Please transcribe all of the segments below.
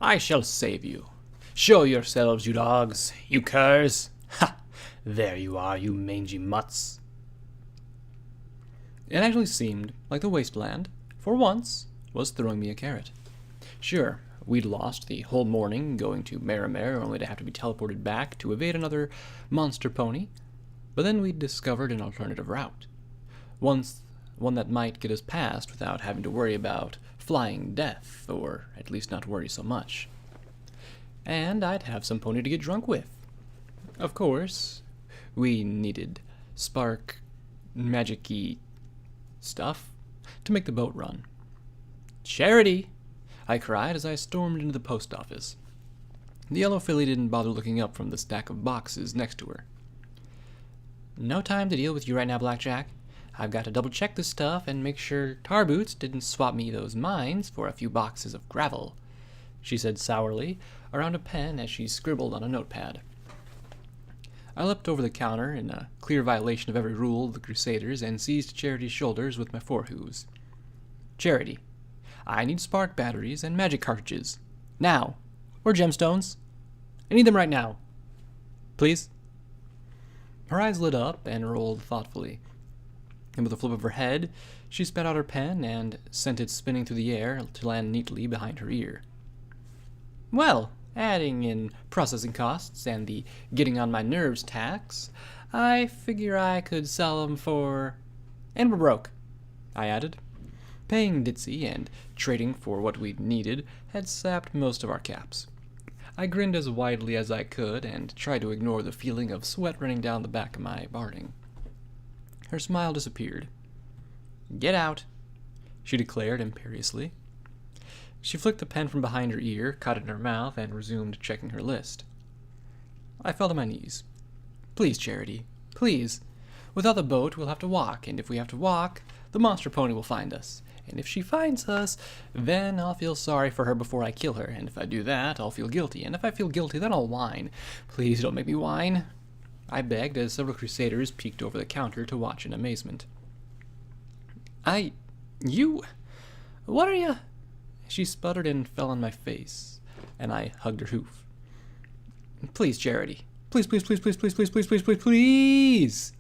I shall save you. Show yourselves, you dogs, you curs. Ha! There you are, you mangy mutts. It actually seemed like the wasteland, for once, was throwing me a carrot. Sure, we'd lost the whole morning going to Merrimere only to have to be teleported back to evade another monster pony, but then we'd discovered an alternative route. One that might get us past without having to worry about flying death, or at least not worry so much. And I'd have some pony to get drunk with. Of course, we needed spark magic-y stuff to make the boat run. Charity! I cried as I stormed into the post office. The yellow filly didn't bother looking up from the stack of boxes next to her. No time to deal with you right now, Blackjack. I've got to double-check this stuff and make sure Tarboots didn't swap me those mines for a few boxes of gravel, she said sourly, around a pen as she scribbled on a notepad. I leapt over the counter in a clear violation of every rule of the Crusaders and seized Charity's shoulders with my forehooves. Charity, I need spark batteries and magic cartridges. Now. Or gemstones. I need them right now. Please? Her eyes lit up and rolled thoughtfully, and with a flip of her head, she spat out her pen and sent it spinning through the air to land neatly behind her ear. Well, adding in processing costs and the getting on my nerves tax, I figure I could sell them for... And we're broke, I added. Paying ditzy and trading for what we'd needed had sapped most of our caps. I grinned as widely as I could and tried to ignore the feeling of sweat running down the back of my barding. Her smile disappeared. Get out, she declared imperiously. She flicked the pen from behind her ear, caught it in her mouth, and resumed checking her list. I fell to my knees. Please, Charity, please. Without the boat, we'll have to walk, and if we have to walk, the monster pony will find us. And if she finds us, then I'll feel sorry for her before I kill her, and if I do that, I'll feel guilty, and if I feel guilty, then I'll whine. Please don't make me whine, I begged as several Crusaders peeked over the counter to watch in amazement. What are you? She sputtered and fell on my face, and I hugged her hoof. Please, Charity. Please, please, please, please, please, please, please, please, please, please!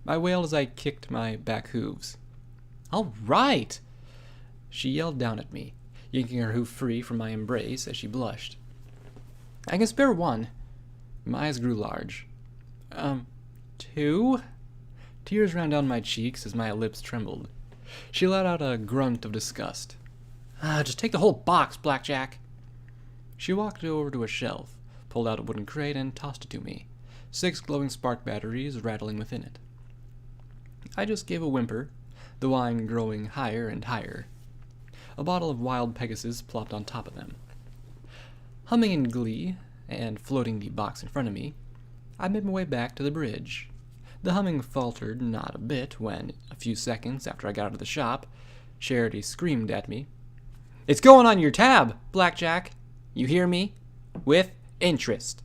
I wailed as I kicked my back hooves. All right! She yelled down at me, yanking her hoof free from my embrace as she blushed. I can spare one. My eyes grew large. Two? Tears ran down my cheeks as my lips trembled. She let out a grunt of disgust. Just take the whole box, Blackjack. She walked over to a shelf, pulled out a wooden crate, and tossed it to me, 6 glowing spark batteries rattling within it. I just gave a whimper, the wine growing higher and higher. A bottle of wild Pegasus plopped on top of them. Humming in glee, and floating the box in front of me, I made my way back to the bridge. The humming faltered not a bit when, a few seconds after I got out of the shop, Charity screamed at me. It's going on your tab, Blackjack. You hear me? With interest.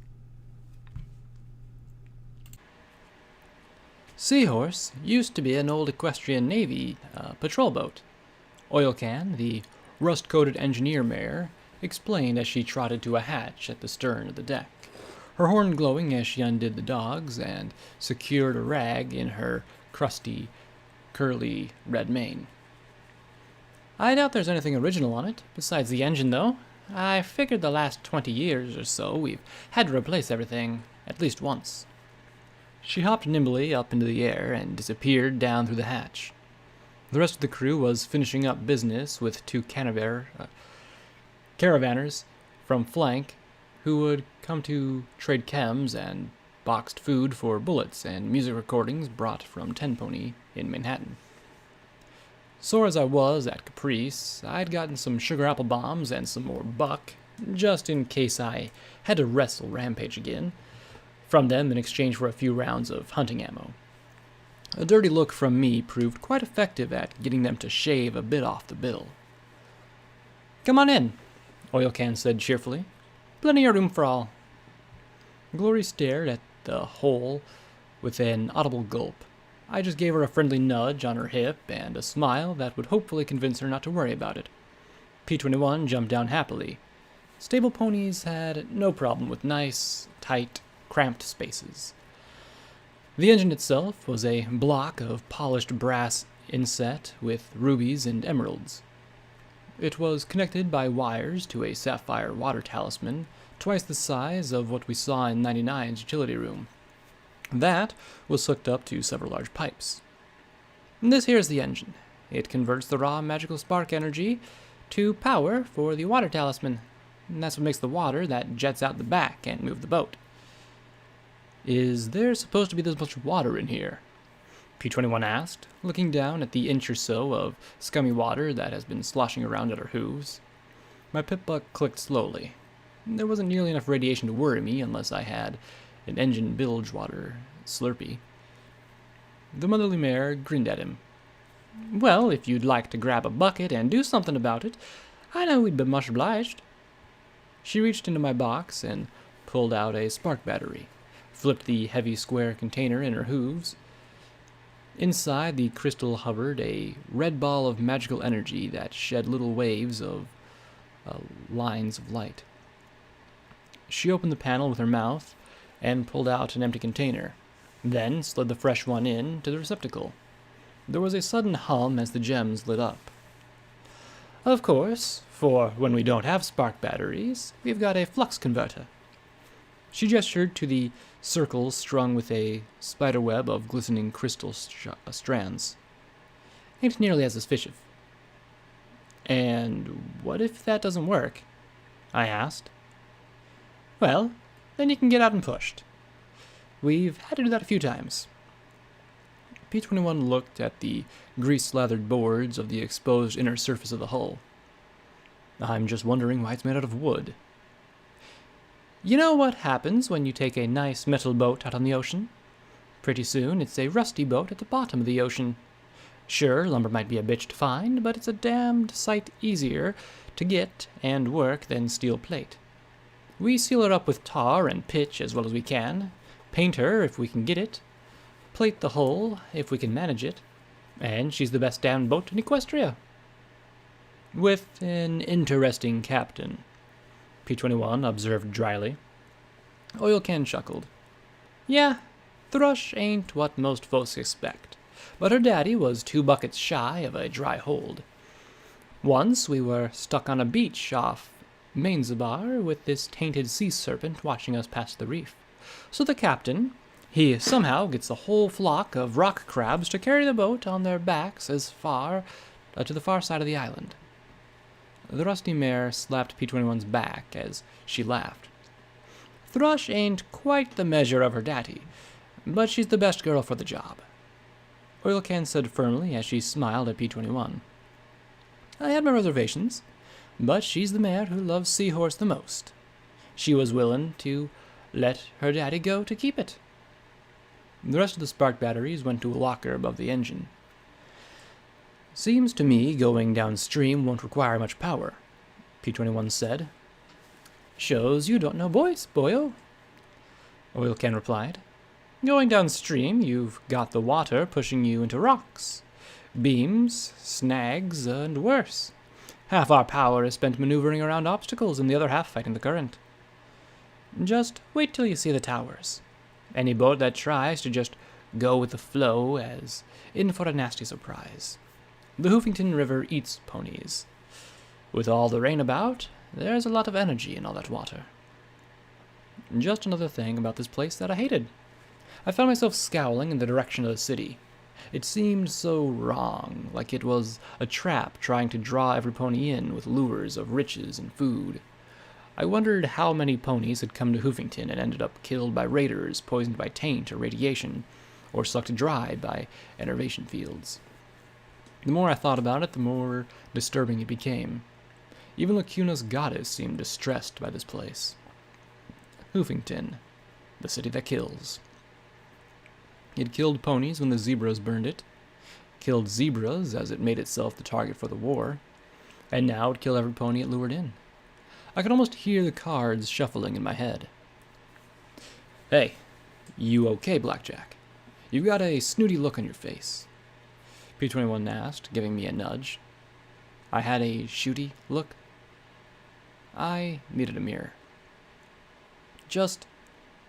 Seahorse used to be an old Equestrian Navy patrol boat. Oilcan, the rust-coated engineer mare, explained as she trotted to a hatch at the stern of the deck, her horn glowing as she undid the dogs and secured a rag in her crusty, curly red mane. I doubt there's anything original on it, besides the engine, though. I figured the last 20 years or so we've had to replace everything at least once. She hopped nimbly up into the air and disappeared down through the hatch. The rest of the crew was finishing up business with 2 caravanners from flank who would come to trade chems and boxed food for bullets and music recordings brought from Tenpony in Manhattan. Sore as I was at Caprice, I'd gotten some sugar apple bombs and some more buck, just in case I had to wrestle Rampage again, from them in exchange for a few rounds of hunting ammo. A dirty look from me proved quite effective at getting them to shave a bit off the bill. Come on in, Oilcan said cheerfully. Plenty of room for all. Glory stared at the hole with an audible gulp. I just gave her a friendly nudge on her hip and a smile that would hopefully convince her not to worry about it. P21 jumped down happily. Stable ponies had no problem with nice, tight, cramped spaces. The engine itself was a block of polished brass inset with rubies and emeralds. It was connected by wires to a sapphire water talisman, twice the size of what we saw in 99's utility room. That was hooked up to several large pipes. And this here is the engine. It converts the raw magical spark energy to power for the water talisman. And that's what makes the water that jets out the back and move the boat. Is there supposed to be this much water in here? P21 asked, looking down at the inch or so of scummy water that has been sloshing around at her hooves. My pip-buck clicked slowly. There wasn't nearly enough radiation to worry me unless I had an engine bilge water slurpee. The motherly mare grinned at him. Well, if you'd like to grab a bucket and do something about it, I know we'd be much obliged. She reached into my box and pulled out a spark battery, flipped the heavy square container in her hooves. Inside the crystal hovered a red ball of magical energy that shed little waves of lines of light. She opened the panel with her mouth and pulled out an empty container, then slid the fresh one in to the receptacle. There was a sudden hum as the gems lit up. Of course, for when we don't have spark batteries, we've got a flux converter. She gestured to the circles strung with a spiderweb of glistening crystal strands. Ain't nearly as suspicious. And what if that doesn't work? I asked. Well, then you can get out and pushed. We've had to do that a few times. P21 looked at the grease-slathered boards of the exposed inner surface of the hull. I'm just wondering why it's made out of wood. You know what happens when you take a nice metal boat out on the ocean? Pretty soon it's a rusty boat at the bottom of the ocean. Sure, lumber might be a bitch to find, but it's a damned sight easier to get and work than steel plate. We seal her up with tar and pitch as well as we can, paint her if we can get it, plate the hull if we can manage it, and she's the best damned boat in Equestria. With an interesting captain, P21 observed dryly. Oil Can chuckled. Yeah, Thrush ain't what most folks expect, but her daddy was 2 buckets shy of a dry hold. Once we were stuck on a beach off Mainzabar with this tainted sea serpent watching us past the reef. So the captain, he somehow gets a whole flock of rock crabs to carry the boat on their backs as far to the far side of the island. The rusty mare slapped P21's back as she laughed. Thrush ain't quite the measure of her daddy, but she's the best girl for the job. Oil Can said firmly as she smiled at P21. I had my reservations, but she's the mare who loves Seahorse the most. She was willing to let her daddy go to keep it. The rest of the spark batteries went to a locker above the engine. Seems to me going downstream won't require much power, P21 said. Shows you don't know boys, boyo, Oil Can replied. Going downstream, you've got the water pushing you into rocks, beams, snags, and worse. Half our power is spent maneuvering around obstacles and the other half fighting the current. Just wait till you see the towers. Any boat that tries to just go with the flow is in for a nasty surprise. The Hoofington River eats ponies. With all the rain about, there's a lot of energy in all that water. Just another thing about this place that I hated. I found myself scowling in the direction of the city. It seemed so wrong, like it was a trap trying to draw every pony in with lures of riches and food. I wondered how many ponies had come to Hoofington and ended up killed by raiders, poisoned by taint or radiation, or sucked dry by enervation fields. The more I thought about it, the more disturbing it became. Even Lacuna's goddess seemed distressed by this place. Hoofington, the city that kills. It killed ponies when the zebras burned it, killed zebras as it made itself the target for the war, and now it killed every pony it lured in. I could almost hear the cards shuffling in my head. Hey, you okay, Blackjack? You've got a snooty look on your face, P21 asked, giving me a nudge. I had a shooty look. I needed a mirror. Just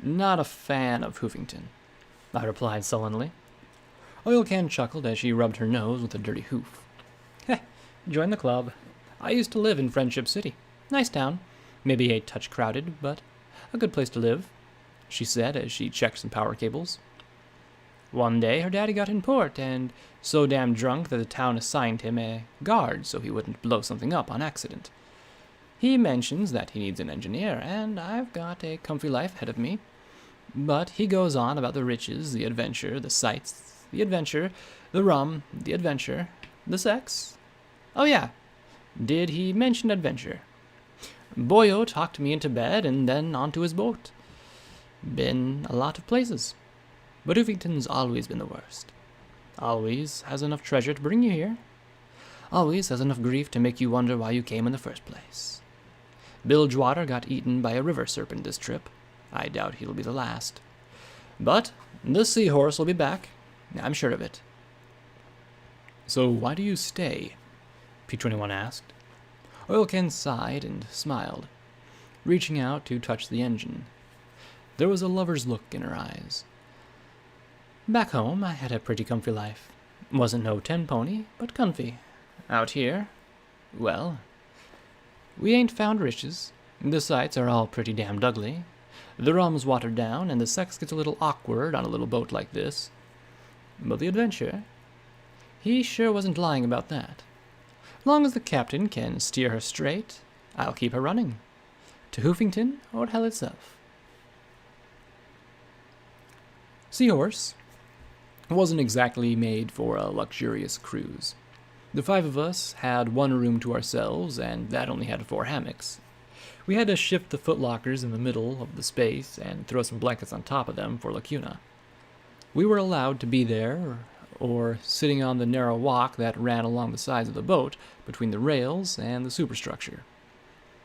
not a fan of Hoofington, I replied sullenly. Oilcan chuckled as she rubbed her nose with a dirty hoof. Heh, join the club. I used to live in Friendship City. Nice town. Maybe a touch crowded, but a good place to live, she said as she checked some power cables. One day her daddy got in port and so damn drunk that the town assigned him a guard so he wouldn't blow something up on accident. He mentions that he needs an engineer, and I've got a comfy life ahead of me. But he goes on about the riches, the adventure, the sights, the adventure, the rum, the adventure, the sex. Oh yeah, did he mention adventure? Boyo talked me into bed and then onto his boat. Been a lot of places. But Hoofington's always been the worst. Always has enough treasure to bring you here. Always has enough grief to make you wonder why you came in the first place. Bilgewater got eaten by a river serpent this trip. I doubt he'll be the last. But the seahorse will be back. I'm sure of it. So why do you stay? P-21 asked. Oilcan sighed and smiled, reaching out to touch the engine. There was a lover's look in her eyes. Back home, I had a pretty comfy life. Wasn't no 10-pony, but comfy. Out here, well, we ain't found riches. The sights are all pretty damned ugly. The rum's watered down, and the sex gets a little awkward on a little boat like this. But the adventure, he sure wasn't lying about that. Long as the captain can steer her straight, I'll keep her running. To Hoofington or hell itself. Seahorse wasn't exactly made for a luxurious cruise. The 5 of us had one room to ourselves, and that only had 4 hammocks. We had to shift the footlockers in the middle of the space and throw some blankets on top of them for lacuna. We were allowed to be there, or sitting on the narrow walk that ran along the sides of the boat between the rails and the superstructure.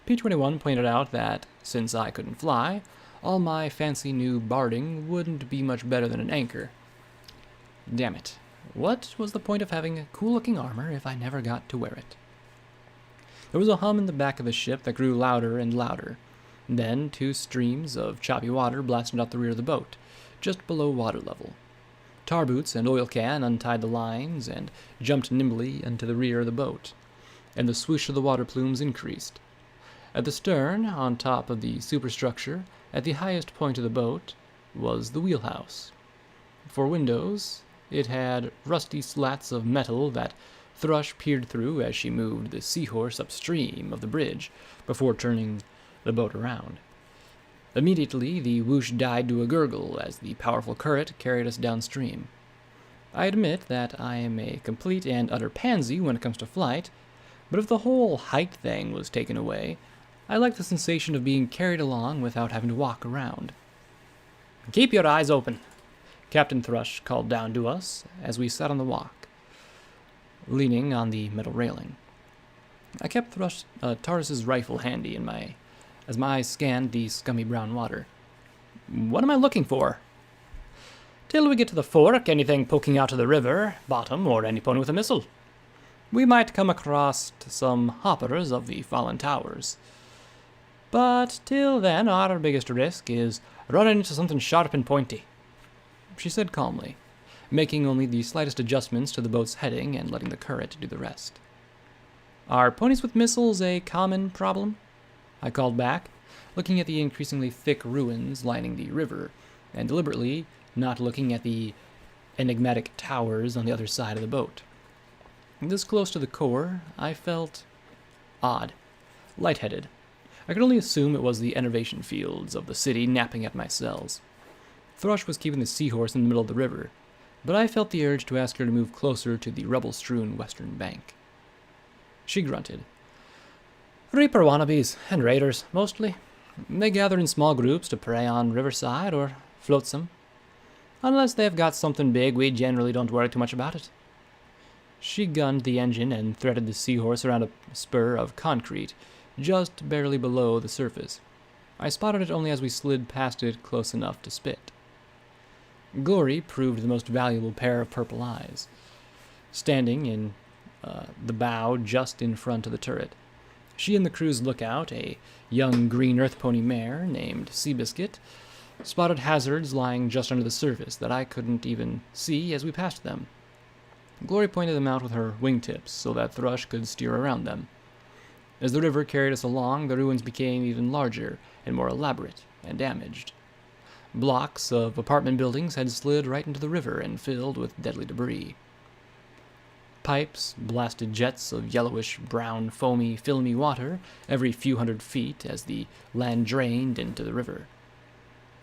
P-21 pointed out that, since I couldn't fly, all my fancy new barding wouldn't be much better than an anchor. Damn it. What was the point of having cool-looking armor if I never got to wear it? There was a hum in the back of the ship that grew louder and louder. Then 2 streams of choppy water blasted out the rear of the boat, just below water level. Tar Boots and Oilcan untied the lines and jumped nimbly into the rear of the boat, and the swoosh of the water plumes increased. At the stern, on top of the superstructure, at the highest point of the boat, was the wheelhouse. For windows, it had rusty slats of metal that Thrush peered through as she moved the seahorse upstream of the bridge before turning the boat around. Immediately, the whoosh died to a gurgle as the powerful current carried us downstream. I admit that I am a complete and utter pansy when it comes to flight, but if the whole height thing was taken away, I like the sensation of being carried along without having to walk around. Keep your eyes open, Captain Thrush called down to us as we sat on the walk, leaning on the metal railing. I kept Taurus's rifle handy as my eyes scanned the scummy brown water. What am I looking for? Till we get to the fork, anything poking out of the river, bottom, or any pony with a missile. We might come across some hoppers of the fallen towers. But till then, our biggest risk is running into something sharp and pointy, she said calmly, making only the slightest adjustments to the boat's heading and letting the current do the rest. Are ponies with missiles a common problem? I called back, looking at the increasingly thick ruins lining the river, and deliberately not looking at the enigmatic towers on the other side of the boat. This close to the core, I felt odd, lightheaded. I could only assume it was the enervation fields of the city napping at my cells. Thrush was keeping the seahorse in the middle of the river, but I felt the urge to ask her to move closer to the rubble-strewn western bank. She grunted. Reaper wannabes and raiders, mostly. They gather in small groups to prey on riverside or flotsam. Unless they've got something big, we generally don't worry too much about it. She gunned the engine and threaded the seahorse around a spur of concrete, just barely below the surface. I spotted it only as we slid past it close enough to spit. Glory proved the most valuable pair of purple eyes, standing in the bow just in front of the turret. She and the crew's lookout, a young green earth pony mare named Seabiscuit, spotted hazards lying just under the surface that I couldn't even see as we passed them. Glory pointed them out with her wingtips so that Thrush could steer around them. As the river carried us along, the ruins became even larger and more elaborate and damaged. Blocks of apartment buildings had slid right into the river and filled with deadly debris. Pipes blasted jets of yellowish-brown, foamy, filmy water every few hundred feet as the land drained into the river.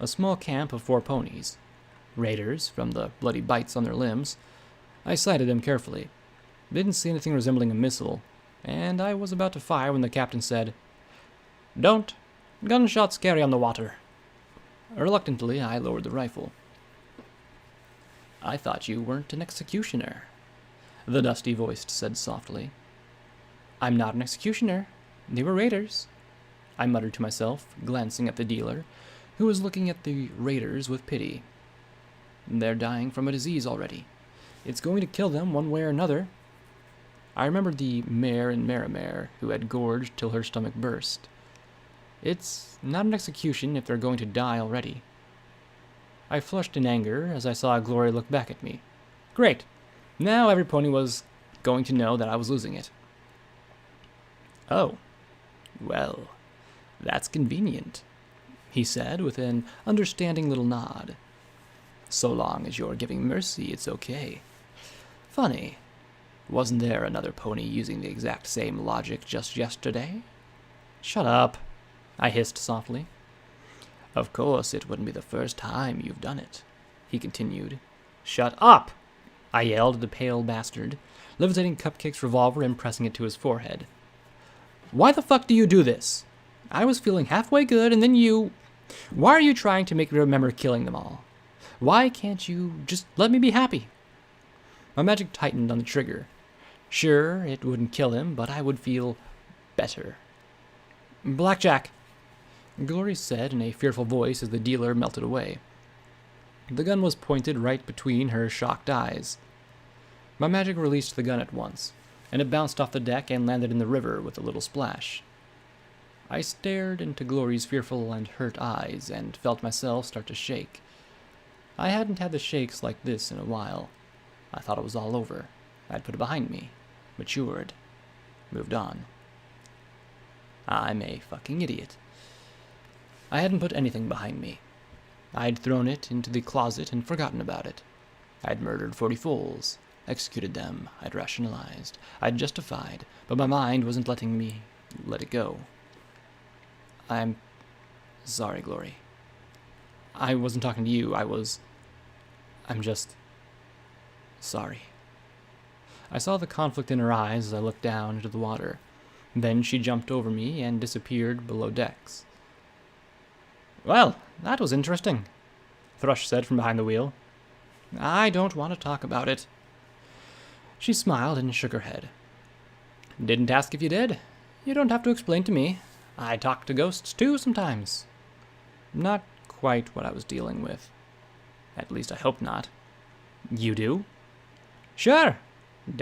A small camp of 4 ponies, raiders from the bloody bites on their limbs. I sighted them carefully. Didn't see anything resembling a missile, and I was about to fire when the captain said, "Don't. Gunshots carry on the water." Reluctantly, I lowered the rifle. "I thought you weren't an executioner," the dusty voice said softly. "I'm not an executioner. They were raiders," I muttered to myself, glancing at the dealer, who was looking at the raiders with pity. "They're dying from a disease already. It's going to kill them one way or another." I remembered the mare in Marimare who had gorged till her stomach burst. It's not an execution if they're going to die already. I flushed in anger as I saw Glory look back at me. Great! Now every pony was going to know that I was losing it. "Oh, well, that's convenient," he said with an understanding little nod. "So long as you're giving mercy, it's okay. Funny, wasn't there another pony using the exact same logic just yesterday?" "Shut up," I hissed softly. "Of course it wouldn't be the first time you've done it," he continued. "Shut up!" I yelled at the pale bastard, levitating Cupcake's revolver and pressing it to his forehead. "Why the fuck do you do this? I was feeling halfway good and then you... Why are you trying to make me remember killing them all? Why can't you just let me be happy?" My magic tightened on the trigger. Sure, it wouldn't kill him, but I would feel better. "Blackjack," Glory said in a fearful voice as the dealer melted away. The gun was pointed right between her shocked eyes. My magic released the gun at once, and it bounced off the deck and landed in the river with a little splash. I stared into Glory's fearful and hurt eyes and felt myself start to shake. I hadn't had the shakes like this in a while. I thought it was all over. I'd put it behind me, matured, moved on. I'm a fucking idiot. I hadn't put anything behind me. I'd thrown it into the closet and forgotten about it. I'd murdered 40 fools, executed them, I'd rationalized, I'd justified, but my mind wasn't letting me let it go. I'm sorry, Glory. I wasn't talking to you, I'm just sorry. I saw the conflict in her eyes as I looked down into the water. Then she jumped over me and disappeared below decks. "Well, that was interesting," Thrush said from behind the wheel. "I don't want to talk about it." She smiled and shook her head. "Didn't ask if you did. You don't have to explain to me. I talk to ghosts too sometimes." Not quite what I was dealing with. At least I hope not. "You do?" "Sure.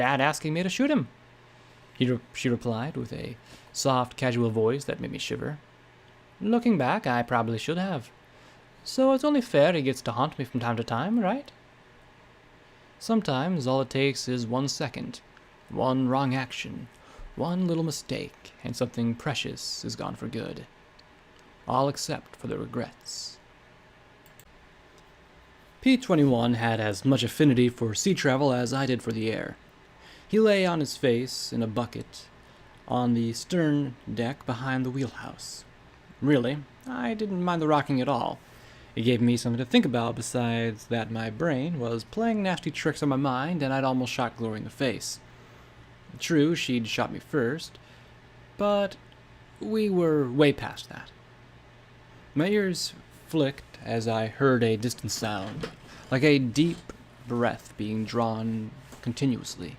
Dad asking me to shoot him," she replied with a soft, casual voice that made me shiver. "Looking back, I probably should have. So it's only fair he gets to haunt me from time to time, right?" Sometimes all it takes is 1 second, one wrong action, one little mistake, and something precious is gone for good. All except for the regrets. P-21 had as much affinity for sea travel as I did for the air. He lay on his face in a bucket on the stern deck behind the wheelhouse. Really, I didn't mind the rocking at all. It gave me something to think about besides that my brain was playing nasty tricks on my mind and I'd almost shot Glory in the face. True, she'd shot me first, but we were way past that. My ears flicked as I heard a distant sound, like a deep breath being drawn continuously.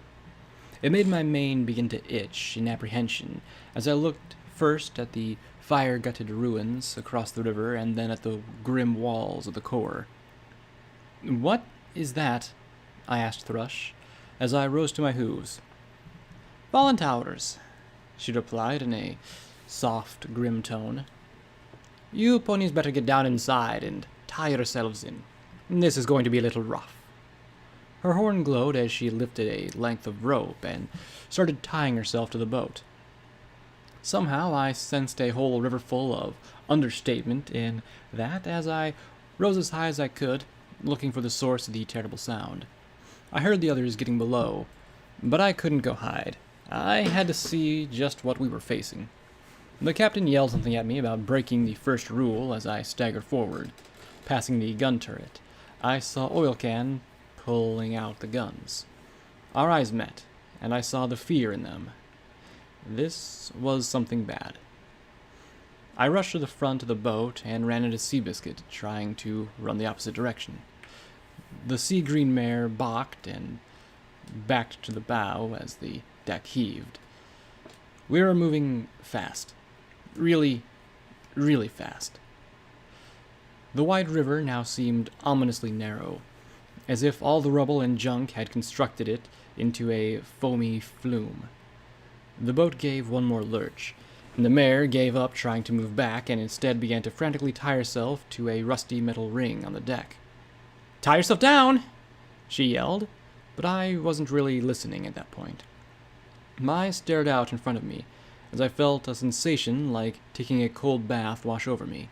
It made my mane begin to itch in apprehension as I looked first at the fire-gutted ruins across the river and then at the grim walls of the core. "What is that?" I asked Thrush as I rose to my hooves. "Fallen towers. she replied in a soft, grim tone. You ponies better get down inside and tie yourselves in. This is going to be a little rough. Her horn glowed as she lifted a length of rope and started tying herself to the boat. Somehow I sensed a whole river full of understatement in that as I rose as high as I could, looking for the source of the terrible sound. I heard the others getting below, but I couldn't go hide. I had to see just what we were facing. The captain yelled something at me about breaking the first rule as I staggered forward. Passing the gun turret, I saw Oil Can pulling out the guns. Our eyes met, and I saw the fear in them. This was something bad. I rushed to the front of the boat and ran into Seabiscuit, trying to run the opposite direction. The sea green mare balked and backed to the bow as the deck heaved. We were moving fast. Really, really fast. The wide river now seemed ominously narrow, as if all the rubble and junk had constructed it into a foamy flume. The boat gave one more lurch, and the mare gave up trying to move back and instead began to frantically tie herself to a rusty metal ring on the deck. "Tie yourself down!" she yelled, but I wasn't really listening at that point. I stared out in front of me as I felt a sensation like taking a cold bath wash over me.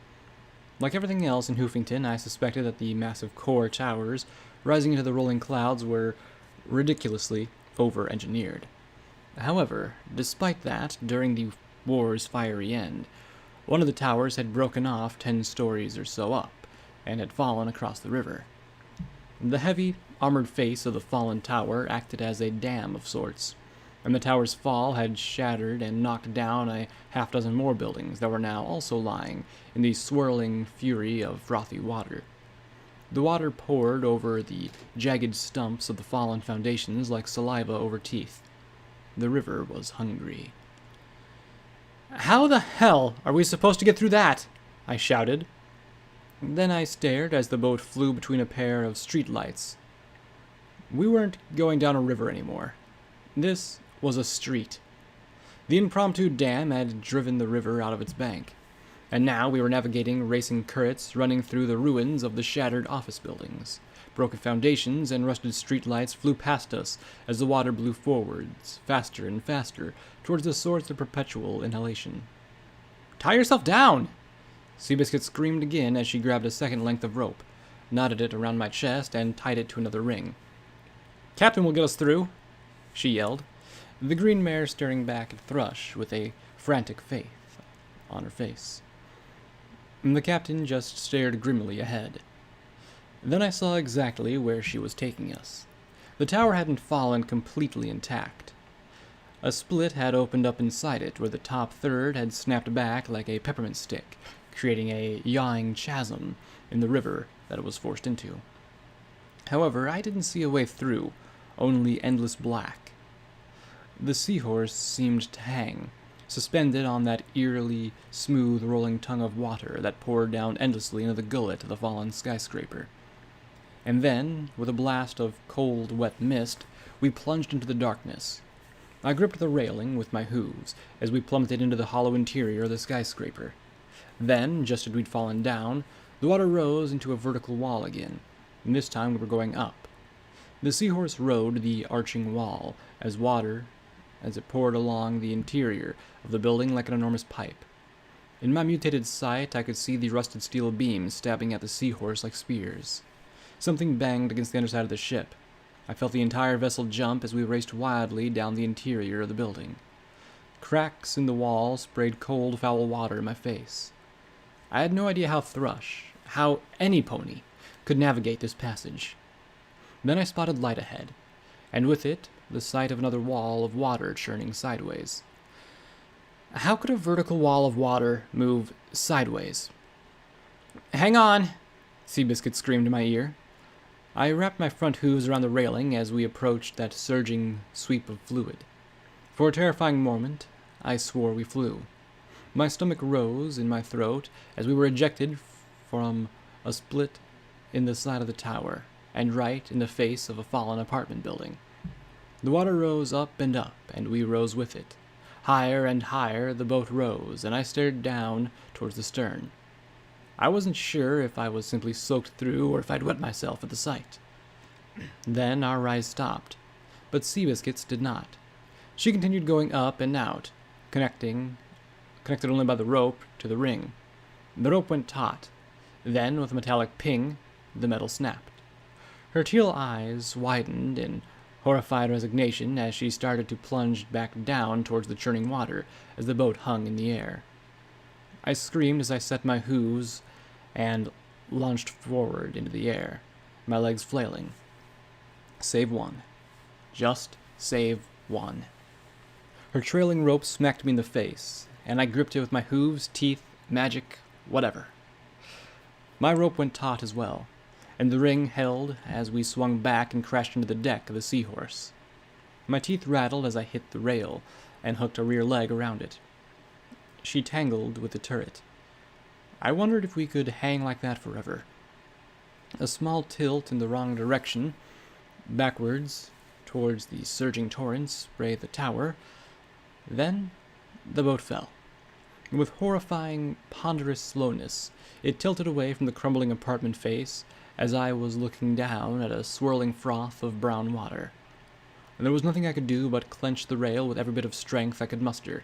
Like everything else in Hoofington, I suspected that the massive core towers rising into the rolling clouds were ridiculously over-engineered. However, despite that, during the war's fiery end, one of the towers had broken off 10 stories or so up and had fallen across the river. The heavy, armored face of the fallen tower acted as a dam of sorts, and the tower's fall had shattered and knocked down a half-dozen more buildings that were now also lying in the swirling fury of frothy water. The water poured over the jagged stumps of the fallen foundations like saliva over teeth. The river was hungry. "How the hell are we supposed to get through that?" I shouted. Then I stared as the boat flew between a pair of street lights. We weren't going down a river anymore. This was a street. The impromptu dam had driven the river out of its bank, and now we were navigating racing currents running through the ruins of the shattered office buildings. Broken foundations and rusted street lights flew past us as the water blew forwards, faster and faster, towards the source of perpetual inhalation. "Tie yourself down!" Seabiscuit screamed again as she grabbed a second length of rope, knotted it around my chest, and tied it to another ring. "Captain will get us through," she yelled, the green mare staring back at Thrush with a frantic faith on her face. The captain just stared grimly ahead. Then I saw exactly where she was taking us. The tower hadn't fallen completely intact. A split had opened up inside it, where the top third had snapped back like a peppermint stick, creating a yawing chasm in the river that it was forced into. However, I didn't see a way through, only endless black. The seahorse seemed to hang, suspended on that eerily smooth rolling tongue of water that poured down endlessly into the gullet of the fallen skyscraper. And then, with a blast of cold, wet mist, we plunged into the darkness. I gripped the railing with my hooves as we plummeted into the hollow interior of the skyscraper. Then, just as we'd fallen down, the water rose into a vertical wall again, and this time we were going up. The seahorse rode the arching wall as it poured along the interior of the building like an enormous pipe. In my mutated sight, I could see the rusted steel beams stabbing at the seahorse like spears. Something banged against the underside of the ship. I felt the entire vessel jump as we raced wildly down the interior of the building. Cracks in the wall sprayed cold, foul water in my face. I had no idea how any pony, could navigate this passage. Then I spotted light ahead, and with it, the sight of another wall of water churning sideways. How could a vertical wall of water move sideways? "Hang on!" Seabiscuit screamed in my ear. I wrapped my front hooves around the railing as we approached that surging sweep of fluid. For a terrifying moment, I swore we flew. My stomach rose in my throat as we were ejected from a split in the side of the tower, and right in the face of a fallen apartment building. The water rose up, and we rose with it, Higher and higher the boat rose, and I stared down towards the stern. I wasn't sure if I was simply soaked through or if I'd wet myself at the sight. Then our rise stopped, but Seabiscuit's did not. She continued going up and out, connected only by the rope to the ring. The rope went taut. Then, with a metallic ping, the metal snapped. Her teal eyes widened in horrified resignation as she started to plunge back down towards the churning water as the boat hung in the air. I screamed as I set my hooves and launched forward into the air, my legs flailing. Save one. Just save one. Her trailing rope smacked me in the face, and I gripped it with my hooves, teeth, magic, whatever. My rope went taut as well, and the ring held as we swung back and crashed into the deck of the Seahorse. My teeth rattled as I hit the rail and hooked a rear leg around it. She tangled with the turret. I wondered if we could hang like that forever. A small tilt in the wrong direction, backwards, towards the surging torrents, sprayed the tower. Then the boat fell. With horrifying, ponderous slowness, it tilted away from the crumbling apartment face as I was looking down at a swirling froth of brown water. And there was nothing I could do but clench the rail with every bit of strength I could muster.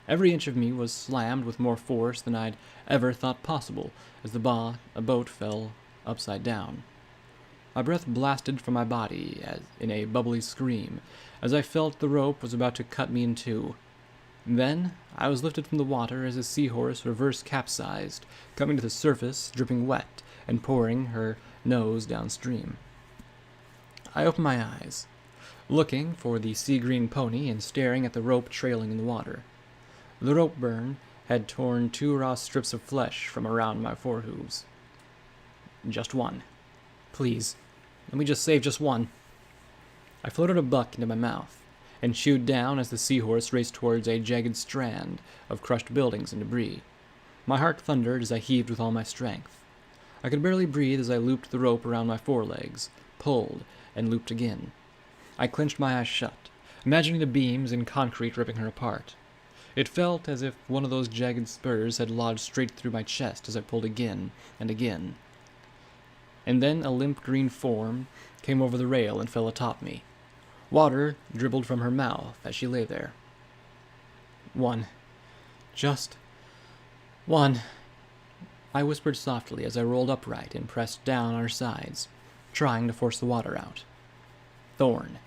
Every inch of me was slammed with more force than I'd ever thought possible as the boat fell upside down. My breath blasted from my body as in a bubbly scream as I felt the rope was about to cut me in two. Then I was lifted from the water as the Seahorse reverse capsized, coming to the surface, dripping wet and pouring her nose downstream. I opened my eyes, looking for the sea-green pony and staring at the rope trailing in the water. The rope burn had torn 2 raw strips of flesh from around my forehooves. Just one. Please, let me just save just one. I floated a buck into my mouth and chewed down as the Seahorse raced towards a jagged strand of crushed buildings and debris. My heart thundered as I heaved with all my strength. I could barely breathe as I looped the rope around my forelegs, pulled, and looped again. I clenched my eyes shut, imagining the beams in concrete ripping her apart. It felt as if one of those jagged spurs had lodged straight through my chest as I pulled again and again. And then a limp green form came over the rail and fell atop me. Water dribbled from her mouth as she lay there. One. Just one. I whispered softly as I rolled upright and pressed down on her sides, trying to force the water out. Thorn,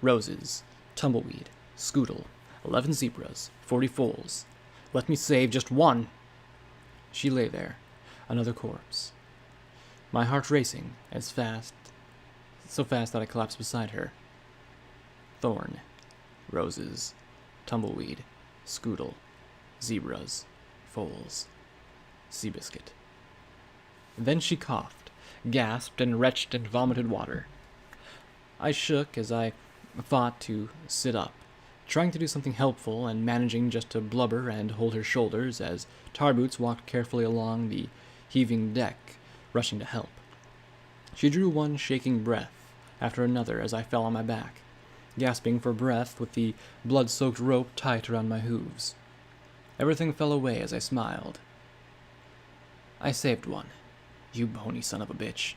roses, tumbleweed, scoodle, 11 zebras, 40 foals. Let me save just one. She lay there, another corpse. My heart racing so fast that I collapsed beside her. Thorn, roses, tumbleweed, scoodle, zebras, foals, Seabiscuit. Then she coughed, gasped, and retched and vomited water. I shook as I fought to sit up, trying to do something helpful and managing just to blubber and hold her shoulders as Tarboots walked carefully along the heaving deck, rushing to help. She drew one shaking breath after another as I fell on my back, gasping for breath with the blood-soaked rope tight around my hooves. Everything fell away as I smiled. I saved one, you bony son of a bitch.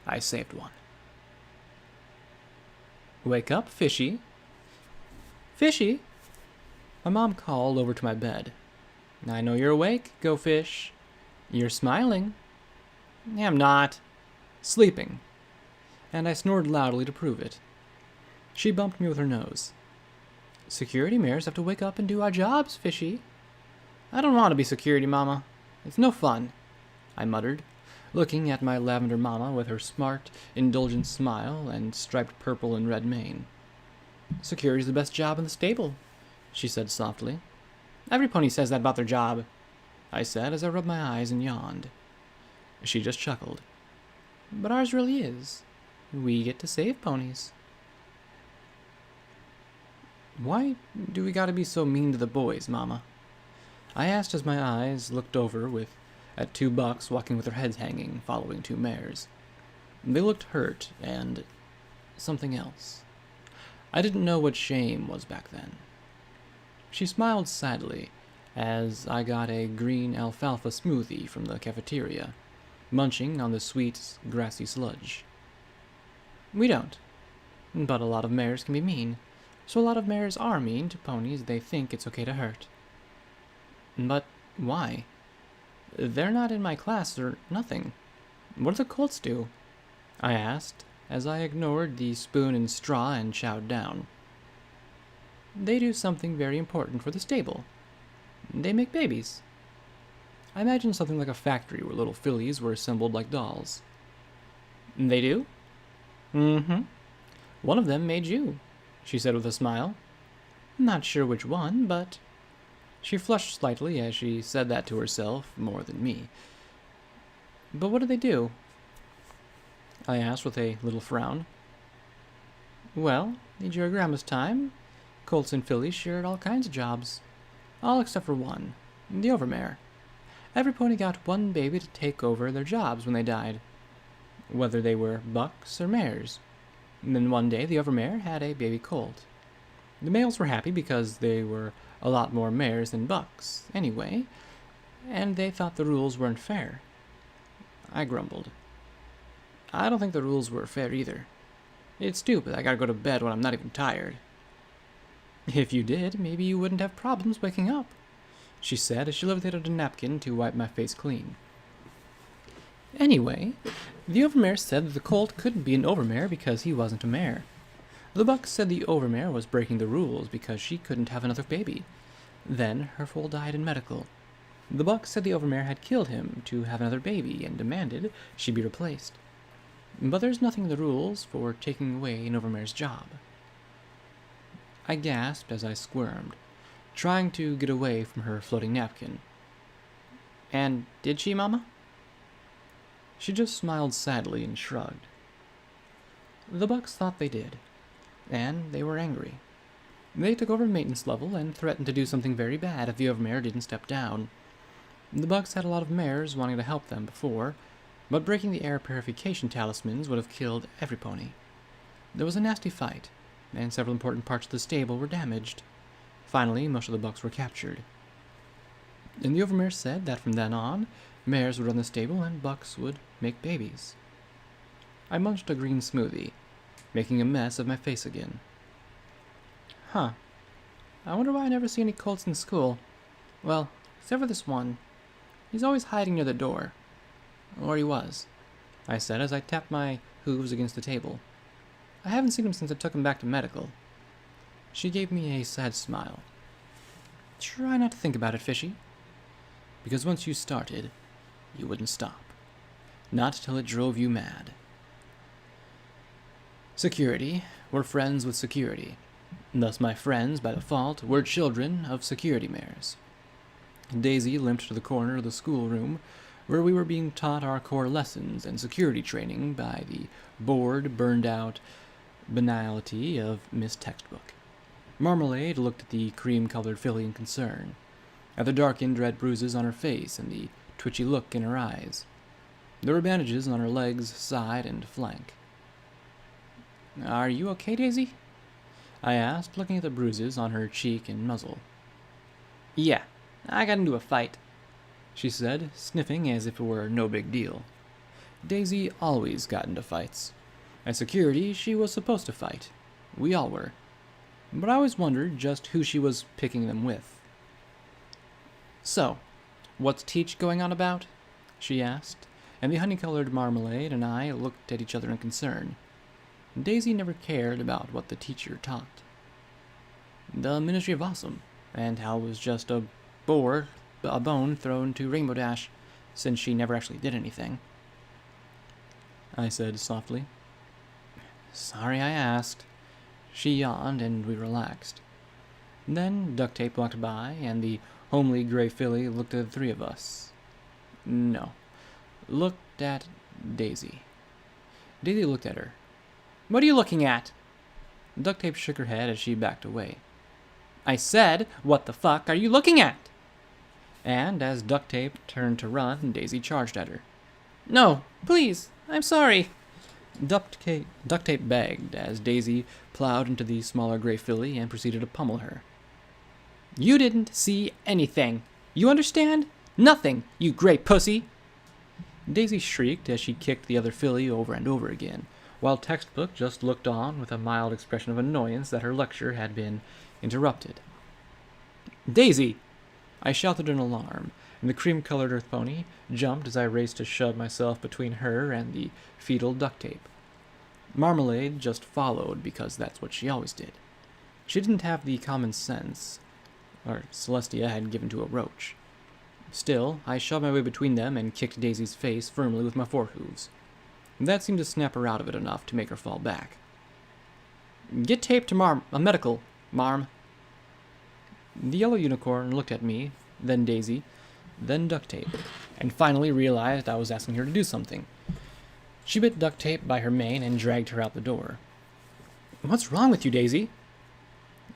I saved one. Wake up, Fishy. Fishy? My mom called over to my bed. I know you're awake, Go Fish. You're smiling. I'm not. Sleeping. And I snored loudly to prove it. She bumped me with her nose. Security mares have to wake up and do our jobs, Fishy. I don't want to be security, Mama. It's no fun, I muttered, looking at my lavender mama with her smart, indulgent smile and striped purple and red mane. Security's the best job in the stable, she said softly. Every pony says that about their job, I said as I rubbed my eyes and yawned. She just chuckled. But ours really is. We get to save ponies. Why do we gotta be so mean to the boys, Mama? I asked as my eyes looked over at 2 bucks walking with their heads hanging, following 2 mares. They looked hurt and something else. I didn't know what shame was back then. She smiled sadly as I got a green alfalfa smoothie from the cafeteria, munching on the sweet, grassy sludge. We don't. But a lot of mares can be mean, so a lot of mares are mean to ponies they think it's okay to hurt. But why? They're not in my class or nothing. What do the colts do? I asked, as I ignored the spoon and straw and chowed down. They do something very important for the stable. They make babies. I imagined something like a factory where little fillies were assembled like dolls. They do? Mm-hmm. One of them made you, she said with a smile. Not sure which one, but... She flushed slightly as she said that to herself more than me. But what do they do? I asked with a little frown. Well, in your grandma's time, colts and fillies shared all kinds of jobs. All except for one, the overmare. Every pony got one baby to take over their jobs when they died, whether they were bucks or mares. And then one day the overmare had a baby colt. The males were happy because they were a lot more mares than bucks, anyway, and they thought the rules weren't fair. I grumbled. I don't think the rules were fair either. It's stupid, I gotta go to bed when I'm not even tired. If you did, maybe you wouldn't have problems waking up, she said as she levitated a napkin to wipe my face clean. Anyway, the overmare said that the colt couldn't be an overmare because he wasn't a mare. The buck said the overmare was breaking the rules because she couldn't have another baby. Then her foal died in medical. The buck said the overmare had killed him to have another baby and demanded she be replaced. But there's nothing in the rules for taking away an overmare's job. I gasped as I squirmed, trying to get away from her floating napkin. And did she, Mama? She just smiled sadly and shrugged. The bucks thought they did, and they were angry. They took over maintenance level and threatened to do something very bad if the overmare didn't step down. The bucks had a lot of mares wanting to help them before, but breaking the air purification talismans would have killed every pony. There was a nasty fight, and several important parts of the stable were damaged. Finally, most of the bucks were captured. And the overmare said that from then on, mares would run the stable and bucks would make babies. I munched a green smoothie, making a mess of my face again. Huh. I wonder why I never see any colts in school. Well, except for this one. He's always hiding near the door. Or he was, I said as I tapped my hooves against the table. I haven't seen him since I took him back to medical. She gave me a sad smile. Try not to think about it, Fishy. Because once you started, you wouldn't stop. Not till it drove you mad. Security were friends with security. Thus my friends, by default, were children of security mares. Daisy limped to the corner of the schoolroom, where we were being taught our core lessons and security training by the bored, burned-out banality of Miss Textbook. Marmalade looked at the cream-colored filly in concern, at the darkened red bruises on her face and the twitchy look in her eyes. There were bandages on her legs, side, and flank. Are you okay, Daisy? I asked, looking at the bruises on her cheek and muzzle. Yeah, I got into a fight, she said, sniffing as if it were no big deal. Daisy always got into fights. At security, she was supposed to fight. We all were. But I always wondered just who she was picking them with. So, what's Teach going on about? She asked, and the honey-colored Marmalade and I looked at each other in concern. Daisy never cared about what the teacher taught. The Ministry of Awesome, and how it was just a bone thrown to Rainbow Dash, since she never actually did anything. I said softly. Sorry I asked. She yawned, and we relaxed. Then Duct Tape walked by, and the homely gray filly looked at the three of us. No, looked at Daisy. Daisy looked at her. What are you looking at? Duct Tape shook her head as she backed away. I said, what the fuck are you looking at? And as Duct Tape turned to run, Daisy charged at her. No, please, I'm sorry. Duct Tape begged as Daisy plowed into the smaller gray filly and proceeded to pummel her. You didn't see anything. You understand? Nothing, you great pussy! Daisy shrieked as she kicked the other filly over and over again, while Textbook just looked on with a mild expression of annoyance that her lecture had been interrupted. Daisy! I shouted in alarm, and the cream-colored earth pony jumped as I raced to shove myself between her and the fetal duct tape. Marmalade just followed because that's what she always did. She didn't have the common sense Celestia had given to a roach. Still, I shoved my way between them and kicked Daisy's face firmly with my forehooves. That seemed to snap her out of it enough to make her fall back. Get taped to medical, Marm. The yellow unicorn looked at me, then Daisy, then duct tape, and finally realized I was asking her to do something. She bit duct tape by her mane and dragged her out the door. What's wrong with you, Daisy?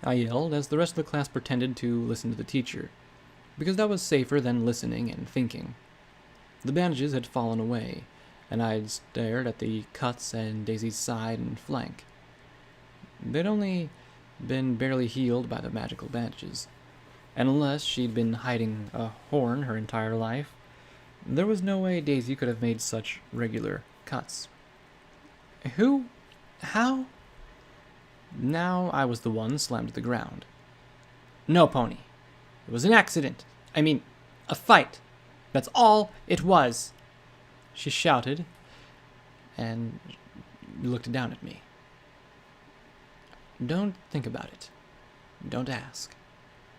I yelled as the rest of the class pretended to listen to the teacher, because that was safer than listening and thinking. The bandages had fallen away, and I'd stared at the cuts in Daisy's side and flank. They'd only been barely healed by the magical bandages, and unless she'd been hiding a horn her entire life, there was no way Daisy could have made such regular cuts. Who? How? Now I was the one slammed to the ground. No, Pony. It was an accident. I mean, a fight. That's all it was. She shouted and looked down at me. Don't think about it. Don't ask.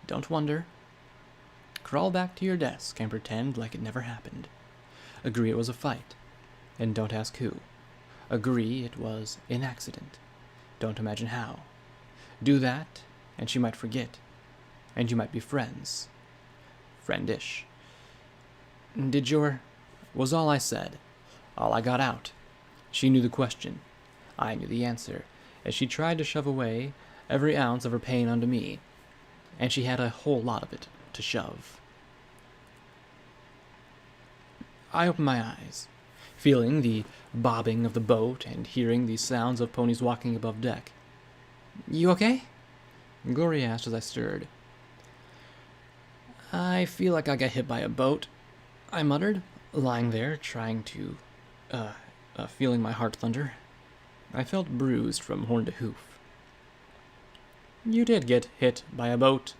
Don't wonder. Crawl back to your desk and pretend like it never happened. Agree it was a fight. And don't ask who. Agree it was an accident. Don't imagine how. Do that, and she might forget. And you might be friends. Friendish. Was all I said. All I got out. She knew the question. I knew the answer, as she tried to shove away every ounce of her pain onto me. And she had a whole lot of it to shove. I opened my eyes, feeling the bobbing of the boat and hearing the sounds of ponies walking above deck. You okay? Glory asked as I stirred. I feel like I got hit by a boat, I muttered, lying there, trying to, feeling my heart thunder. I felt bruised from horn to hoof. You did get hit by a boat,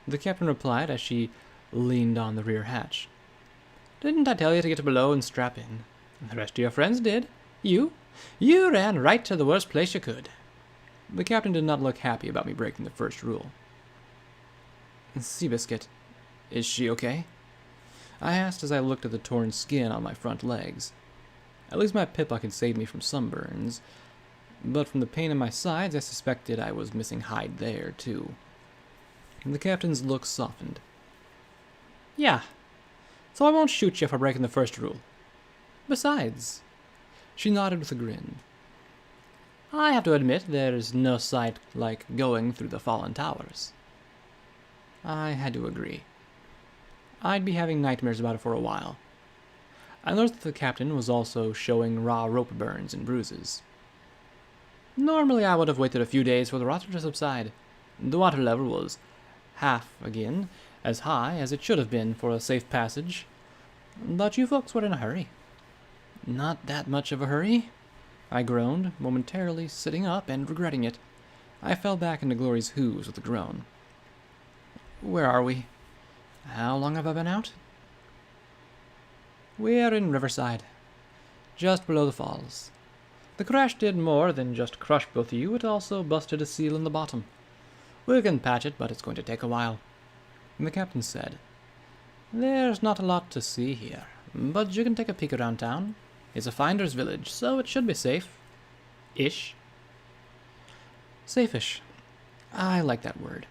the captain replied as she leaned on the rear hatch. Didn't I tell you to get below and strap in? The rest of your friends did. You ran right to the worst place you could. The captain did not look happy about me breaking the first rule. Seabiscuit, is she okay? I asked as I looked at the torn skin on my front legs. At least my pip could save me from sunburns, but from the pain in my sides I suspected I was missing hide there, too. The captain's look softened. Yeah, so I won't shoot you for breaking the first rule. Besides, she nodded with a grin. I have to admit there's no sight like going through the fallen towers. I had to agree. I'd be having nightmares about it for a while. I noticed that the captain was also showing raw rope burns and bruises. Normally I would have waited a few days for the water to subside. The water level was half again as high as it should have been for a safe passage, but you folks were in a hurry. Not that much of a hurry, I groaned, momentarily sitting up and regretting it. I fell back into Glory's hooves with a groan. Where are we? How long have I been out? We're in Riverside, just below the falls. The crash did more than just crush both of you, it also busted a seal in the bottom. We can patch it, but it's going to take a while. And the captain said, There's not a lot to see here, but you can take a peek around town. It's a finder's village, so it should be safe. Ish. Safe-ish. I like that word.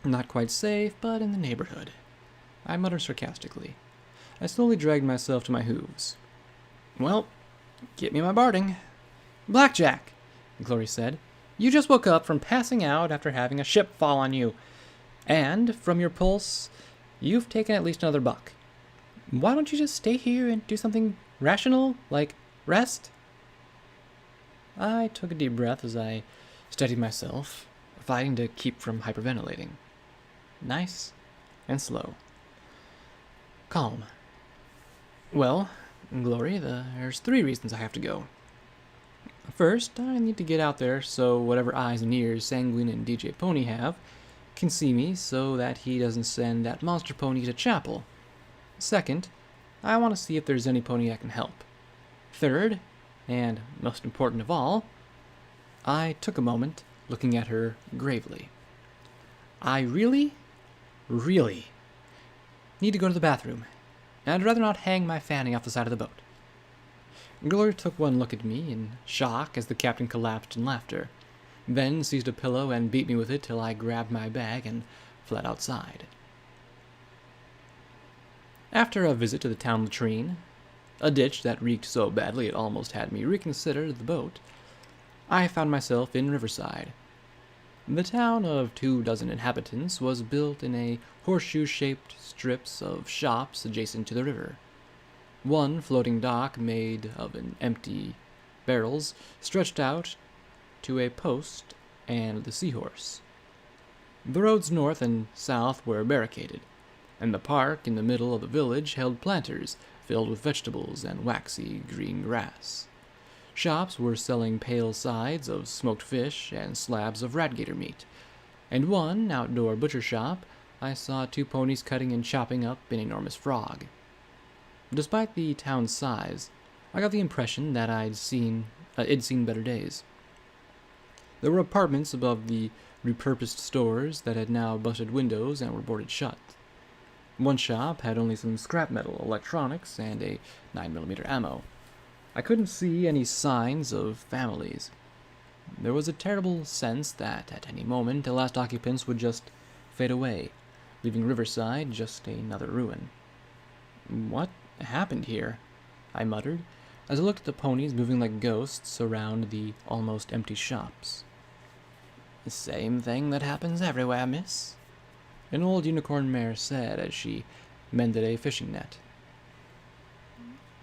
Not quite safe, but in the neighborhood. I muttered sarcastically. I slowly dragged myself to my hooves. Well, get me my barding. Blackjack, Glory said. You just woke up from passing out after having a ship fall on you. And, from your pulse, you've taken at least another buck. Why don't you just stay here and do something rational, like rest? I took a deep breath as I steadied myself, fighting to keep from hyperventilating. Nice and slow. Calm. Well, Glory, there's 3 reasons I have to go. First, I need to get out there so whatever eyes and ears Sanguine and DJ Pony have can see me so that he doesn't send that monster pony to chapel. Second, I want to see if there's any pony I can help. Third, and most important of all, I took a moment looking at her gravely. I really need to go to the bathroom, and I'd rather not hang my fanny off the side of the boat. Glory took one look at me in shock as the captain collapsed in laughter, then seized a pillow and beat me with it till I grabbed my bag and fled outside. After a visit to the town latrine, a ditch that reeked so badly it almost had me reconsider the boat, I found myself in Riverside. The town of 24 inhabitants was built in a horseshoe-shaped strips of shops adjacent to the river. One floating dock made of empty barrels stretched out to a post and the seahorse. The roads north and south were barricaded, and the park in the middle of the village held planters filled with vegetables and waxy green grass. Shops were selling pale sides of smoked fish and slabs of ratgator meat, and one outdoor butcher shop I saw 2 ponies cutting and chopping up an enormous frog. Despite the town's size, I got the impression that it'd seen better days. There were apartments above the repurposed stores that had now busted windows and were boarded shut. One shop had only some scrap metal, electronics, and a 9mm ammo. I couldn't see any signs of families. There was a terrible sense that at any moment the last occupants would just fade away, leaving Riverside just another ruin. What happened here? I muttered, as I looked at the ponies moving like ghosts around the almost empty shops. The same thing that happens everywhere, miss, an old unicorn mare said as she mended a fishing net.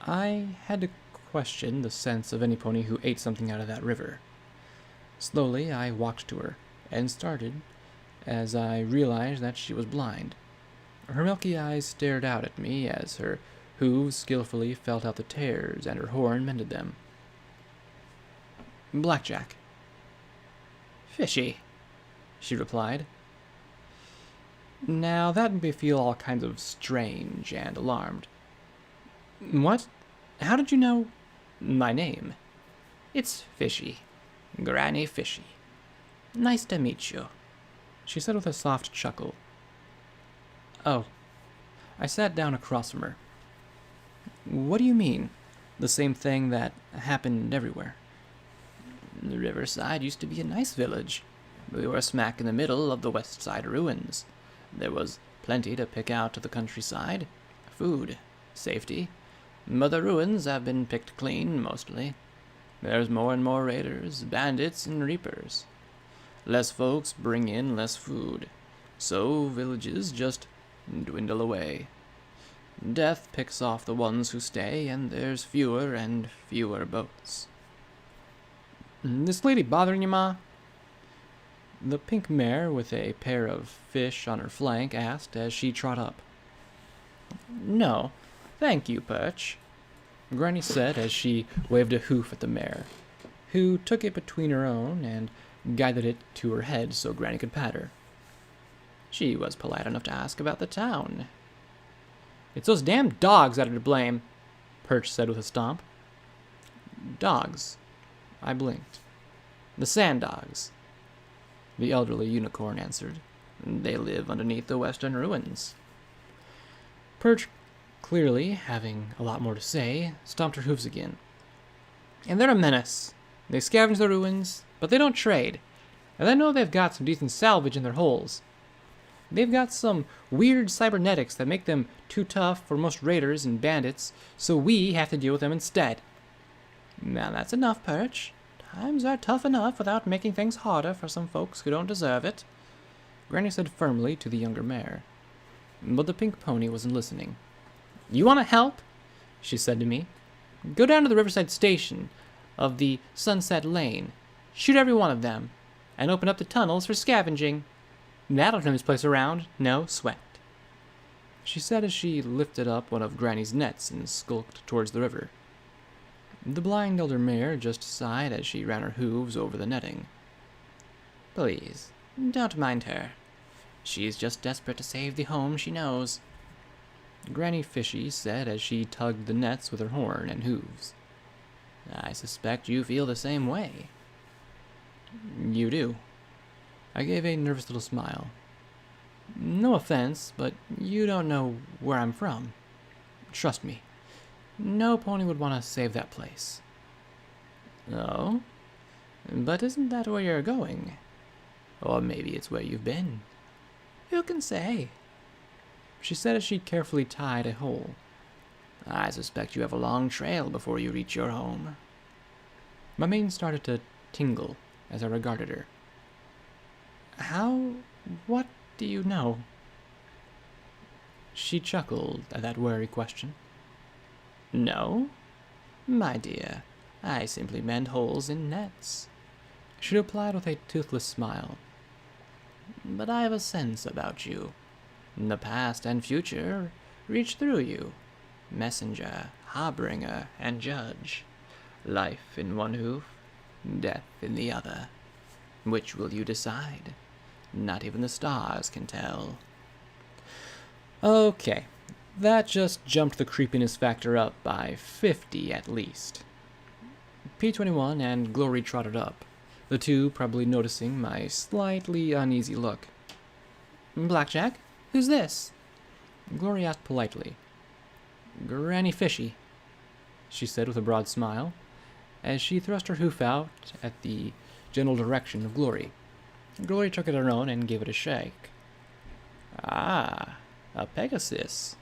I had to question the sense of any pony who ate something out of that river. Slowly, I walked to her, and started as I realized that she was blind. Her milky eyes stared out at me as her hooves skillfully felt out the tears and her horn mended them. Blackjack. Fishy, she replied. Now that made me feel all kinds of strange and alarmed. What? How did you know my name? It's Fishy. Granny Fishy. Nice to meet you, she said with a soft chuckle. Oh. I sat down across from her. What do you mean? The same thing that happened everywhere? The Riverside used to be a nice village. We were smack in the middle of the West Side ruins. There was plenty to pick out to the countryside. Food. Safety. But the ruins have been picked clean, mostly. There's more and more raiders, bandits, and reapers. Less folks bring in less food. So villages just dwindle away. Death picks off the ones who stay, and there's fewer and fewer boats. This lady bothering you, Ma? The pink mare with a pair of fish on her flank asked as she trot up. No, thank you, Perch, Granny said as she waved a hoof at the mare, who took it between her own and guided it to her head so Granny could pat her. She was polite enough to ask about the town. It's those damn dogs that are to blame, Perch said with a stomp. Dogs. I blinked. The sand dogs, the elderly unicorn answered. They live underneath the western ruins. Perch, clearly having a lot more to say, stomped her hooves again. And they're a menace. They scavenge the ruins, but they don't trade. And I know they've got some decent salvage in their holes. They've got some weird cybernetics that make them too tough for most raiders and bandits, so we have to deal with them instead. Now that's enough, Perch. Times are tough enough without making things harder for some folks who don't deserve it, Granny said firmly to the younger mare. But the pink pony wasn't listening. You want to help? She said to me. Go down to the Riverside Station of the Sunset Lane, shoot every one of them, and open up the tunnels for scavenging. That'll turn this place around, no sweat," she said as she lifted up one of Granny's nets and skulked towards the river. The blind elder mare just sighed as she ran her hooves over the netting. "Please, don't mind her. She's just desperate to save the home she knows," Granny Fishy said as she tugged the nets with her horn and hooves. "I suspect you feel the same way." "You do." I gave a nervous little smile. "No offense, but you don't know where I'm from. Trust me, no pony would want to save that place." "Oh? But isn't that where you're going? Or maybe it's where you've been. Who can say?" she said as she carefully tied a hole. "I suspect you have a long trail before you reach your home." My mane started to tingle as I regarded her. What do you know?" She chuckled at that wary question. "No? My dear, I simply mend holes in nets," she replied with a toothless smile. "But I have a sense about you. The past and future reach through you. Messenger, harbinger, and judge. Life in one hoof, death in the other. Which will you decide? Not even the stars can tell." Okay, that just jumped the creepiness factor up by 50 at least. P21 and Glory trotted up, the two probably noticing my slightly uneasy look. "Blackjack? Who's this?" Glory asked politely. "Granny Fishy," she said with a broad smile, as she thrust her hoof out at the general direction of Glory. Glory took it her own and gave it a shake. "Ah, a Pegasus.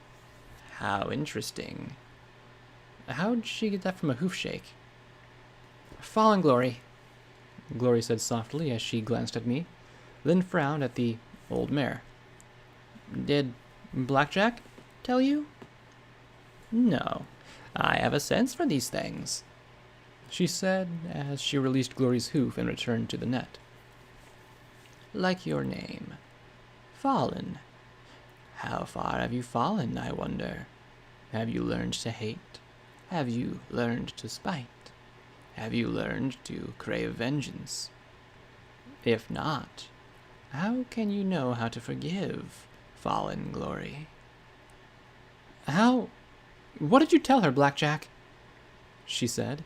How interesting. How'd she get that from a hoof shake?" "Fallen, Glory," Glory said softly as she glanced at me, then frowned at the old mare. "Did Blackjack tell you?" "No, I have a sense for these things," she said as she released Glory's hoof and returned to the net. "Like your name. Fallen. How far have you fallen, I wonder? Have you learned to hate? Have you learned to spite? Have you learned to crave vengeance? If not, how can you know how to forgive, Fallen Glory?" What did you tell her, Blackjack?" she said,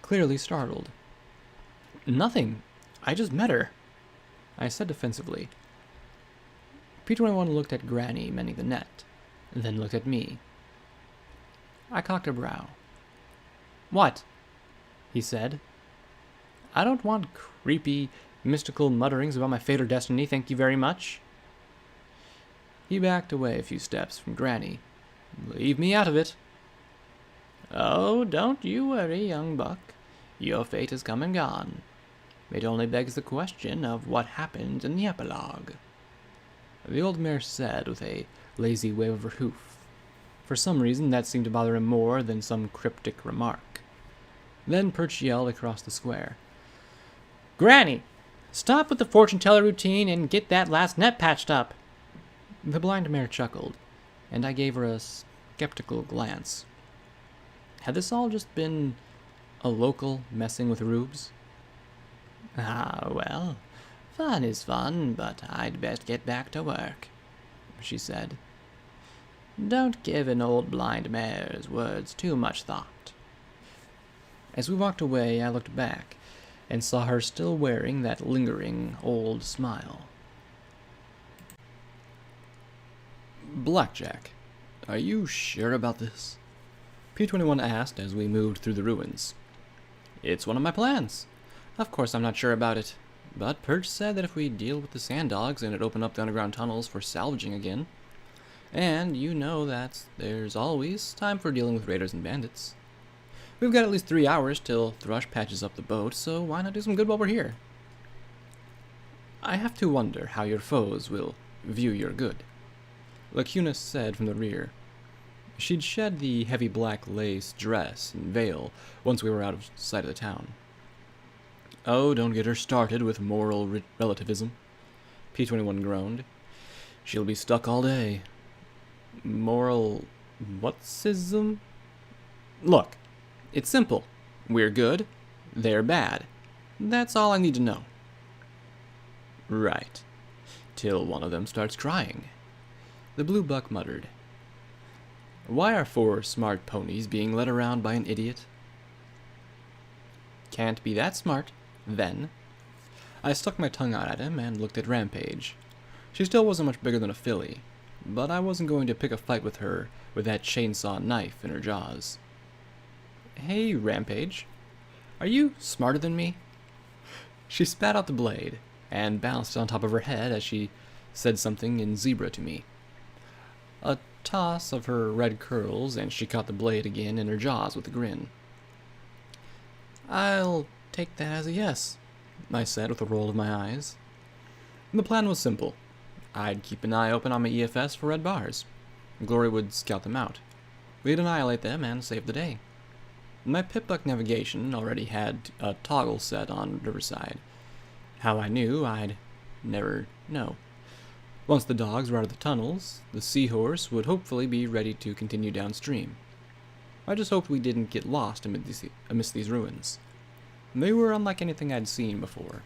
clearly startled. "Nothing. I just met her," I said defensively. P21 looked at Granny mending the net, then looked at me. I cocked a brow. "What?" he said. "I don't want creepy, mystical mutterings about my fate or destiny, thank you very much." He backed away a few steps from Granny. "Leave me out of it." "Oh, don't you worry, young buck. Your fate has come and gone. It only begs the question of what happened in the epilogue," the old mare said with a lazy wave of her hoof. For some reason, that seemed to bother him more than some cryptic remark. Then Perch yelled across the square. "Granny, stop with the fortune-teller routine and get that last net patched up." The blind mare chuckled, and I gave her a skeptical glance. Had this all just been a local messing with rubes? "Ah, well, fun is fun, but I'd best get back to work," she said. "Don't give an old blind mare's words too much thought." As we walked away, I looked back and saw her still wearing that lingering old smile. "Blackjack, are you sure about this?" P21 asked as we moved through the ruins. "It's one of my plans. Of course I'm not sure about it, but Perch said that if we deal with the sand dogs and it open up the underground tunnels for salvaging again, and you know that there's always time for dealing with raiders and bandits. We've got at least 3 hours till Thrush patches up the boat, so why not do some good while we're here?" "I have to wonder how your foes will view your good," Lacuna said from the rear. She'd shed the heavy black lace dress and veil once we were out of sight of the town. "Oh, don't get her started with moral relativism," P21 groaned. She'll be stuck all day. Moral whatsism? Look, it's simple. We're good, they're bad. That's all I need to know. Right. Till one of them starts crying. The blue buck muttered. Why are 4 smart ponies being led around by an idiot? Can't be that smart, then. I stuck my tongue out at him and looked at Rampage. She still wasn't much bigger than a filly, but I wasn't going to pick a fight with her with that chainsaw knife in her jaws. Hey, Rampage. Are you smarter than me? She spat out the blade and bounced on top of her head as she said something in zebra to me. A toss of her red curls, and she caught the blade again in her jaws with a grin. I'll take that as a yes, I said with a roll of my eyes. The plan was simple. I'd keep an eye open on my EFS for red bars. Glory would scout them out. We'd annihilate them and save the day. My Pip-Buck navigation already had a toggle set on Riverside. How I knew, I'd never know. Once the dogs were out of the tunnels, the seahorse would hopefully be ready to continue downstream. I just hoped we didn't get lost amidst these ruins. They were unlike anything I'd seen before.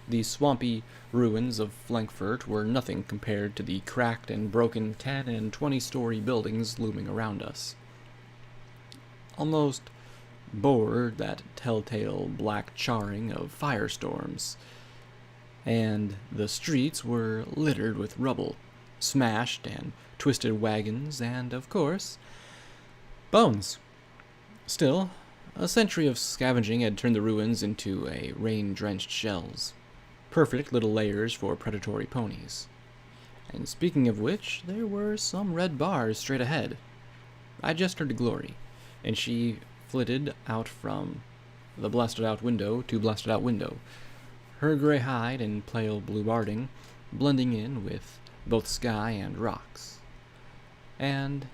The swampy ruins of Frankfurt were nothing compared to the cracked and broken 10- and 20-story buildings looming around us. Almost bore that telltale black charring of firestorms, and the streets were littered with rubble, smashed and twisted wagons, and, of course, bones. Still, a century of scavenging had turned the ruins into a rain-drenched shells, perfect little layers for predatory ponies. And speaking of which, there were some red bars straight ahead. I gestured to Glory, and she flitted out from the blasted-out window to blasted-out window, her gray hide and pale blue barding blending in with both sky and rocks. And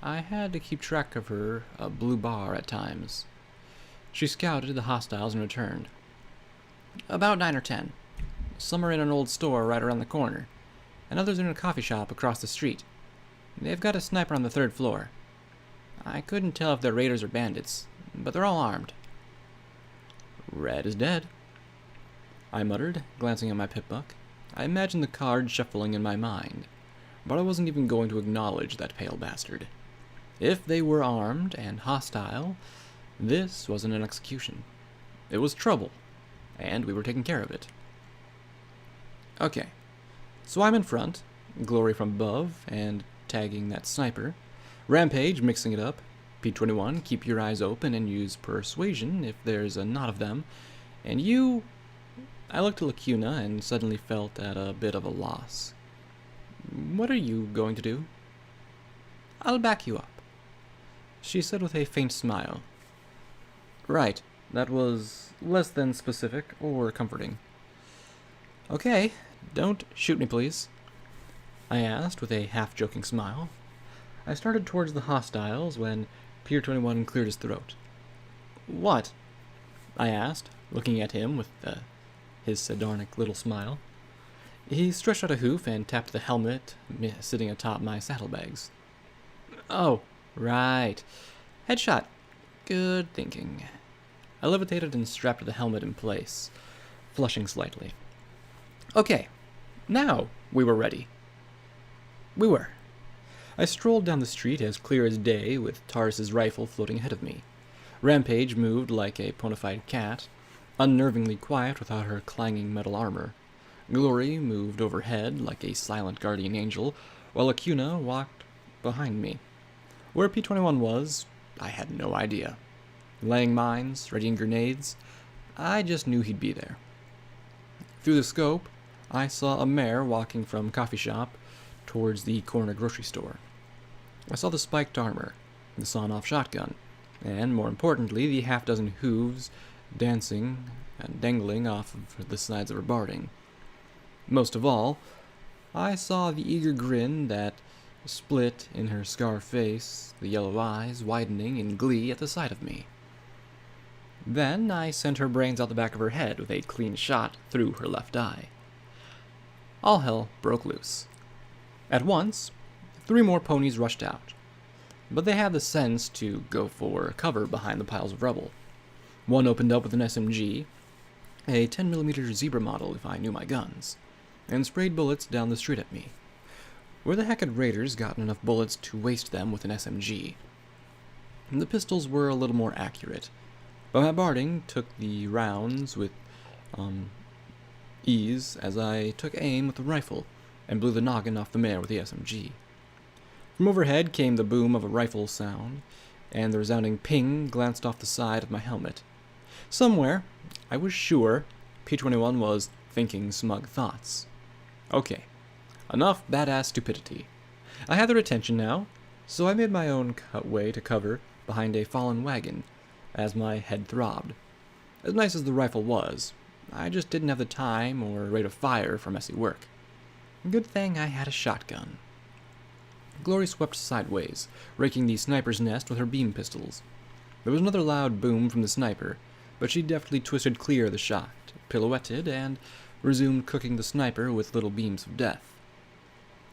I had to keep track of her blue bar at times. She scouted the hostiles and returned. About 9 or 10. Some are in an old store right around the corner, and others in a coffee shop across the street. They've got a sniper on the 3rd floor. I couldn't tell if they're raiders or bandits, but they're all armed. Red is dead, I muttered, glancing at my Pip-Buck. I imagined the cards shuffling in my mind, but I wasn't even going to acknowledge that pale bastard. If they were armed and hostile, this wasn't an execution. It was trouble, and we were taking care of it. Okay, so I'm in front, Glory from above, and tagging that sniper. Rampage mixing it up. P21, keep your eyes open and use persuasion if there's a knot of them. And you... I looked at Lacuna and suddenly felt at a bit of a loss. What are you going to do? I'll back you up, she said with a faint smile. Right, that was less than specific or comforting. Okay, don't shoot me, please, I asked with a half-joking smile. I started towards the hostiles when Pier 21 cleared his throat. What? I asked, looking at him with his sardonic little smile. He stretched out a hoof and tapped the helmet sitting atop my saddlebags. Oh, right. Headshot. Good thinking. I levitated and strapped the helmet in place, flushing slightly. Okay, now we were ready. We were. I strolled down the street as clear as day with Taurus's rifle floating ahead of me. Rampage moved like a bona fide cat, unnervingly quiet without her clanging metal armor. Glory moved overhead like a silent guardian angel, while Acuna walked behind me. Where P21 was, I had no idea. Laying mines, readying grenades, I just knew he'd be there. Through the scope, I saw a mare walking from coffee shop towards the corner grocery store. I saw the spiked armor, the sawn-off shotgun, and, more importantly, the half-dozen hooves dancing and dangling off of the sides of her barding. Most of all, I saw the eager grin that split in her scar face, the yellow eyes widening in glee at the sight of me. Then I sent her brains out the back of her head with a clean shot through her left eye. all hell broke loose. At once, 3 more ponies rushed out, but they had the sense to go for cover behind the piles of rubble. One opened up with an SMG, a 10mm Zebra model if I knew my guns, and sprayed bullets down the street at me. Where the heck had raiders gotten enough bullets to waste them with an SMG? The pistols were a little more accurate, but my barding took the rounds with ease as I took aim with the rifle and blew the noggin off the mare with the SMG. From overhead came the boom of a rifle sound, and the resounding ping glanced off the side of my helmet. Somewhere, I was sure, P-21 was thinking smug thoughts. Okay, enough badass stupidity. I had their attention now, so I made my own way to cover behind a fallen wagon as my head throbbed. As nice as the rifle was, I just didn't have the time or rate of fire for messy work. Good thing I had a shotgun. Glory swept sideways, raking the sniper's nest with her beam pistols. There was another loud boom from the sniper, but she deftly twisted clear of the shot, pirouetted, and resumed cooking the sniper with little beams of death.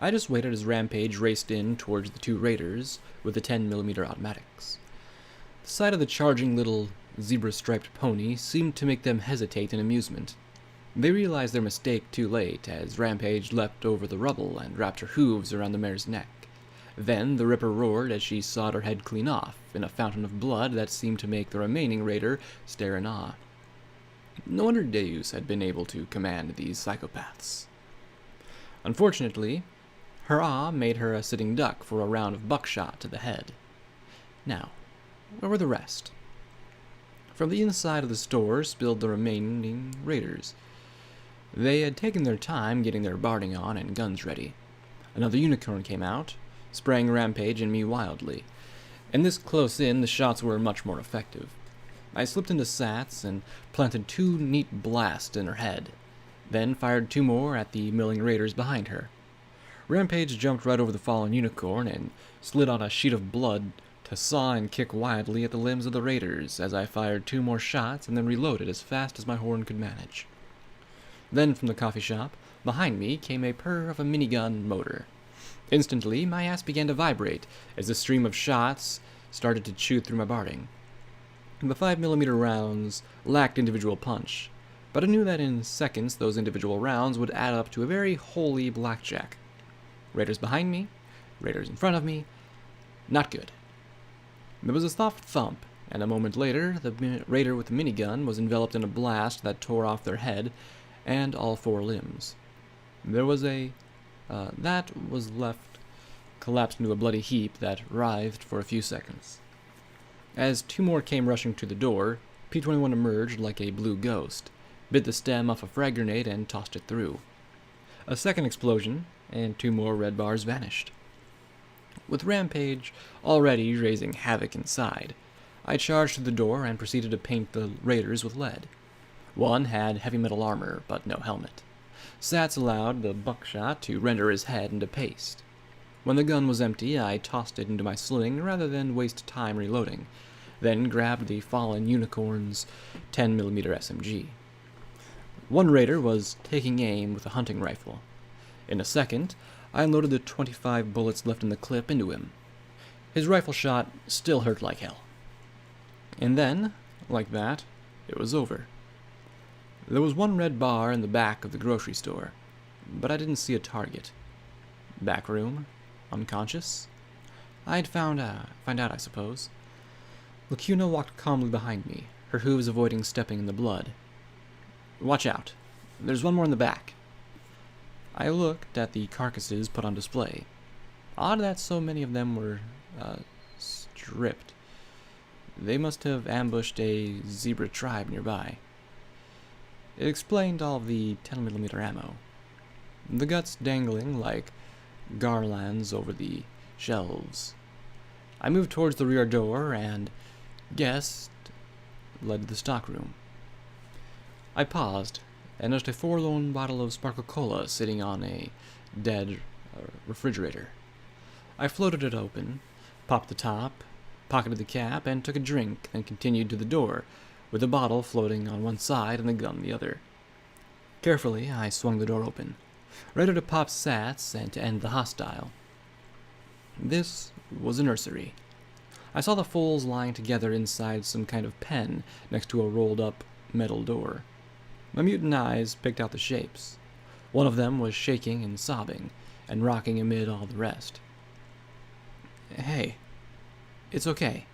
I just waited as Rampage raced in towards the 2 raiders with the 10mm automatics. The sight of the charging little zebra-striped pony seemed to make them hesitate in amusement. They realized their mistake too late as Rampage leapt over the rubble and wrapped her hooves around the mare's neck. Then the Ripper roared as she sawed her head clean off, in a fountain of blood that seemed to make the remaining raider stare in awe. No wonder Deus had been able to command these psychopaths. Unfortunately, her awe made her a sitting duck for a round of buckshot to the head. Now, where were the rest? From the inside of the store spilled the remaining raiders. They had taken their time getting their barding on and guns ready. Another unicorn came out, spraying Rampage and me wildly. And this close in, the shots were much more effective. I slipped into Sats and planted 2 neat blasts in her head, then fired 2 more at the milling raiders behind her. Rampage jumped right over the fallen unicorn and slid on a sheet of blood to saw and kick wildly at the limbs of the raiders as I fired 2 more shots and then reloaded as fast as my horn could manage. Then from the coffee shop, behind me, came a purr of a minigun motor. Instantly, my ass began to vibrate as the stream of shots started to chew through my barding. The 5mm rounds lacked individual punch, but I knew that in seconds those individual rounds would add up to a very holy blackjack. Raiders behind me, raiders in front of me, not good. There was a soft thump, and a moment later, the raider with the minigun was enveloped in a blast that tore off their head and all 4 limbs. There was that was left collapsed into a bloody heap that writhed for a few seconds. As 2 more came rushing to the door, P-21 emerged like a blue ghost, bit the stem off a frag grenade and tossed it through. A second explosion, and 2 more red bars vanished. With Rampage already raising havoc inside, I charged to the door and proceeded to paint the raiders with lead. One had heavy metal armor, but no helmet. Sats allowed the buckshot to render his head into paste. When the gun was empty, I tossed it into my sling rather than waste time reloading, then grabbed the fallen unicorn's 10mm SMG. One raider was taking aim with a hunting rifle. In a second, I unloaded the 25 bullets left in the clip into him. His rifle shot still hurt like hell. And then, like that, it was over. There was 1 red bar in the back of the grocery store, but I didn't see a target. Back room? Unconscious? I'd find out, I suppose. Lacuna walked calmly behind me, her hooves avoiding stepping in the blood. Watch out. There's 1 more in the back. I looked at the carcasses put on display. Odd that so many of them were stripped. They must have ambushed a zebra tribe nearby. It explained all of the 10mm ammo. The guts dangling like garlands over the shelves. I moved towards the rear door and guessed led to the stockroom. I paused and noticed a forlorn bottle of Sparkle Cola sitting on a dead refrigerator. I floated it open, popped the top, pocketed the cap, and took a drink, then continued to the door, with the bottle floating on one side and the gun the other. Carefully, I swung the door open. ready to pop sats and to end the hostile. This was a nursery. I saw the foals lying together inside some kind of pen next to a rolled-up metal door. My mutant eyes picked out the shapes. One of them was shaking and sobbing, and rocking amid all the rest. "Hey, it's okay,"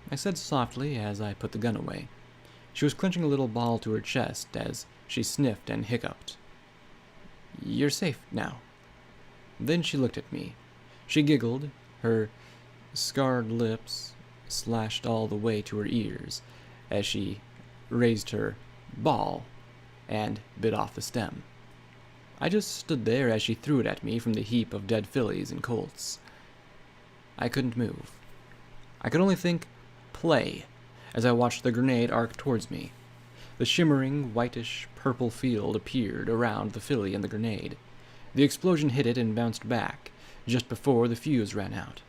I said softly as I put the gun away. She was clenching a little ball to her chest as she sniffed and hiccuped. "You're safe now." Then she looked at me. She giggled, her scarred lips slashed all the way to her ears as she raised her ball and bit off the stem. I just stood there as she threw it at me from the heap of dead fillies and colts. I couldn't move. I could only think, play, as I watched the grenade arc towards me. The shimmering, whitish-purple field appeared around the filly and the grenade. The explosion hit it and bounced back, just before the fuse ran out.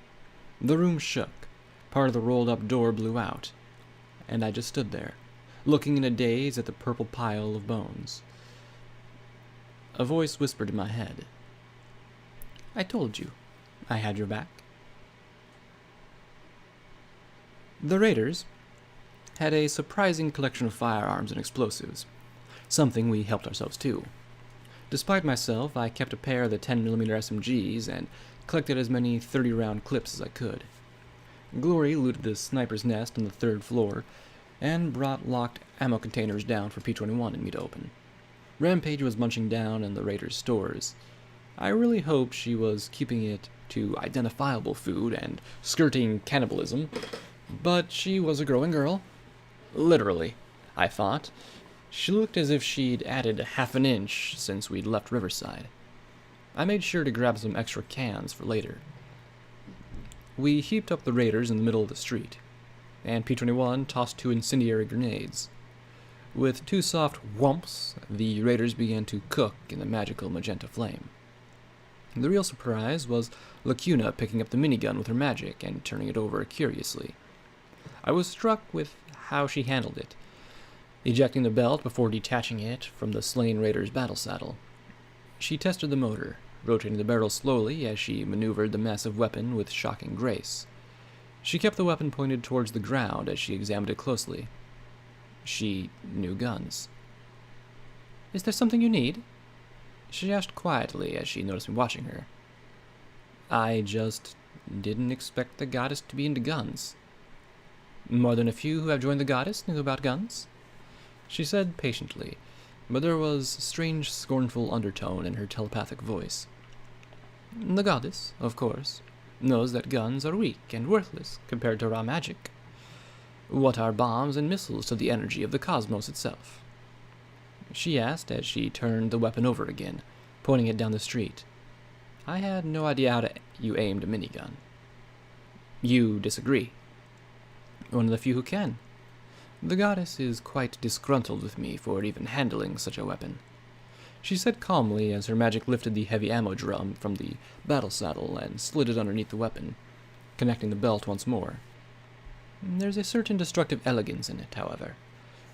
The room shook. Part of the rolled-up door blew out, and I just stood there, looking in a daze at the purple pile of bones. A voice whispered in my head, "I told you, I had your back." The raiders had a surprising collection of firearms and explosives, something we helped ourselves to. Despite myself, I kept a pair of the 10mm SMGs and collected as many 30-round clips as I could. Glory looted the sniper's nest on the 3rd floor and brought locked ammo containers down for P-21 and me to open. Rampage was munching down in the raiders' stores. I really hoped she was keeping it to identifiable food and skirting cannibalism, but she was a growing girl. Literally, I thought. She looked as if she'd added half an inch since we'd left Riverside. I made sure to grab some extra cans for later. We heaped up the raiders in the middle of the street, and P-21 tossed 2 incendiary grenades. With 2 soft whumps, the raiders began to cook in the magical magenta flame. The real surprise was Lacuna picking up the minigun with her magic and turning it over curiously. I was struck with how she handled it, ejecting the belt before detaching it from the slain raider's battle saddle. She tested the motor, rotating the barrel slowly as she maneuvered the massive weapon with shocking grace. She kept the weapon pointed towards the ground as she examined it closely. She knew guns. "Is there something you need?" she asked quietly as she noticed me watching her. I just didn't expect the goddess to be into guns. "More than a few who have joined the goddess knew about guns," she said patiently, but there was a strange scornful undertone in her telepathic voice. "The goddess, of course, knows that guns are weak and worthless compared to raw magic. What are bombs and missiles to the energy of the cosmos itself?" she asked as she turned the weapon over again, pointing it down the street. I had no idea how you aimed a minigun. "You disagree?" "One of the few who can. The goddess is quite disgruntled with me for even handling such a weapon," she said calmly as her magic lifted the heavy ammo drum from the battle saddle and slid it underneath the weapon, connecting the belt once more. "There's a certain destructive elegance in it, however.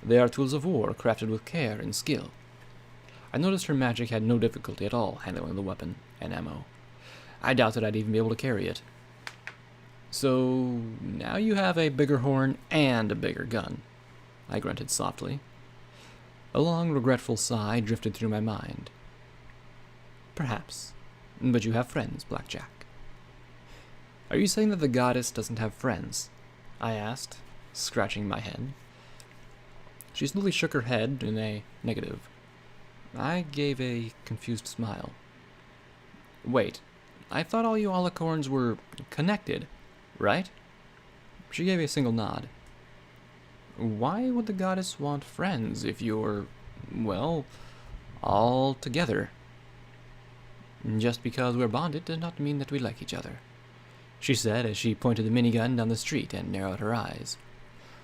They are tools of war crafted with care and skill." I noticed her magic had no difficulty at all handling the weapon and ammo. I doubted I'd even be able to carry it. "So now you have a bigger horn and a bigger gun," I grunted softly. A long, regretful sigh drifted through my mind. "Perhaps, but you have friends, Blackjack." "Are you saying that the goddess doesn't have friends?" I asked, scratching my head. She slowly shook her head in a negative. I gave a confused smile. "Wait, I thought all you alicorns were connected, right?" She gave a single nod. "Why would the goddess want friends if you're, well, all together?" "Just because we're bonded does not mean that we like each other," she said as she pointed the minigun down the street and narrowed her eyes.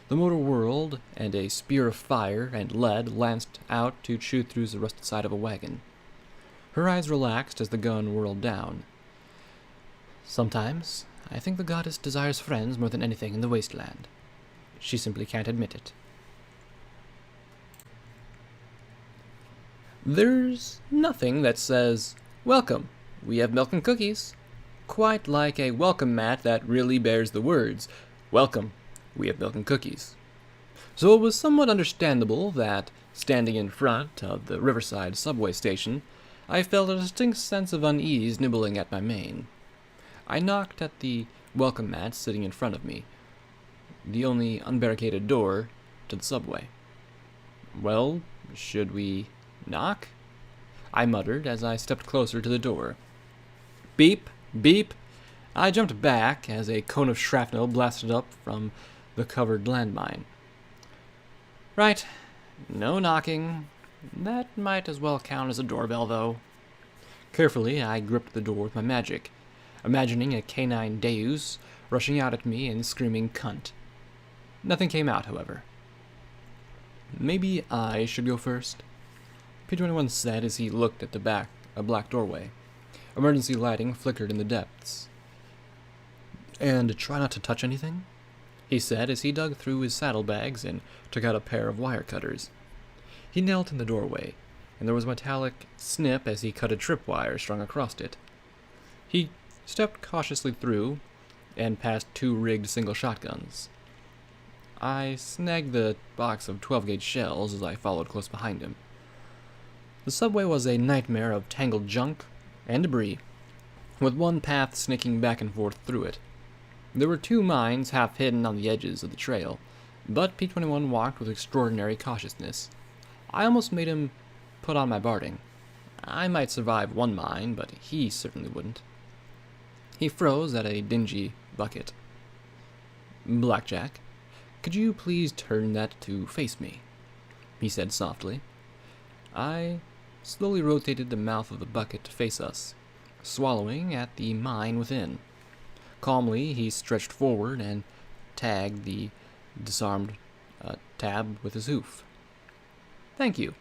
The motor whirled, and a spear of fire and lead lanced out to shoot through the rusted side of a wagon. Her eyes relaxed as the gun whirled down. "Sometimes I think the goddess desires friends more than anything in the wasteland. She simply can't admit it." There's nothing that says, "Welcome, we have milk and cookies," quite like a welcome mat that really bears the words, "Welcome, we have milk and cookies." So it was somewhat understandable that, standing in front of the Riverside subway station, I felt a distinct sense of unease nibbling at my mane. I knocked at the welcome mat sitting in front of me, the only unbarricaded door to the subway. "Well, should we knock?" I muttered as I stepped closer to the door. Beep, beep. I jumped back as a cone of shrapnel blasted up from the covered landmine. Right, no knocking. That might as well count as a doorbell, though. Carefully, I gripped the door with my magic, imagining a canine deus rushing out at me and screaming "cunt." Nothing came out, however. "Maybe I should go first," P21 said as he looked at a black doorway. Emergency lighting flickered in the depths. "And try not to touch anything," he said as he dug through his saddlebags and took out a pair of wire cutters. He knelt in the doorway, and there was a metallic snip as he cut a tripwire strung across it. He stepped cautiously through and past 2 rigged single shotguns. I snagged the box of 12-gauge shells as I followed close behind him. The subway was a nightmare of tangled junk and debris, with one path snaking back and forth through it. There were 2 mines half hidden on the edges of the trail, but P21 walked with extraordinary cautiousness. I almost made him put on my barding. I might survive 1 mine, but he certainly wouldn't. He froze at a dingy bucket. "Blackjack, could you please turn that to face me?" he said softly. I slowly rotated the mouth of the bucket to face us, swallowing at the mine within. Calmly, he stretched forward and tagged the disarmed tab with his hoof. "Thank you."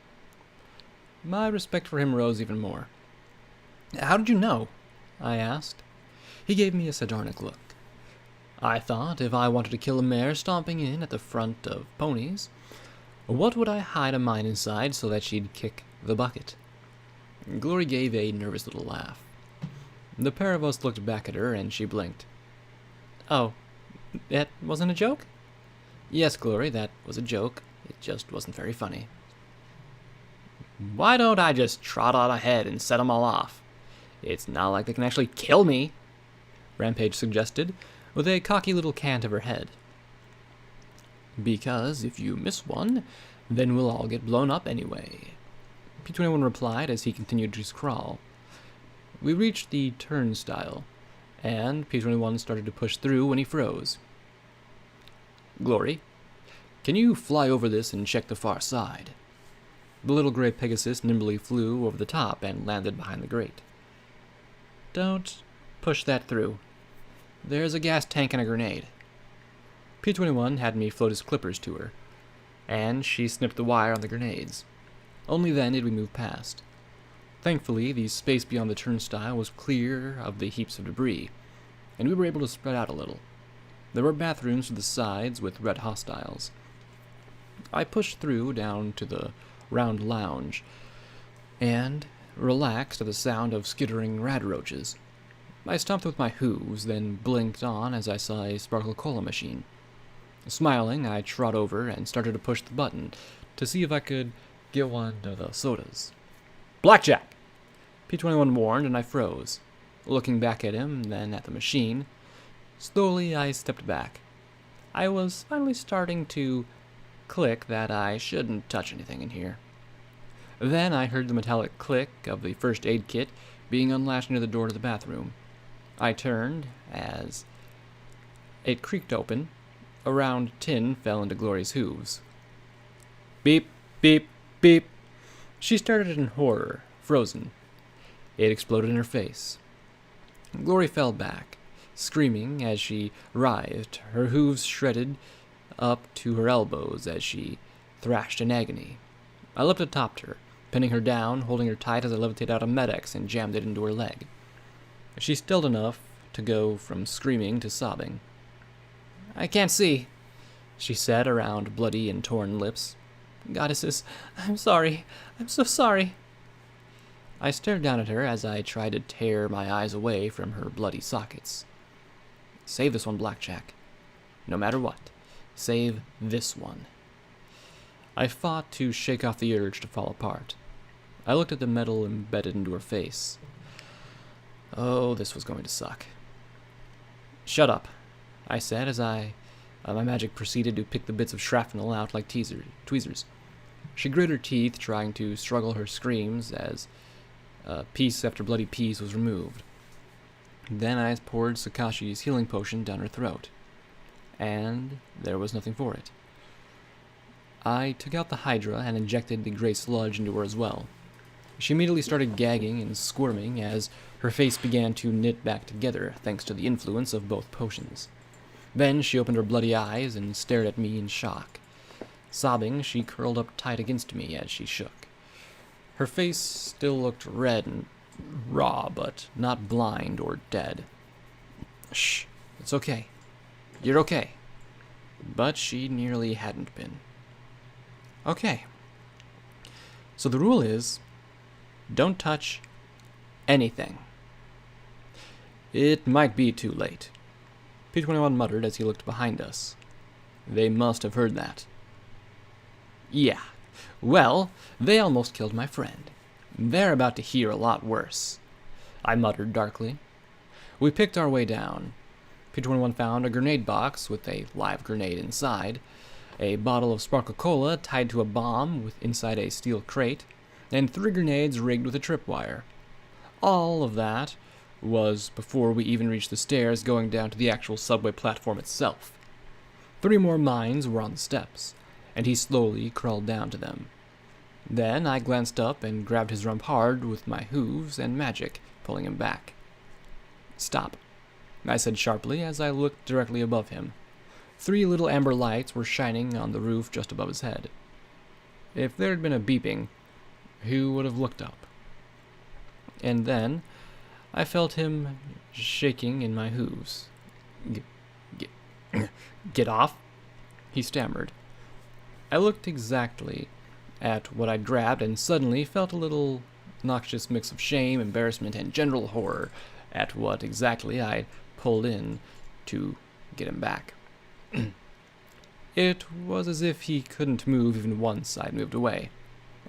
My respect for him rose even more. "How did you know?" I asked. He gave me a sardonic look. I thought if I wanted to kill a mare stomping in at the front of ponies, what would I hide a mine inside so that she'd kick the bucket? Glory gave a nervous little laugh. The pair of us looked back at her, and she blinked. "Oh, that wasn't a joke?" "Yes, Glory, that was a joke. It just wasn't very funny." "Why don't I just trot on ahead and set them all off? It's not like they can actually kill me," Rampage suggested, with a cocky little cant of her head. "Because if you miss one, then we'll all get blown up anyway," P21 replied as he continued his crawl. We reached the turnstile, and P21 started to push through when he froze. "Glory, can you fly over this and check the far side?" The little gray Pegasus nimbly flew over the top and landed behind the grate. "Don't push that through. There's a gas tank and a grenade." P21 had me float his clippers to her, and she snipped the wire on the grenades. Only then did we move past. Thankfully, the space beyond the turnstile was clear of the heaps of debris, and we were able to spread out a little. There were bathrooms to the sides with red hostiles. I pushed through down to the round lounge, and relaxed at the sound of skittering rad roaches. I stomped with my hooves, then blinked on as I saw a sparkle cola machine. Smiling, I trot over and started to push the button to see if I could get one of the sodas. "Blackjack!" P21 warned, and I froze, looking back at him, then at the machine. Slowly, I stepped back. I was finally starting to click that I shouldn't touch anything in here. Then I heard the metallic click of the first aid kit being unlatched near the door to the bathroom. I turned as it creaked open. A round tin fell into Glory's hooves. Beep, beep, beep. She started in horror, frozen. It exploded in her face. Glory fell back, screaming as she writhed, her hooves shredded up to her elbows as she thrashed in agony. I leapt atop her, pinning her down, holding her tight as I levitated out a Med-X and jammed it into her leg. She stilled enough to go from screaming to sobbing. "I can't see," she said around bloody and torn lips. "Goddesses, I'm sorry. I'm so sorry." I stared down at her as I tried to tear my eyes away from her bloody sockets. Save this one, Blackjack. No matter what, save this one. I fought to shake off the urge to fall apart. I looked at the metal embedded into her face. Oh, this was going to suck. Shut up, I said as my magic proceeded to pick the bits of shrapnel out like tweezers. She grit her teeth, trying to struggle her screams as piece after bloody piece was removed. Then I poured Sakashi's healing potion down her throat, and there was nothing for it. I took out the Hydra and injected the gray sludge into her as well. She immediately started gagging and squirming as her face began to knit back together thanks to the influence of both potions. Then she opened her bloody eyes and stared at me in shock. Sobbing, she curled up tight against me as she shook. Her face still looked red and raw, but not blind or dead. Shh, it's okay. You're okay. But she nearly hadn't been. Okay. So the rule is, don't touch anything. It might be too late. P21 muttered as he looked behind us. They must have heard that. Yeah. Well, they almost killed my friend. They're about to hear a lot worse, I muttered darkly. We picked our way down. P21 found a grenade box with a live grenade inside, a bottle of Sparkle Cola tied to a bomb inside a steel crate, and 3 grenades rigged with a tripwire. All of that was before we even reached the stairs going down to the actual subway platform itself. 3 more mines were on the steps, and he slowly crawled down to them. Then I glanced up and grabbed his rump hard with my hooves and magic, pulling him back. Stop, I said sharply as I looked directly above him. 3 little amber lights were shining on the roof just above his head. If there had been a beeping, who would have looked up? And then I felt him shaking in my hooves. Get off, he stammered. I looked exactly at what I'd grabbed and suddenly felt a little noxious mix of shame, embarrassment, and general horror at what exactly I'd pulled in to get him back. It was as if he couldn't move even once I'd moved away.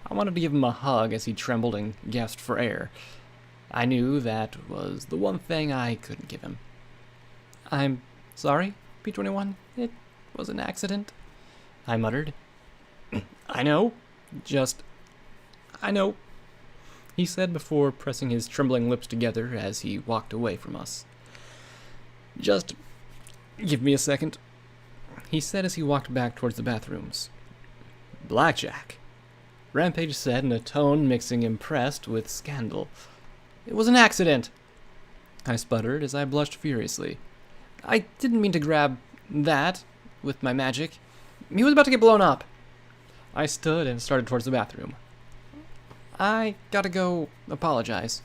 I wanted to give him a hug as he trembled and gasped for air. I knew that was the one thing I couldn't give him. I'm sorry, P21. It was an accident, I muttered. I know. I know, he said before pressing his trembling lips together as he walked away from us. Just give me a second, he said as he walked back towards the bathrooms. Blackjack, Rampage said in a tone mixing impressed with scandal. It was an accident, I sputtered as I blushed furiously. I didn't mean to grab that with my magic. He was about to get blown up. I stood and started towards the bathroom. I gotta go apologize.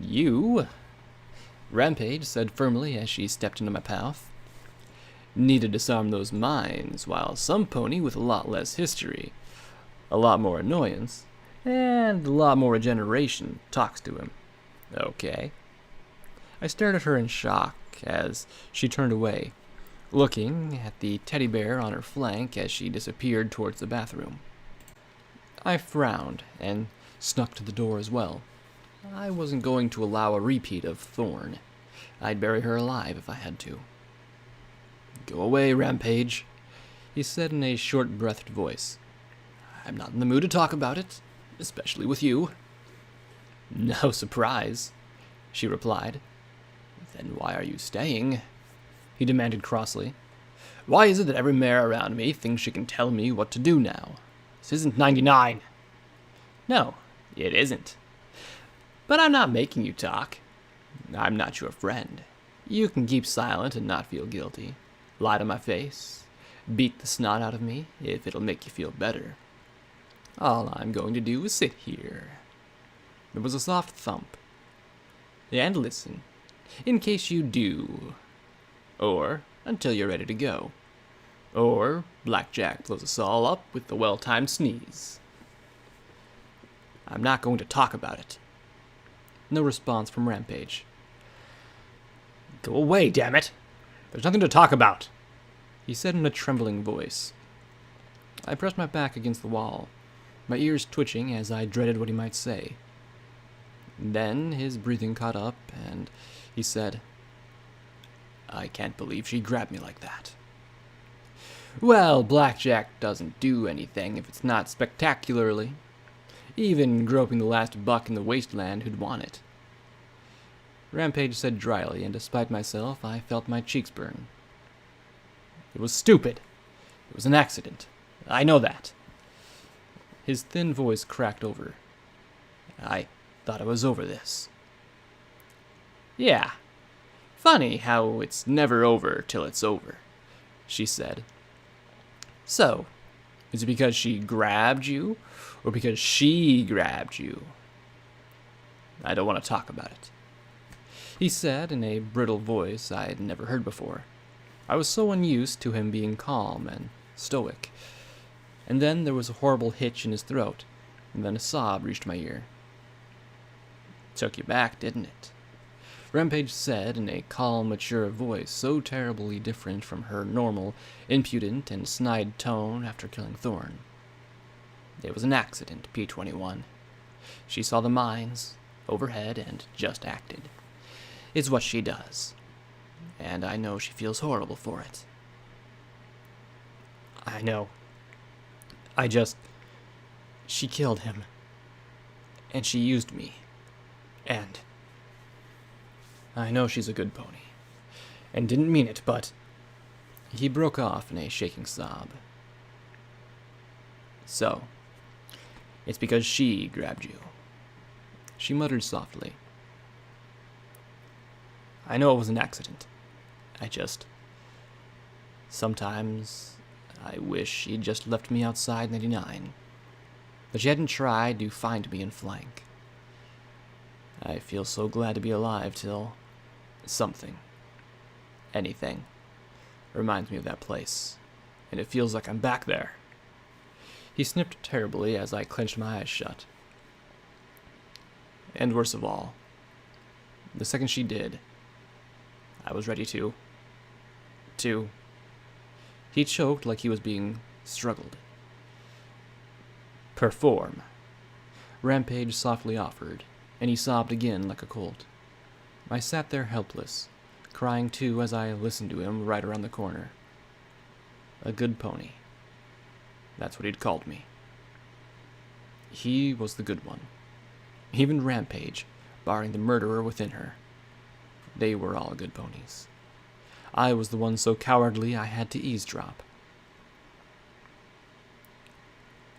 You, Rampage said firmly as she stepped into my path, need to disarm those minds, while some pony with a lot less history, a lot more annoyance, and a lot more regeneration talks to him. Okay. I stared at her in shock as she turned away, looking at the teddy bear on her flank as she disappeared towards the bathroom. I frowned and snuck to the door as well. I wasn't going to allow a repeat of Thorn. I'd bury her alive if I had to. Go away, Rampage, he said in a short-breathed voice. I'm not in the mood to talk about it, especially with you. No surprise, she replied. Then why are you staying? He demanded crossly. Why is it that every mare around me thinks she can tell me what to do now? This isn't 99. No, it isn't. But I'm not making you talk. I'm not your friend. You can keep silent and not feel guilty. Lie to my face. Beat the snot out of me if it'll make you feel better. All I'm going to do is sit here. There was a soft thump. And listen, in case you do. Or until you're ready to go. Or Blackjack blows us all up with the well-timed sneeze. I'm not going to talk about it. No response from Rampage. Go away, damn it! There's nothing to talk about, he said in a trembling voice. I pressed my back against the wall, my ears twitching as I dreaded what he might say. Then his breathing caught up, and he said, I can't believe she grabbed me like that. Well, blackjack doesn't do anything if it's not spectacularly. Even groping the last buck in the wasteland who'd want it. Rampage said dryly, and despite myself, I felt my cheeks burn. It was stupid. It was an accident. I know that. His thin voice cracked over. I thought I was over this. Yeah. Funny how it's never over till it's over, she said. So, is it because she grabbed you, or because she grabbed you? I don't want to talk about it, he said in a brittle voice I had never heard before. I was so unused to him being calm and stoic. And then there was a horrible hitch in his throat, and then a sob reached my ear. Took you back, didn't it? Rampage said in a calm, mature voice so terribly different from her normal, impudent, and snide tone after killing Thorn. It was an accident, P-21. She saw the mines overhead and just acted. It's what she does, and I know she feels horrible for it. I know. She killed him, and she used me, and I know she's a good pony, and didn't mean it, but... He broke off in a shaking sob. So, it's because she grabbed you. She muttered softly. I know it was an accident. Sometimes I wish she'd just left me outside 99. But she hadn't tried to find me and flank. I feel so glad to be alive till something, anything, reminds me of that place, and it feels like I'm back there. He sniffed terribly as I clenched my eyes shut. And worst of all, the second she did, I was ready to... He choked like he was being struggled. Perform, Rampage softly offered, and he sobbed again like a colt. I sat there helpless, crying too as I listened to him right around the corner. A good pony. That's what he'd called me. He was the good one. Even Rampage, barring the murderer within her. They were all good ponies. I was the one so cowardly I had to eavesdrop.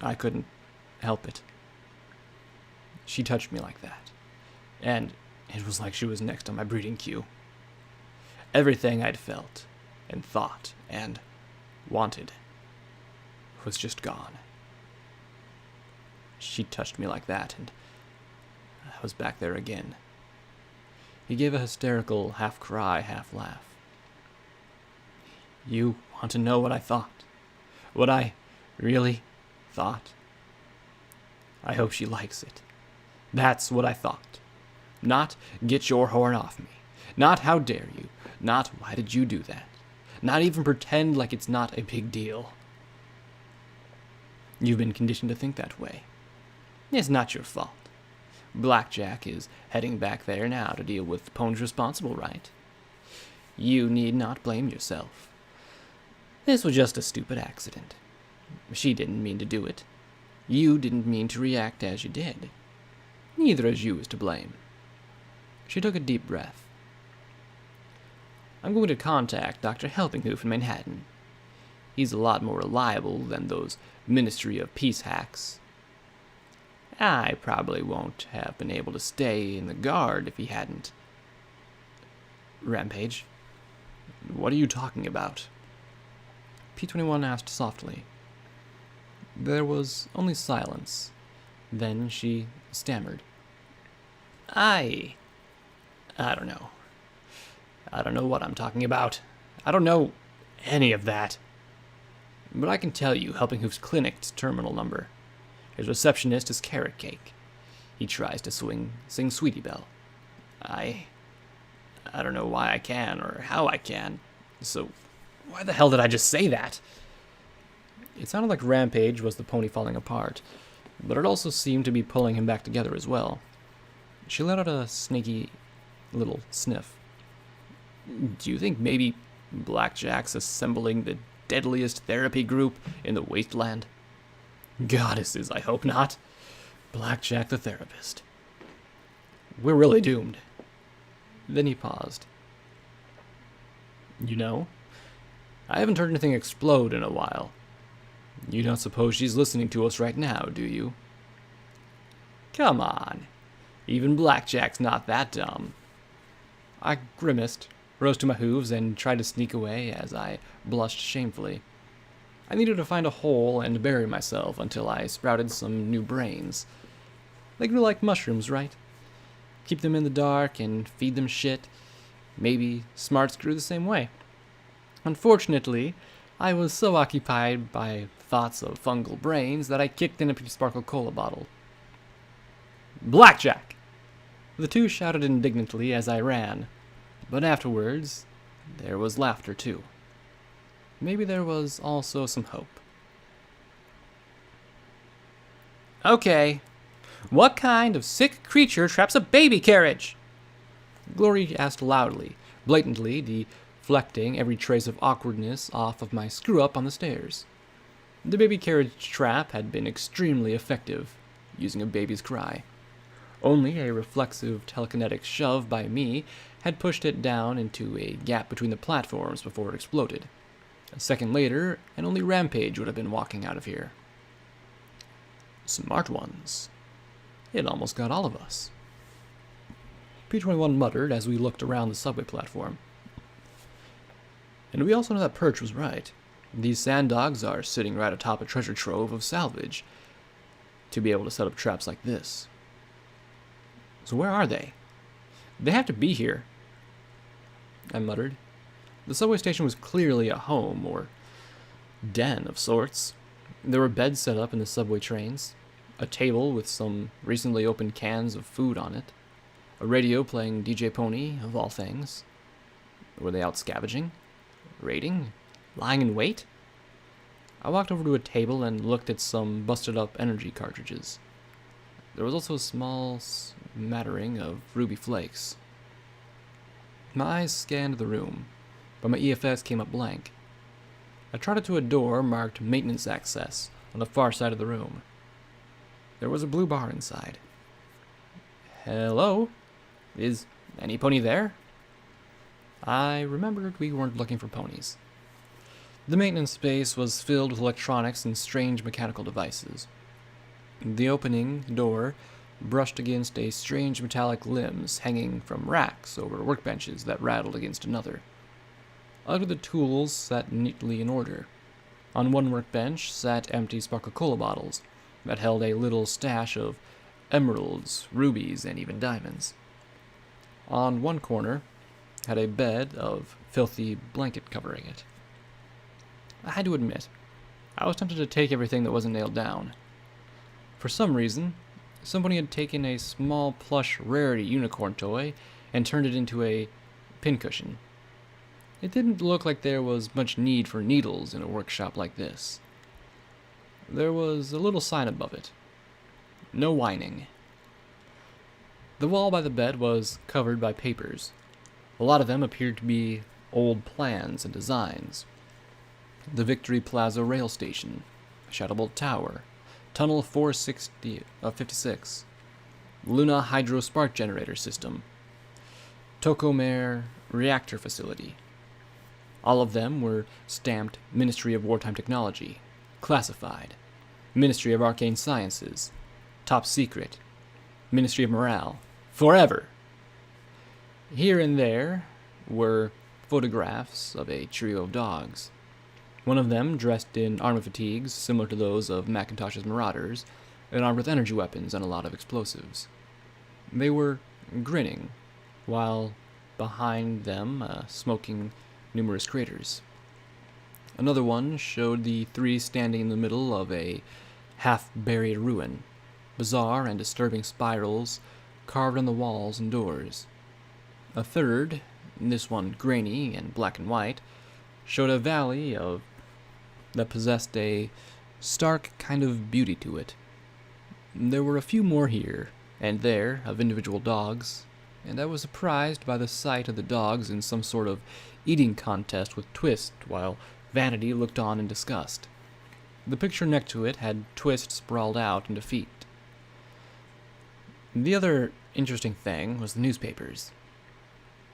I couldn't help it. She touched me like that, and it was like she was next on my breeding queue. Everything I'd felt, and thought, and wanted was just gone. She touched me like that, and I was back there again. He gave a hysterical half-cry, half-laugh. You want to know what I thought? What I really thought? I hope she likes it. That's what I thought. Not, get your horn off me. Not, how dare you. Not, why did you do that. Not even pretend like it's not a big deal. You've been conditioned to think that way. It's not your fault. Blackjack is heading back there now to deal with the ponies responsible, right? You need not blame yourself. This was just a stupid accident. She didn't mean to do it. You didn't mean to react as you did. Neither of you is to blame. She took a deep breath. I'm going to contact Dr. Helpinghoof in Manhattan. He's a lot more reliable than those Ministry of Peace hacks. I probably won't have been able to stay in the guard if he hadn't. Rampage, what are you talking about? P-21 asked softly. There was only silence. Then she stammered. I don't know. I don't know what I'm talking about. I don't know any of that. But I can tell you Helpinghoof's clinic's terminal number. His receptionist is Carrot Cake. he tries to sing Sweetie Belle. I don't know why I can or how I can. So why the hell did I just say that? It sounded like Rampage was the pony falling apart, but it also seemed to be pulling him back together as well. She let out a snaky little sniff. Do you think maybe Blackjack's assembling the deadliest therapy group in the wasteland? Goddesses, I hope not. Blackjack the therapist. We're really doomed. Then he paused. You know, I haven't heard anything explode in a while. You don't suppose she's listening to us right now, do you? Come on. Even Blackjack's not that dumb. I grimaced, rose to my hooves, and tried to sneak away as I blushed shamefully. I needed to find a hole and bury myself until I sprouted some new brains. They grew like mushrooms, right? Keep them in the dark and feed them shit. Maybe smarts grew the same way. Unfortunately, I was so occupied by thoughts of fungal brains that I kicked an empty Sparkle Cola bottle. Blackjack! The two shouted indignantly as I ran, but afterwards, there was laughter too. Maybe there was also some hope. Okay, what kind of sick creature traps a baby carriage? Glory asked loudly, blatantly deflecting every trace of awkwardness off of my screw-up on the stairs. The baby carriage trap had been extremely effective, using a baby's cry. Only a reflexive telekinetic shove by me had pushed it down into a gap between the platforms before it exploded. A second later, and only Rampage would have been walking out of here. Smart ones. It almost got all of us. P-21 muttered as we looked around the subway platform. And we also know that Perch was right. These sand dogs are sitting right atop a treasure trove of salvage to be able to set up traps like this. So where are they? They have to be here, I muttered. The subway station was clearly a home, or den of sorts. There were beds set up in the subway trains, a table with some recently opened cans of food on it, a radio playing DJ Pony, of all things. Were they out scavenging? Raiding? Lying in wait? I walked over to a table and looked at some busted-up energy cartridges. There was also a small smattering of ruby flakes. My eyes scanned the room, but my EFS came up blank. I trotted to a door marked Maintenance Access on the far side of the room. There was a blue bar inside. Hello? Is any pony there? I remembered we weren't looking for ponies. The maintenance space was filled with electronics and strange mechanical devices. The opening door brushed against a strange metallic limbs hanging from racks over workbenches that rattled against another. Under the tools sat neatly in order. On one workbench sat empty Sparkle Cola bottles that held a little stash of emeralds, rubies, and even diamonds. On one corner had a bed of filthy blanket covering it. I had to admit, I was tempted to take everything that wasn't nailed down. For some reason, somebody had taken a small plush rarity unicorn toy and turned it into a pincushion. It didn't look like there was much need for needles in a workshop like this. There was a little sign above it. No whining. The wall by the bed was covered by papers. A lot of them appeared to be old plans and designs. The Victory Plaza Rail Station, Shadowbolt Tower, Tunnel 456, Luna Hydro Spark Generator System, Tokomare Reactor Facility. All of them were stamped Ministry of Wartime Technology, Classified, Ministry of Arcane Sciences, Top Secret, Ministry of Morale, Forever. Here and there were photographs of a trio of dogs. One of them dressed in armor fatigues similar to those of Macintosh's Marauders, and armed with energy weapons and a lot of explosives. They were grinning, while behind them smoking numerous craters. Another one showed the three standing in the middle of a half-buried ruin, bizarre and disturbing spirals carved on the walls and doors. A third, this one grainy and black and white, showed a valley that possessed a stark kind of beauty to it. There were a few more here and there of individual dogs, and I was surprised by the sight of the dogs in some sort of eating contest with Twist, while Vanity looked on in disgust. The picture next to it had Twist sprawled out in defeat. The other interesting thing was the newspapers.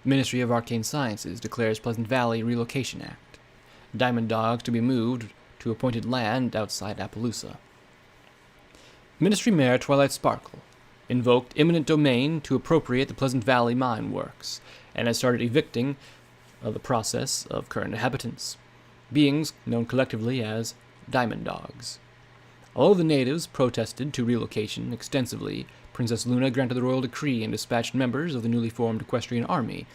Ministry of Arcane Sciences declares Pleasant Valley Relocation Act. Diamond dogs to be moved to appointed land outside Appaloosa. Ministry Mayor Twilight Sparkle invoked eminent domain to appropriate the Pleasant Valley mine works, and has started evicting the process of current inhabitants, beings known collectively as Diamond Dogs. Although the natives protested to relocation extensively, Princess Luna granted the royal decree and dispatched members of the newly formed Equestrian army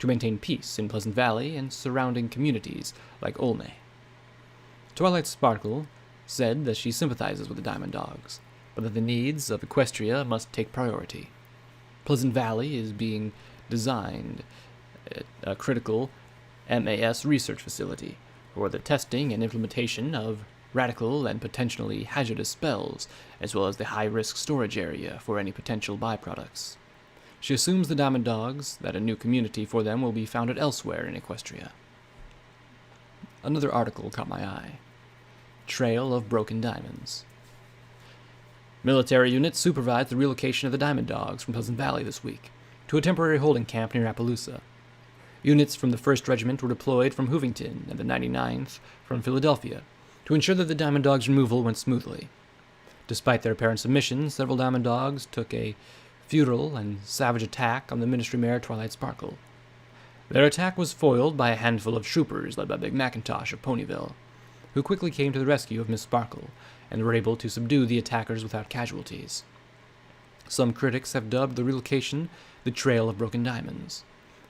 to maintain peace in Pleasant Valley and surrounding communities like Olney. Twilight Sparkle said that she sympathizes with the Diamond Dogs, but that the needs of Equestria must take priority. Pleasant Valley is being designed a critical MAS research facility for the testing and implementation of radical and potentially hazardous spells, as well as the high-risk storage area for any potential byproducts. She assumes the Diamond Dogs that a new community for them will be founded elsewhere in Equestria. Another article caught my eye. Trail of Broken Diamonds. Military units supervised the relocation of the Diamond Dogs from Pleasant Valley this week to a temporary holding camp near Appaloosa. Units from the 1st Regiment were deployed from Hoovington and the 99th from Philadelphia to ensure that the Diamond Dogs' removal went smoothly. Despite their apparent submission, several Diamond Dogs took a futile and savage attack on the Ministry Mayor Twilight Sparkle. Their attack was foiled by a handful of troopers led by Big Macintosh of Ponyville, who quickly came to the rescue of Miss Sparkle and were able to subdue the attackers without casualties. Some critics have dubbed the relocation the Trail of Broken Diamonds,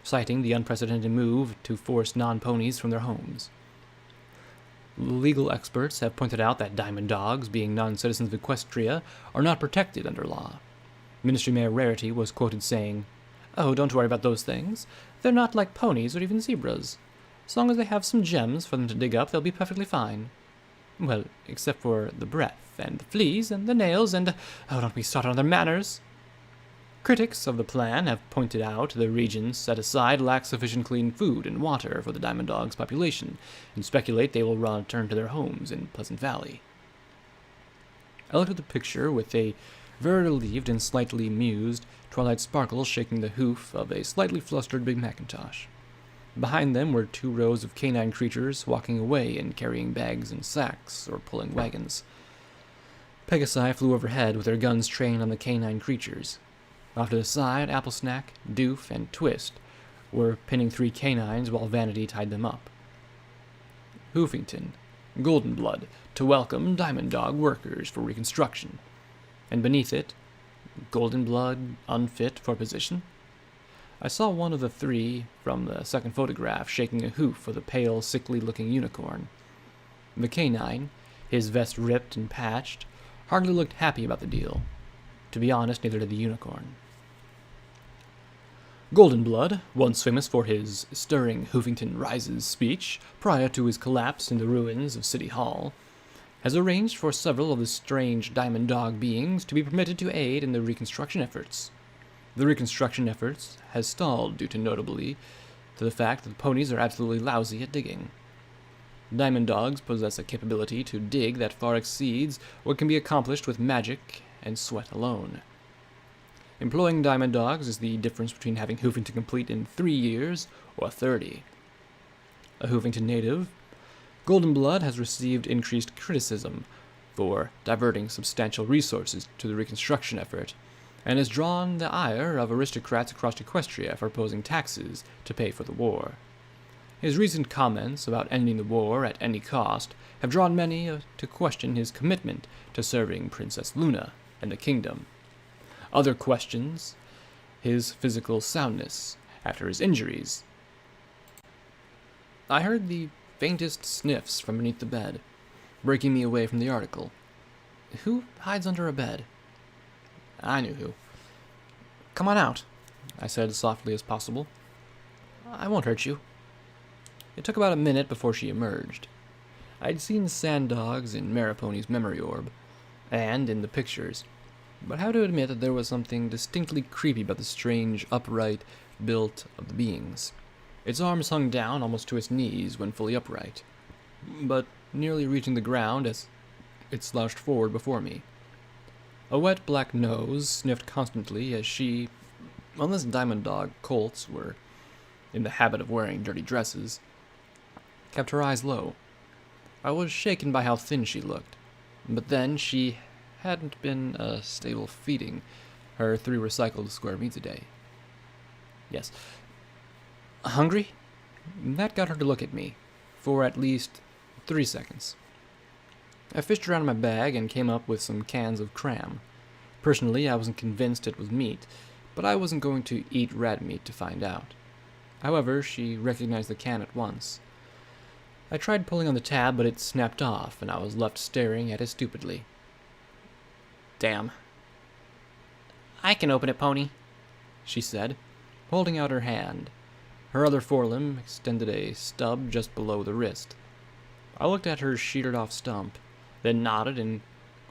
citing the unprecedented move to force non-ponies from their homes. Legal experts have pointed out that Diamond Dogs, being non-citizens of Equestria, are not protected under law. Ministry Mayor Rarity was quoted saying, "Oh, don't worry about those things. They're not like ponies or even zebras. As long as they have some gems for them to dig up, they'll be perfectly fine. Well, except for the breath, and the fleas, and the nails, and... oh, don't be started on their manners." Critics of the plan have pointed out the regions set aside lack sufficient clean food and water for the Diamond Dogs' population, and speculate they will return to their homes in Pleasant Valley. I looked at the picture with a very relieved and slightly amused Twilight Sparkle shaking the hoof of a slightly flustered Big Macintosh. Behind them were 2 rows of canine creatures walking away and carrying bags and sacks, or pulling wagons. Pegasi flew overhead with their guns trained on the canine creatures. Off to the side, Applesnack, Doof, and Twist were pinning 3 canines while Vanity tied them up. Hoofington, Golden Blood, to welcome Diamond Dog workers for reconstruction. And beneath it, Golden Blood, unfit for position. I saw one of the 3 from the second photograph shaking a hoof with a pale, sickly-looking unicorn. The canine, his vest ripped and patched, hardly looked happy about the deal. To be honest, neither did the unicorn. Golden Blood, once famous for his stirring Hoofington Rises speech prior to his collapse in the ruins of City Hall, has arranged for several of the strange Diamond Dog beings to be permitted to aid in the reconstruction efforts. The reconstruction efforts has stalled due to notably to the fact that the ponies are absolutely lousy at digging. Diamond Dogs possess a capability to dig that far exceeds what can be accomplished with magic and sweat alone. Employing Diamond Dogs is the difference between having Hoofington complete in 3 years or 30. A Hoofington native, Golden Blood has received increased criticism for diverting substantial resources to the reconstruction effort, and has drawn the ire of aristocrats across Equestria for opposing taxes to pay for the war. His recent comments about ending the war at any cost have drawn many to question his commitment to serving Princess Luna and the kingdom. Other questions his physical soundness after his injuries. I heard the faintest sniffs from beneath the bed, breaking me away from the article. Who hides under a bed? I knew who. Come on out, I said as softly as possible. I won't hurt you. It took about a minute before she emerged. I'd seen sand dogs in Mariponi's memory orb, and in the pictures, but how to admit that there was something distinctly creepy about the strange, upright build of the beings. Its arms hung down almost to its knees when fully upright, but nearly reaching the ground as it slouched forward before me. A wet black nose sniffed constantly as she, unless diamond dog colts were in the habit of wearing dirty dresses, kept her eyes low. I was shaken by how thin she looked, but then she hadn't been stable feeding her 3 recycled square meats a day. Yes. Hungry? That got her to look at me, for at least 3 seconds. I fished around in my bag and came up with some cans of cram. Personally, I wasn't convinced it was meat, but I wasn't going to eat rat meat to find out. However, she recognized the can at once. I tried pulling on the tab, but it snapped off, and I was left staring at it stupidly. Damn. I can open it, Pony, she said, holding out her hand. Her other forelimb extended a stub just below the wrist. I looked at her sheared-off stump, then nodded and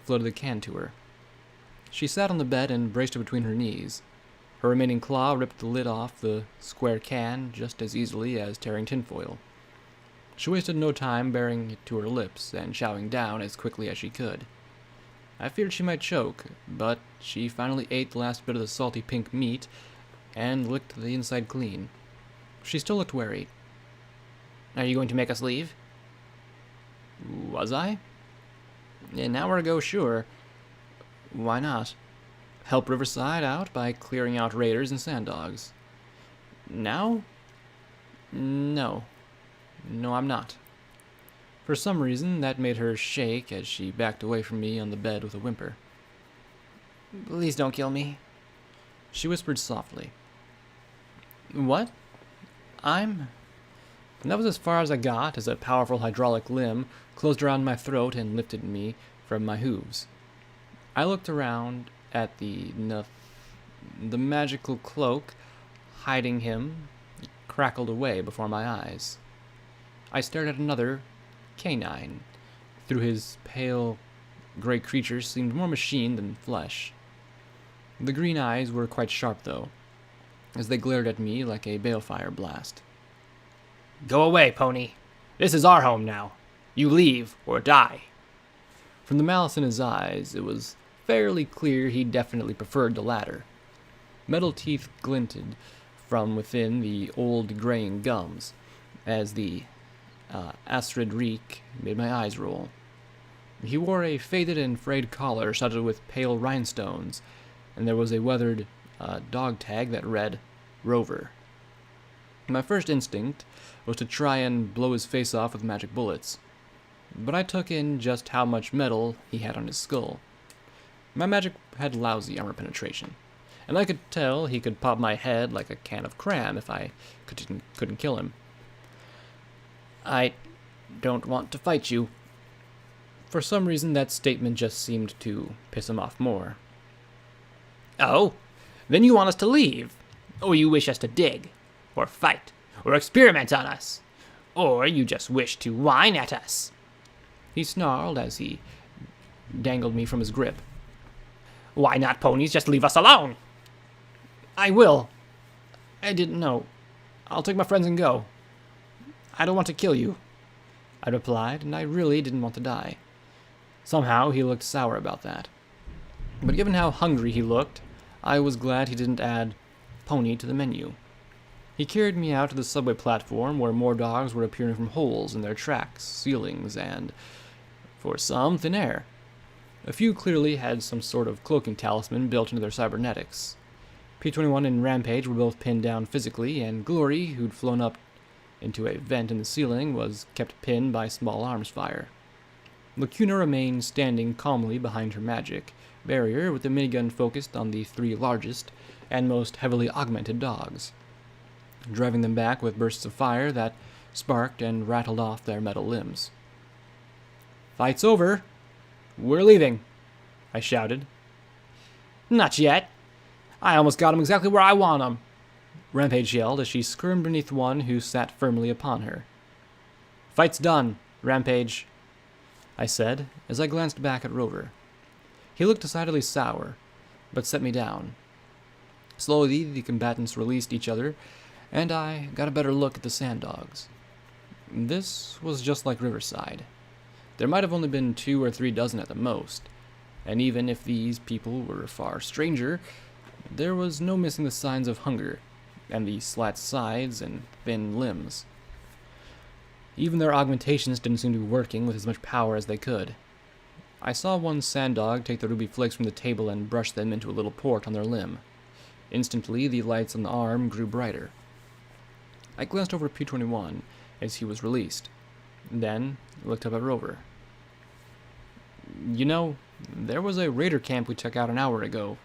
floated the can to her. She sat on the bed and braced it between her knees. Her remaining claw ripped the lid off the square can just as easily as tearing tinfoil. She wasted no time bearing it to her lips and chowing down as quickly as she could. I feared she might choke, but she finally ate the last bit of the salty pink meat and licked the inside clean. She still looked wary. Are you going to make us leave? Was I? An hour ago, sure. Why not? Help Riverside out by clearing out raiders and sand dogs. Now? No. No, I'm not. For some reason, that made her shake as she backed away from me on the bed with a whimper. Please don't kill me, she whispered softly. What? And that was as far as I got as a powerful hydraulic limb closed around my throat and lifted me from my hooves. I looked around at the magical cloak hiding him crackled away before my eyes. I stared at another canine. Through his pale gray creature seemed more machine than flesh. The green eyes were quite sharp, though, as they glared at me like a balefire blast. Go away, Pony. This is our home now. You leave or die. From the malice in his eyes, it was fairly clear he definitely preferred the latter. Metal teeth glinted from within the old graying gums, as the acrid reek made my eyes roll. He wore a faded and frayed collar studded with pale rhinestones, and there was a weathered dog tag that read, Rover. My first instinct was to try and blow his face off with magic bullets, but I took in just how much metal he had on his skull. My magic had lousy armor penetration, and I could tell he could pop my head like a can of cram if I couldn't kill him. I don't want to fight you. For some reason, that statement just seemed to piss him off more. Oh, then you want us to leave? Or you wish us to dig, or fight, or experiment on us? Or you just wish to whine at us? He snarled as he dangled me from his grip. Why not, ponies? Just leave us alone. I will. I didn't know. I'll take my friends and go. I don't want to kill you, I replied, and I really didn't want to die. Somehow he looked sour about that. But given how hungry he looked, I was glad he didn't add pony to the menu. He carried me out to the subway platform where more dogs were appearing from holes in their tracks, ceilings, and, for some, thin air. A few clearly had some sort of cloaking talisman built into their cybernetics. P-21 and Rampage were both pinned down physically, and Glory, who'd flown up into a vent in the ceiling, was kept pinned by small arms fire. Lacuna remained standing calmly behind her magic barrier with the minigun focused on the 3 largest and most heavily augmented dogs, driving them back with bursts of fire that sparked and rattled off their metal limbs. Fight's over. We're leaving, I shouted. Not yet. I almost got him exactly where I want him, Rampage yelled as she squirmed beneath one who sat firmly upon her. Fight's done, Rampage, I said as I glanced back at Rover. He looked decidedly sour, but set me down. Slowly, the combatants released each other, and I got a better look at the sand dogs. This was just like Riverside. There might have only been 2 or 3 dozen at the most, and even if these people were far stranger, there was no missing the signs of hunger, and the slat sides and thin limbs. Even their augmentations didn't seem to be working with as much power as they could. I saw one sand dog take the ruby flakes from the table and brush them into a little port on their limb. Instantly, the lights on the arm grew brighter. I glanced over at P-21 as he was released, then looked up at Rover. You know, there was a raider camp we took out an hour ago,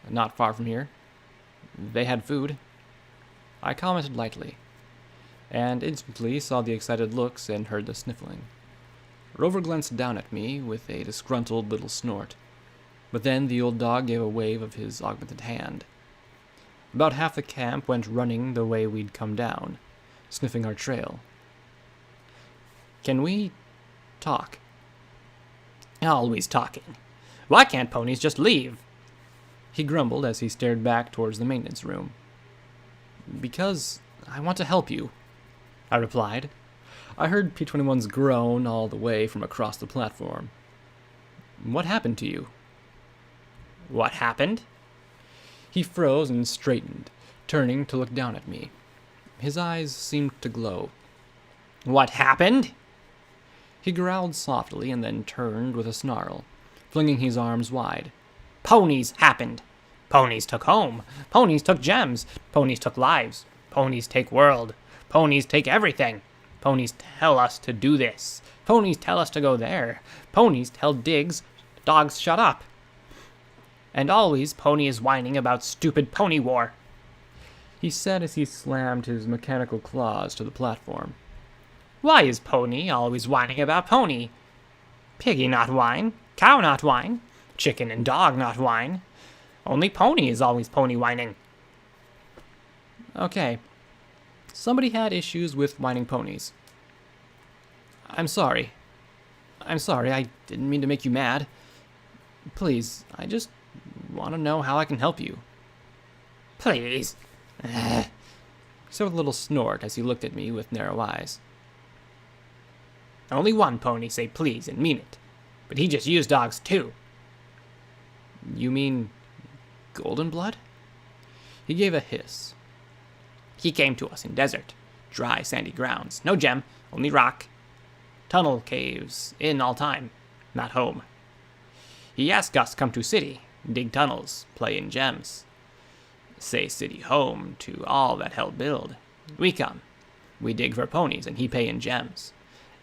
not far from here. They had food. I commented lightly, and instantly saw the excited looks and heard the sniffling. Rover glanced down at me with a disgruntled little snort, but then the old dog gave a wave of his augmented hand. About half the camp went running the way we'd come down, sniffing our trail. Can we talk? Always talking. Why can't ponies just leave? He grumbled as he stared back towards the maintenance room. Because I want to help you, I replied. I heard P-21's groan all the way from across the platform. What happened to you? What happened? He froze and straightened, turning to look down at me. His eyes seemed to glow. What happened? He growled softly and then turned with a snarl, flinging his arms wide. Ponies happened. Ponies took home. Ponies took gems. Ponies took lives. Ponies take world. Ponies take everything. Ponies tell us to do this. Ponies tell us to go there. Ponies tell dogs shut up. And always Pony is whining about stupid pony war, he said as he slammed his mechanical claws to the platform. Why is Pony always whining about Pony? Piggy not whine, cow not whine, chicken and dog not whine. Only Pony is always pony whining. Okay. Somebody had issues with whining ponies. I'm sorry. I didn't mean to make you mad. Please, I just want to know how I can help you. Please. He said with a little snort as he looked at me with narrow eyes. Only one pony say please and mean it, but he just used dogs too. You mean Golden Blood? He gave a hiss. He came to us in desert, dry sandy grounds, no gem, only rock. Tunnel caves, in all time, not home. He asked us come to city, dig tunnels, play in gems. Say city home to all that help build. We come. We dig for ponies and he pay in gems.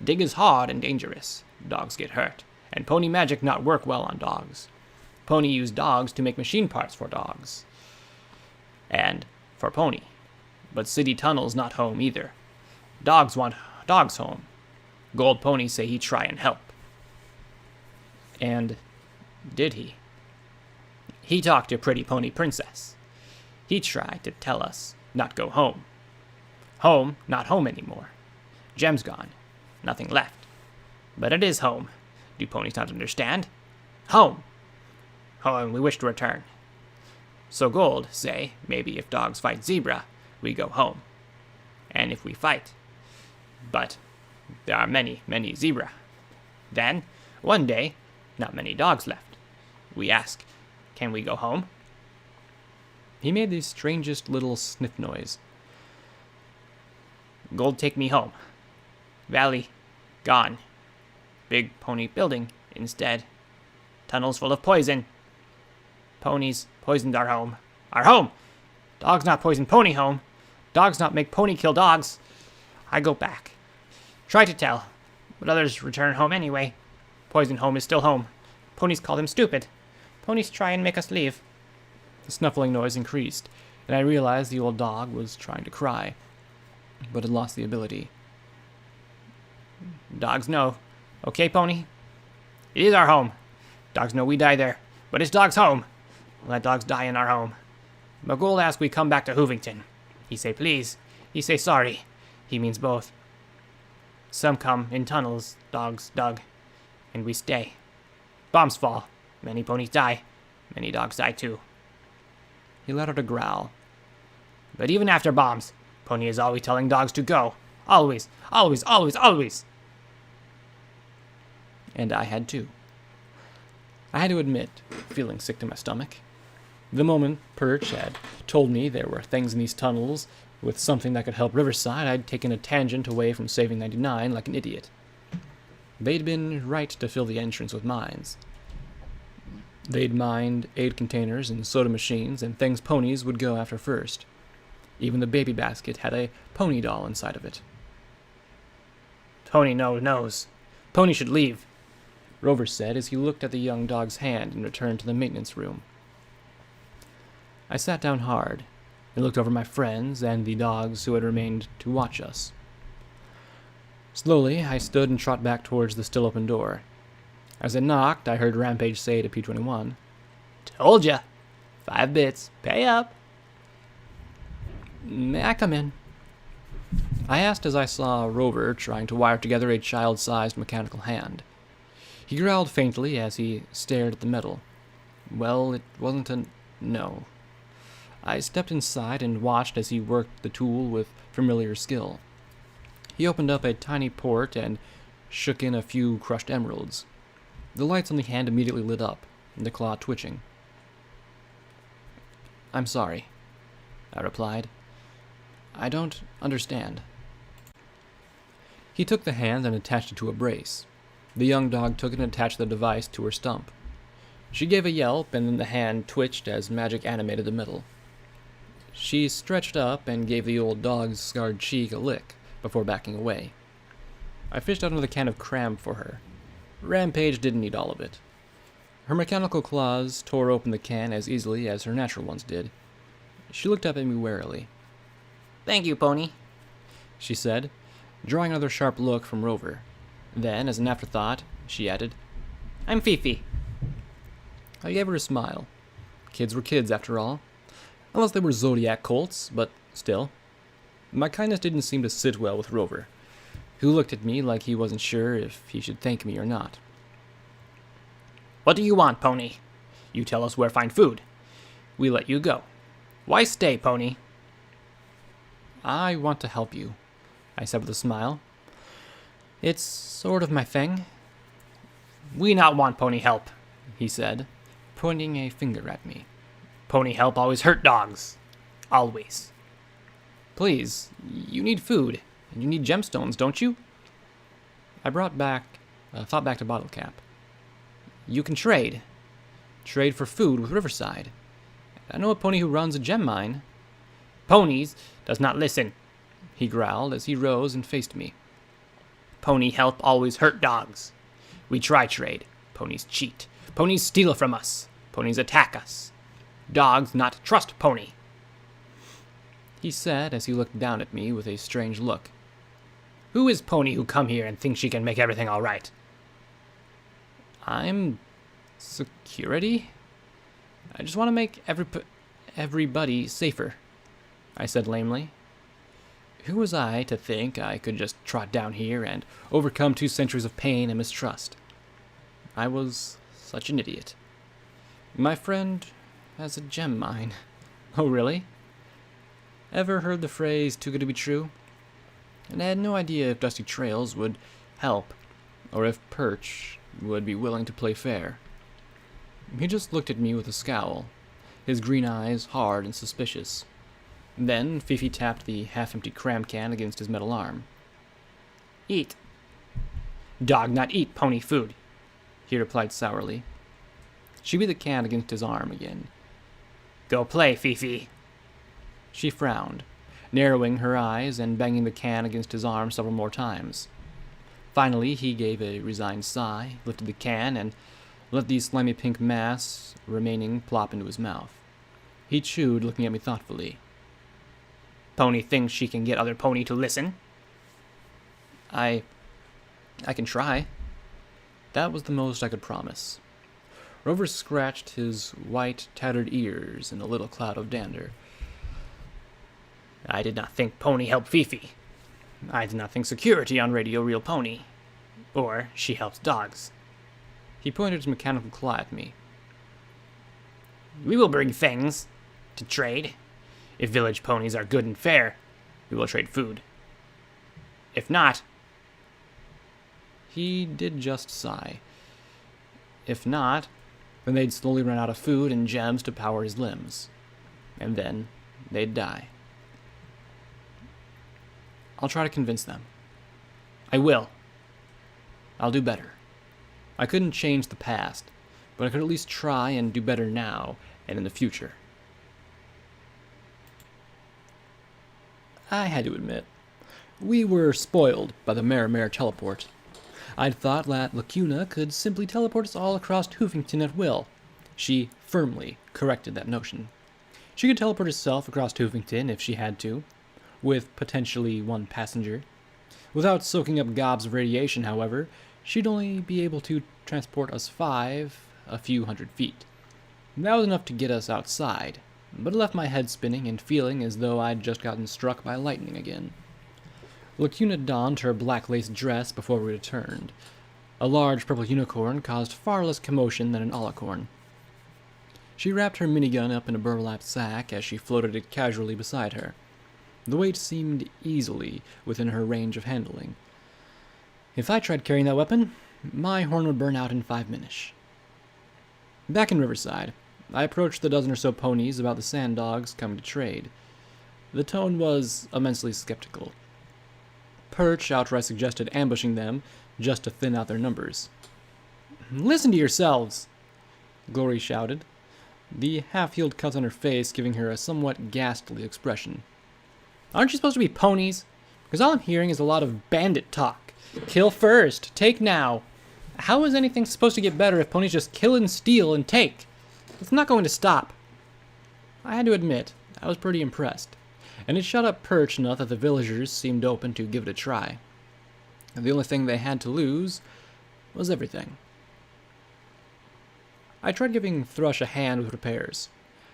Dig is hard and dangerous. Dogs get hurt, and pony magic not work well on dogs. Pony use dogs to make machine parts for dogs. And for pony. But city tunnels not home either. Dogs want dogs home. Gold pony say he try and help. And did he? He talked to pretty pony princess. He tried to tell us not go home. Home, not home anymore. Gems gone. Nothing left. But it is home. Do ponies not understand? Home. Home we wish to return. So Gold say, maybe if dogs fight zebra, we go home. And if we fight. But there are many, many zebra. Then, one day, not many dogs left. We ask, can we go home? He made the strangest little sniff noise. Gold take me home. Valley, gone. Big pony building, instead. Tunnels full of poison. Ponies poisoned our home. Our home! Dogs not poison pony home. Dogs not make pony kill dogs. I go back. Try to tell, but others return home anyway. Poison home is still home. Ponies call them stupid. Ponies try and make us leave. The snuffling noise increased, and I realized the old dog was trying to cry, but had lost the ability. Dogs know. Okay, Pony? It is our home. Dogs know we die there, but it's dog's home. Let dogs die in our home. McGold ask we come back to Hoovington. He say please. He say sorry. He means both. Some come in tunnels, dogs dug, and we stay. Bombs fall. Many ponies die. Many dogs die too. He let out a growl. But even after bombs, pony is always telling dogs to go. Always, always, always, always. And I had too. I had to admit, feeling sick to my stomach. The moment Perch had told me there were things in these tunnels with something that could help Riverside, I'd taken a tangent away from saving 99 like an idiot. They'd been right to fill the entrance with mines. They'd mined aid containers and soda machines and things ponies would go after first. Even the baby basket had a pony doll inside of it. Tony knows. Pony should leave. Rover said as he looked at the young dog's hand and returned to the maintenance room. I sat down hard and looked over my friends and the dogs who had remained to watch us. Slowly, I stood and trotted back towards the still open door. As I knocked, I heard Rampage say to P-21, Told ya. 5 bits. Pay up. May I come in? I asked as I saw Rover trying to wire together a child-sized mechanical hand. He growled faintly as he stared at the metal. Well, it wasn't a no. I stepped inside and watched as he worked the tool with familiar skill. He opened up a tiny port and shook in a few crushed emeralds. The lights on the hand immediately lit up, the claw twitching. I'm sorry, I replied. I don't understand. He took the hand and attached it to a brace. The young dog took it and attached the device to her stump. She gave a yelp, and then the hand twitched as magic animated the metal. She stretched up and gave the old dog's scarred cheek a lick before backing away. I fished out another can of cram for her. Rampage didn't need all of it. Her mechanical claws tore open the can as easily as her natural ones did. She looked up at me warily. Thank you, Pony, she said, drawing another sharp look from Rover. Then, as an afterthought, she added, I'm Fifi. I gave her a smile. Kids were kids, after all. Unless they were Zodiac colts, but still. My kindness didn't seem to sit well with Rover, who looked at me like he wasn't sure if he should thank me or not. What do you want, Pony? You tell us where to find food. We let you go. Why stay, Pony? I want to help you, I said with a smile. It's sort of my thing. We not want Pony help, he said, pointing a finger at me. Pony help always hurt dogs. Always. Please, you need food, and you need gemstones, don't you? I thought back to Bottle Cap. You can trade. Trade for food with Riverside. I know a pony who runs a gem mine. Ponies does not listen, he growled as he rose and faced me. Pony help always hurt dogs. We try trade. Ponies cheat. Ponies steal from us. Ponies attack us. Dogs not trust Pony, he said as he looked down at me with a strange look. Who is Pony who come here and thinks she can make everything all right? I'm security? I just want to make everybody safer, I said lamely. Who was I to think I could just trot down here and overcome 2 centuries of pain and mistrust? I was such an idiot. My friend has a gem mine. Oh, really? Ever heard the phrase, too good to be true? And I had no idea if Dusty Trails would help, or if Perch would be willing to play fair. He just looked at me with a scowl, his green eyes hard and suspicious. Then Fifi tapped the half-empty cram can against his metal arm. Eat. Dog not eat Pony food, he replied sourly. She beat the can against his arm again. Go play, Fifi. She frowned, narrowing her eyes and banging the can against his arm several more times. Finally, he gave a resigned sigh, lifted the can, and let the slimy pink mass remaining plop into his mouth. He chewed, looking at me thoughtfully. Pony thinks she can get other pony to listen. I can try. That was the most I could promise. Rover scratched his white, tattered ears in a little cloud of dander. I did not think Pony helped Fifi. I did not think security on Radio Real Pony. Or she helps dogs. He pointed his mechanical claw at me. We will bring things to trade. If village ponies are good and fair, we will trade food. If not... He did just sigh. If not, then they'd slowly run out of food and gems to power his limbs. And then they'd die. I'll try to convince them. I will. I'll do better. I couldn't change the past, but I could at least try and do better now and in the future. I had to admit, we were spoiled by the Mare teleport. I'd thought that Lacuna could simply teleport us all across Hoofington at will. She firmly corrected that notion. She could teleport herself across Hoofington if she had to, with potentially one passenger. Without soaking up gobs of radiation, however, she'd only be able to transport us five, a few hundred feet. That was enough to get us outside, but it left my head spinning and feeling as though I'd just gotten struck by lightning again. Lacuna donned her black lace dress before we returned. A large purple unicorn caused far less commotion than an alicorn. She wrapped her minigun up in a burlap sack as she floated it casually beside her. The weight seemed easily within her range of handling. If I tried carrying that weapon, my horn would burn out in 5 minutes. Back in Riverside, I approached the dozen or so ponies about the sand dogs coming to trade. The tone was immensely skeptical. Perch outright suggested ambushing them just to thin out their numbers. Listen to yourselves, Glory shouted, the half-healed cut on her face giving her a somewhat ghastly expression. Aren't you supposed to be ponies? Because all I'm hearing is a lot of bandit talk. Kill first, take now. How is anything supposed to get better if ponies just kill and steal and take? It's not going to stop. I had to admit, I was pretty impressed, and it shut up Perch enough that the villagers seemed open to give it a try. And the only thing they had to lose was everything. I tried giving Thrush a hand with repairs.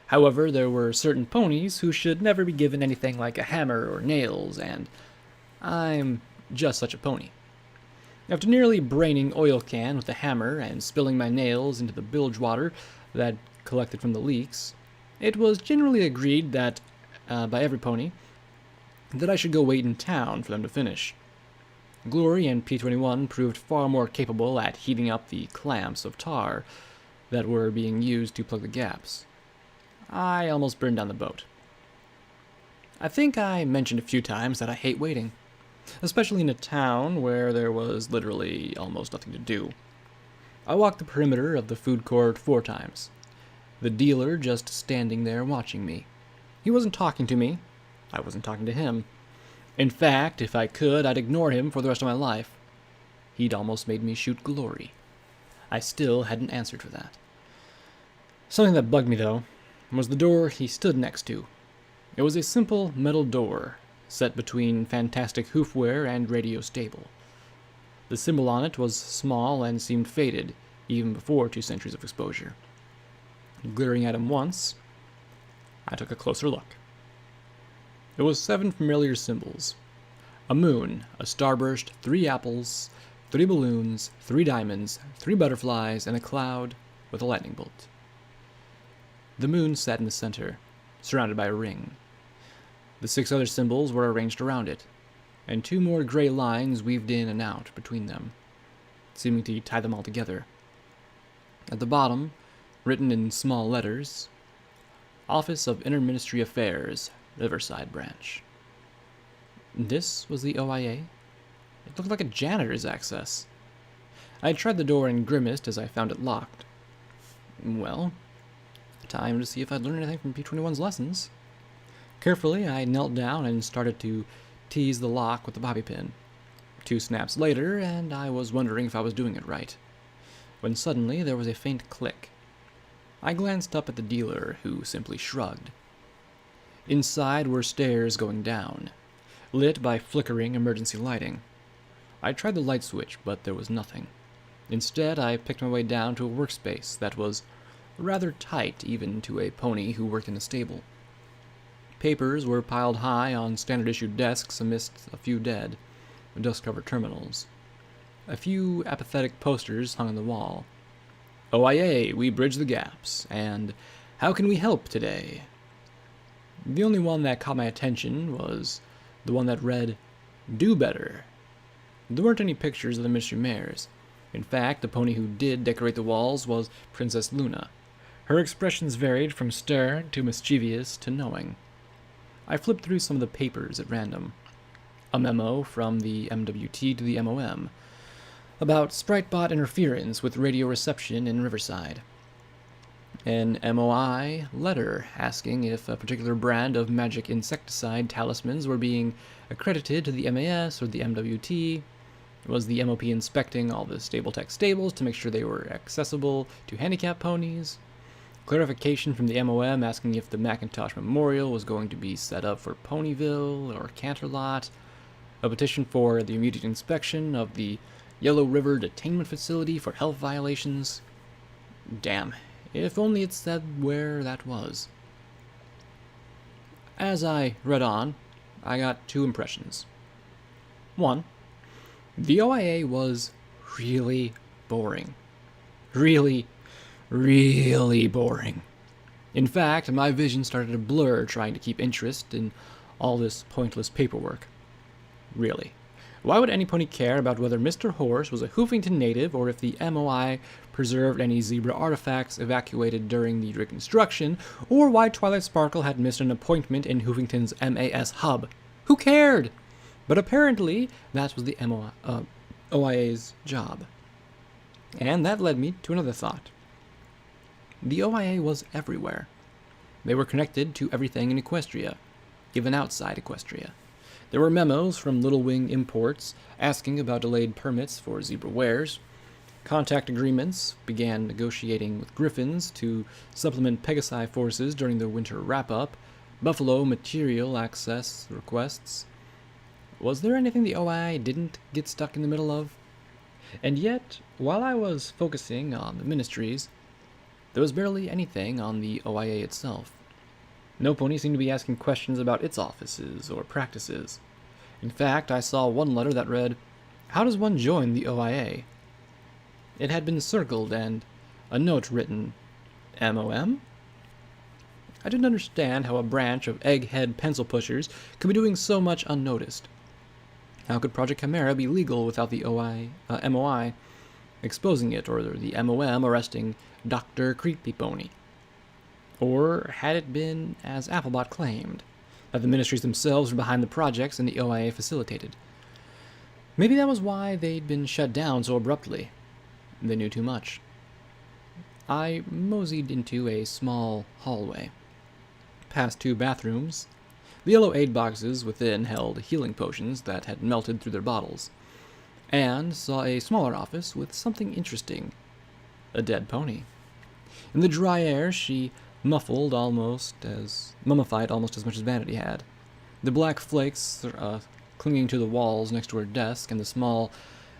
However, there were certain ponies who should never be given anything like a hammer or nails, and I'm just such a pony. After nearly braining Oil Can with a hammer and spilling my nails into the bilge water that collected from the leaks, it was generally agreed that, by every pony, that I should go wait in town for them to finish. Glory and P-21 proved far more capable at heating up the clamps of tar that were being used to plug the gaps. I almost burned down the boat. I think I mentioned a few times that I hate waiting, especially in a town where there was literally almost nothing to do. I walked the perimeter of the food court 4 times, the dealer just standing there watching me. He wasn't talking to me. I wasn't talking to him. In fact, if I could, I'd ignore him for the rest of my life. He'd almost made me shoot Glory. I still hadn't answered for that. Something that bugged me, though, was the door he stood next to. It was a simple metal door, set between Fantastic Hoofwear and Radio Stable. The symbol on it was small and seemed faded, even before 2 centuries of exposure. Glaring at him once, I took a closer look. It was 7 familiar symbols. A moon, a starburst, 3 apples, 3 balloons, 3 diamonds, 3 butterflies, and a cloud with a lightning bolt. The moon sat in the center, surrounded by a ring. The 6 other symbols were arranged around it, and 2 more gray lines weaved in and out between them, seeming to tie them all together. At the bottom, written in small letters, Office of Interministry Affairs, Riverside Branch. This was the OIA? It looked like a janitor's access. I had tried the door and grimaced as I found it locked. Well, time to see if I'd learned anything from P-21's lessons. Carefully, I knelt down and started to tease the lock with the bobby pin. 2 snaps later, and I was wondering if I was doing it right, when suddenly there was a faint click. I glanced up at the dealer, who simply shrugged. Inside were stairs going down, lit by flickering emergency lighting. I tried the light switch, but there was nothing. Instead, I picked my way down to a workspace that was rather tight, even to a pony who worked in a stable. Papers were piled high on standard-issue desks amidst a few dead, dust-covered terminals. A few apathetic posters hung on the wall. OIA, we bridge the gaps, and how can we help today? The only one that caught my attention was the one that read, do better. There weren't any pictures of the Ministry mares. In fact, the pony who did decorate the walls was Princess Luna. Her expressions varied from stern to mischievous to knowing. I flipped through some of the papers at random. A memo from the MWT to the MOM about Spritebot interference with radio reception in Riverside. An MOI letter asking if a particular brand of magic insecticide talismans were being accredited to the MAS or the MWT. Was the MOP inspecting all the Stable Tech stables to make sure they were accessible to handicapped ponies? Clarification from the MOM asking if the Macintosh Memorial was going to be set up for Ponyville or Canterlot. A petition for the immediate inspection of the Yellow River Detainment Facility for health violations. Damn, if only it said where that was. As I read on, I got two impressions. One, the OIA was really boring. Really boring. In fact, my vision started to blur trying to keep interest in all this pointless paperwork. Really. Why would any pony care about whether Mr. Horse was a Hoofington native or if the MOI preserved any zebra artifacts evacuated during the reconstruction, or why Twilight Sparkle had missed an appointment in Hoofington's MAS hub? Who cared? But apparently, that was the OIA's job. And that led me to another thought. The OIA was everywhere. They were connected to everything in Equestria, even outside Equestria. There were memos from Little Wing Imports asking about delayed permits for zebra wares. Contact agreements began negotiating with Griffins to supplement Pegasi forces during their winter wrap-up. Buffalo material access requests. Was there anything the OI didn't get stuck in the middle of? And yet, while I was focusing on the ministries, there was barely anything on the OIA itself. No pony seemed to be asking questions about its offices or practices. In fact, I saw one letter that read, "How does one join the OIA?" It had been circled and a note written, MOM? I didn't understand how a branch of egghead pencil pushers could be doing so much unnoticed. How could Project Chimera be legal without the MOI exposing it, or the MOM arresting Dr. Creepy Pony? Or had it been, as Applebot claimed, that the ministries themselves were behind the projects and the OIA facilitated? Maybe that was why they'd been shut down so abruptly. They knew too much. I moseyed into a small hallway. Past two bathrooms, the yellow aid boxes within held healing potions that had melted through their bottles, and saw a smaller office with something interesting. A dead pony. In the dry air, she mummified almost as much as Vanity had. The black flakes clinging to the walls next to her desk and the small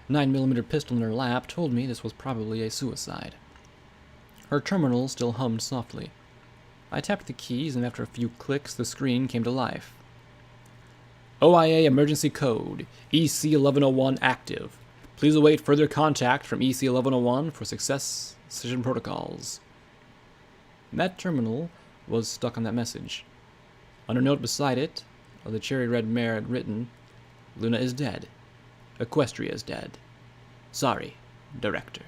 9mm pistol in her lap told me this was probably a suicide. Her terminal still hummed softly. I tapped the keys, and after a few clicks, the screen came to life. OIA emergency code, EC1101 active. Please await further contact from EC1101 for success session protocols. That terminal was stuck on that message. On a note beside it, the cherry red mare had written, Luna is dead. Equestria is dead. Sorry, Director.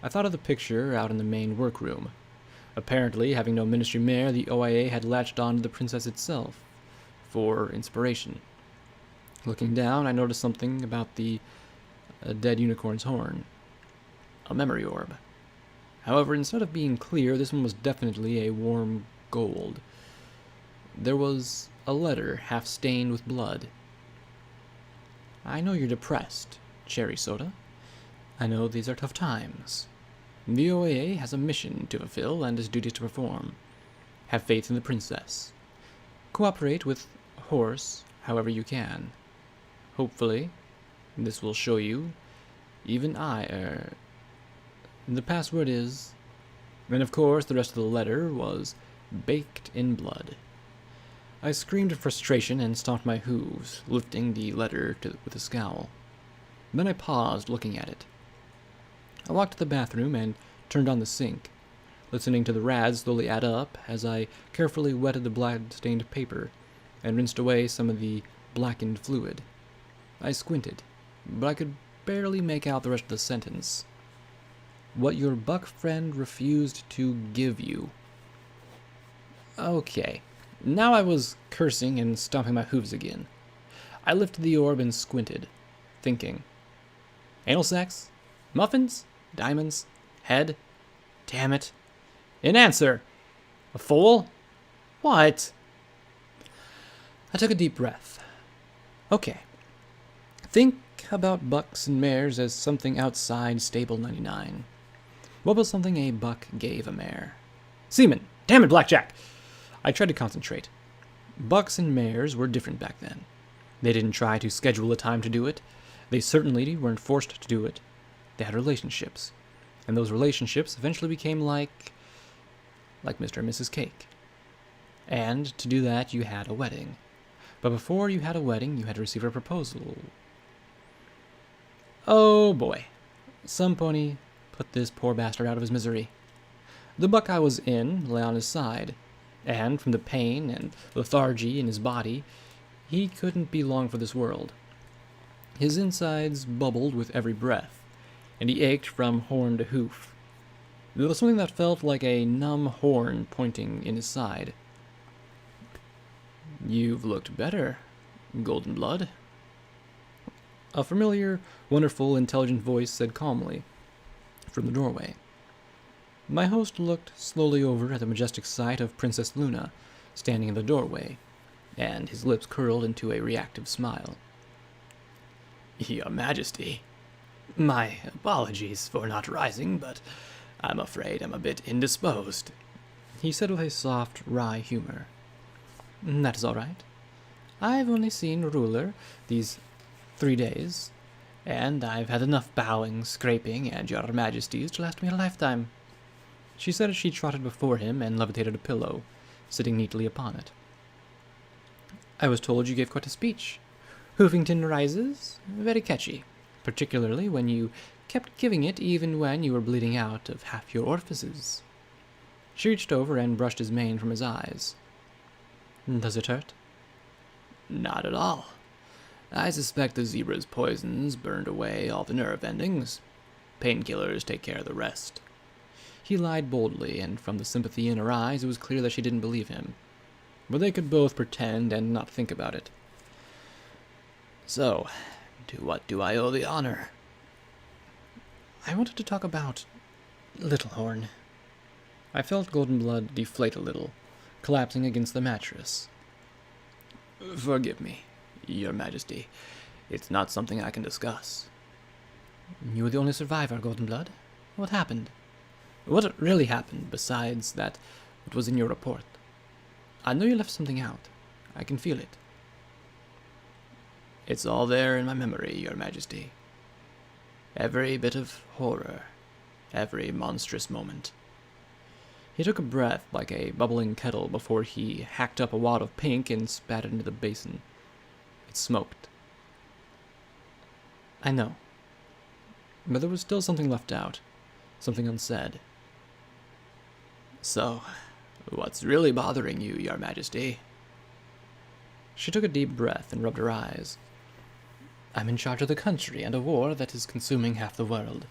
I thought of the picture out in the main workroom. Apparently, having no ministry mare, the OIA had latched on to the princess itself for inspiration. Looking down, I noticed something about the dead unicorn's horn. A memory orb. However, instead of being clear, this one was definitely a warm gold. There was a letter half stained with blood. I know you're depressed, Cherry Soda. I know these are tough times. The OIA has a mission to fulfill and its duties to perform. Have faith in the princess. Cooperate with Horse however you can. Hopefully, this will show you Even the password is... And of course, the rest of the letter was baked in blood. I screamed in frustration and stomped my hooves, lifting the letter with a scowl. Then I paused, looking at it. I walked to the bathroom and turned on the sink, listening to the rads slowly add up as I carefully wetted the blood-stained paper and rinsed away some of the blackened fluid. I squinted, but I could barely make out the rest of the sentence. What your buck friend refused to give you. Okay, now I was cursing and stomping my hooves again. I lifted the orb and squinted, thinking. Anal sex? Muffins? Diamonds? Head? Damn it. An answer! A foal? What? I took a deep breath. Okay. Think about bucks and mares as something outside Stable 99. What was something a buck gave a mare? Semen! Damn it, Blackjack! I tried to concentrate. Bucks and mares were different back then. They didn't try to schedule a time to do it. They certainly weren't forced to do it. They had relationships. And those relationships eventually became like Mr. and Mrs. Cake. And to do that, you had a wedding. But before you had a wedding, you had to receive a proposal. Oh boy. Some pony put this poor bastard out of his misery. The buck I was in lay on his side, and from the pain and lethargy in his body, he couldn't be long for this world. His insides bubbled with every breath, and he ached from horn to hoof. There was something that felt like a numb horn pointing in his side. You've looked better, Golden Blood. A familiar, wonderful, intelligent voice said calmly from the doorway. My host looked slowly over at the majestic sight of Princess Luna standing in the doorway, and his lips curled into a reactive smile. Your Majesty, my apologies for not rising, but I'm afraid I'm a bit indisposed, he said with a soft, wry humor. That is all right. I've only seen Ruler these 3 days, and I've had enough bowing, scraping, and your Majesties to last me a lifetime, she said as she trotted before him and levitated a pillow, sitting neatly upon it. I was told you gave quite a speech. Hoofington Rises? Very catchy, particularly when you kept giving it even when you were bleeding out of half your orifices. She reached over and brushed his mane from his eyes. Does it hurt? Not at all. I suspect the zebra's poisons burned away all the nerve endings. Painkillers take care of the rest. He lied boldly, and from the sympathy in her eyes it was clear that she didn't believe him. But they could both pretend and not think about it. So, to what do I owe the honor? I wanted to talk about Littlehorn. I felt Golden Blood deflate a little, collapsing against the mattress. Forgive me, Your Majesty. It's not something I can discuss. You were the only survivor, Golden Blood. What happened? What really happened, besides that what was in your report? I know you left something out. I can feel it. It's all there in my memory, Your Majesty. Every bit of horror, every monstrous moment. He took a breath like a bubbling kettle before he hacked up a wad of pink and spat it into the basin. It smoked. I know. But there was still something left out, something unsaid. So, what's really bothering you, Your Majesty? She took a deep breath and rubbed her eyes. I'm in charge of the country and a war that is consuming half the world.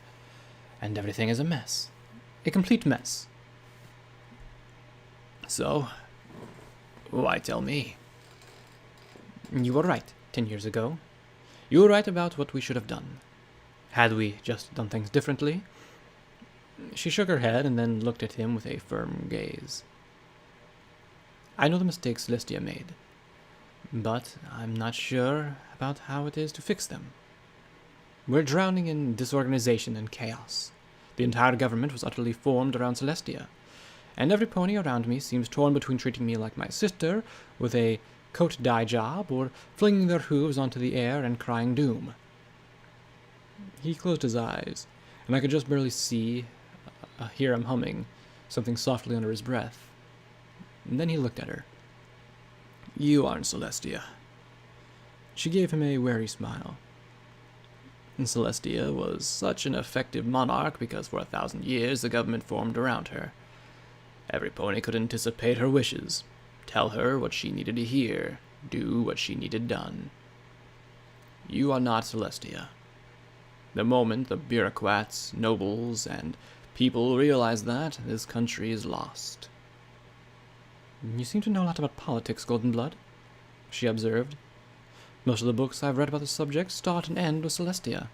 And everything is a mess. A complete mess. So, why tell me? You were right 10 years ago. You were right about what we should have done. Had we just done things differently? She shook her head and then looked at him with a firm gaze. I know the mistakes Celestia made, but I'm not sure about how it is to fix them. We're drowning in disorganization and chaos. The entire government was utterly formed around Celestia, and every pony around me seems torn between treating me like my sister with a coat dye job or flinging their hooves onto the air and crying doom. He closed his eyes, and I could just barely hear him humming something softly under his breath. And then he looked at her. You aren't Celestia. She gave him a wary smile. And Celestia was such an effective monarch because for 1,000 years the government formed around her. Every pony could anticipate her wishes, tell her what she needed to hear, do what she needed done. You are not Celestia. The moment the bureaucrats, nobles, and people realize that, this country is lost. You seem to know a lot about politics, Golden Blood, she observed. Most of the books I've read about the subject start and end with Celestia,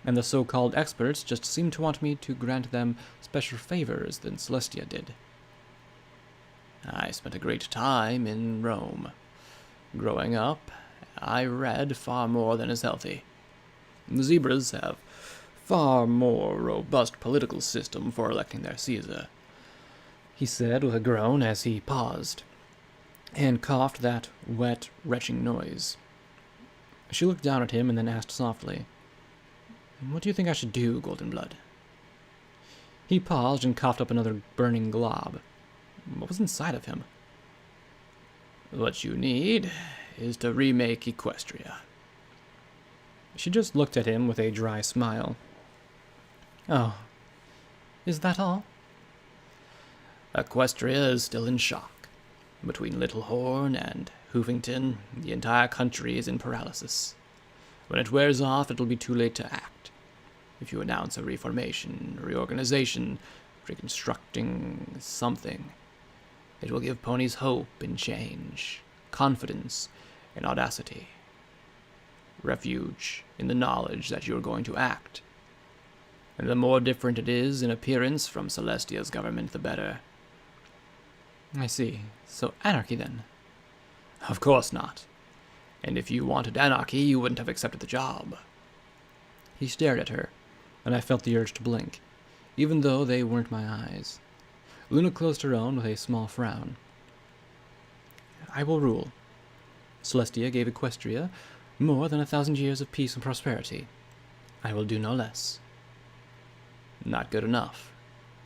and the so-called experts just seem to want me to grant them special favors than Celestia did. I spent a great time in Rome. Growing up, I read far more than is healthy. The zebras have far more robust political system for electing their Caesar, he said with a groan as he paused, and coughed that wet, retching noise. She looked down at him and then asked softly, What do you think I should do, Golden Blood? He paused and coughed up another burning glob. What was inside of him? What you need is to remake Equestria. She just looked at him with a dry smile. Oh, is that all? Equestria is still in shock. Between Little Horn and Hoofington, the entire country is in paralysis. When it wears off, it'll be too late to act. If you announce a reformation, reorganization, reconstructing something, it will give ponies hope in change, confidence in audacity, refuge in the knowledge that you're going to act. And the more different it is in appearance from Celestia's government, the better. I see. So anarchy, then? Of course not. And if you wanted anarchy, you wouldn't have accepted the job. He stared at her, and I felt the urge to blink, even though they weren't my eyes. Luna closed her own with a small frown. I will rule. Celestia gave Equestria more than 1,000 years of peace and prosperity. I will do no less. Not good enough,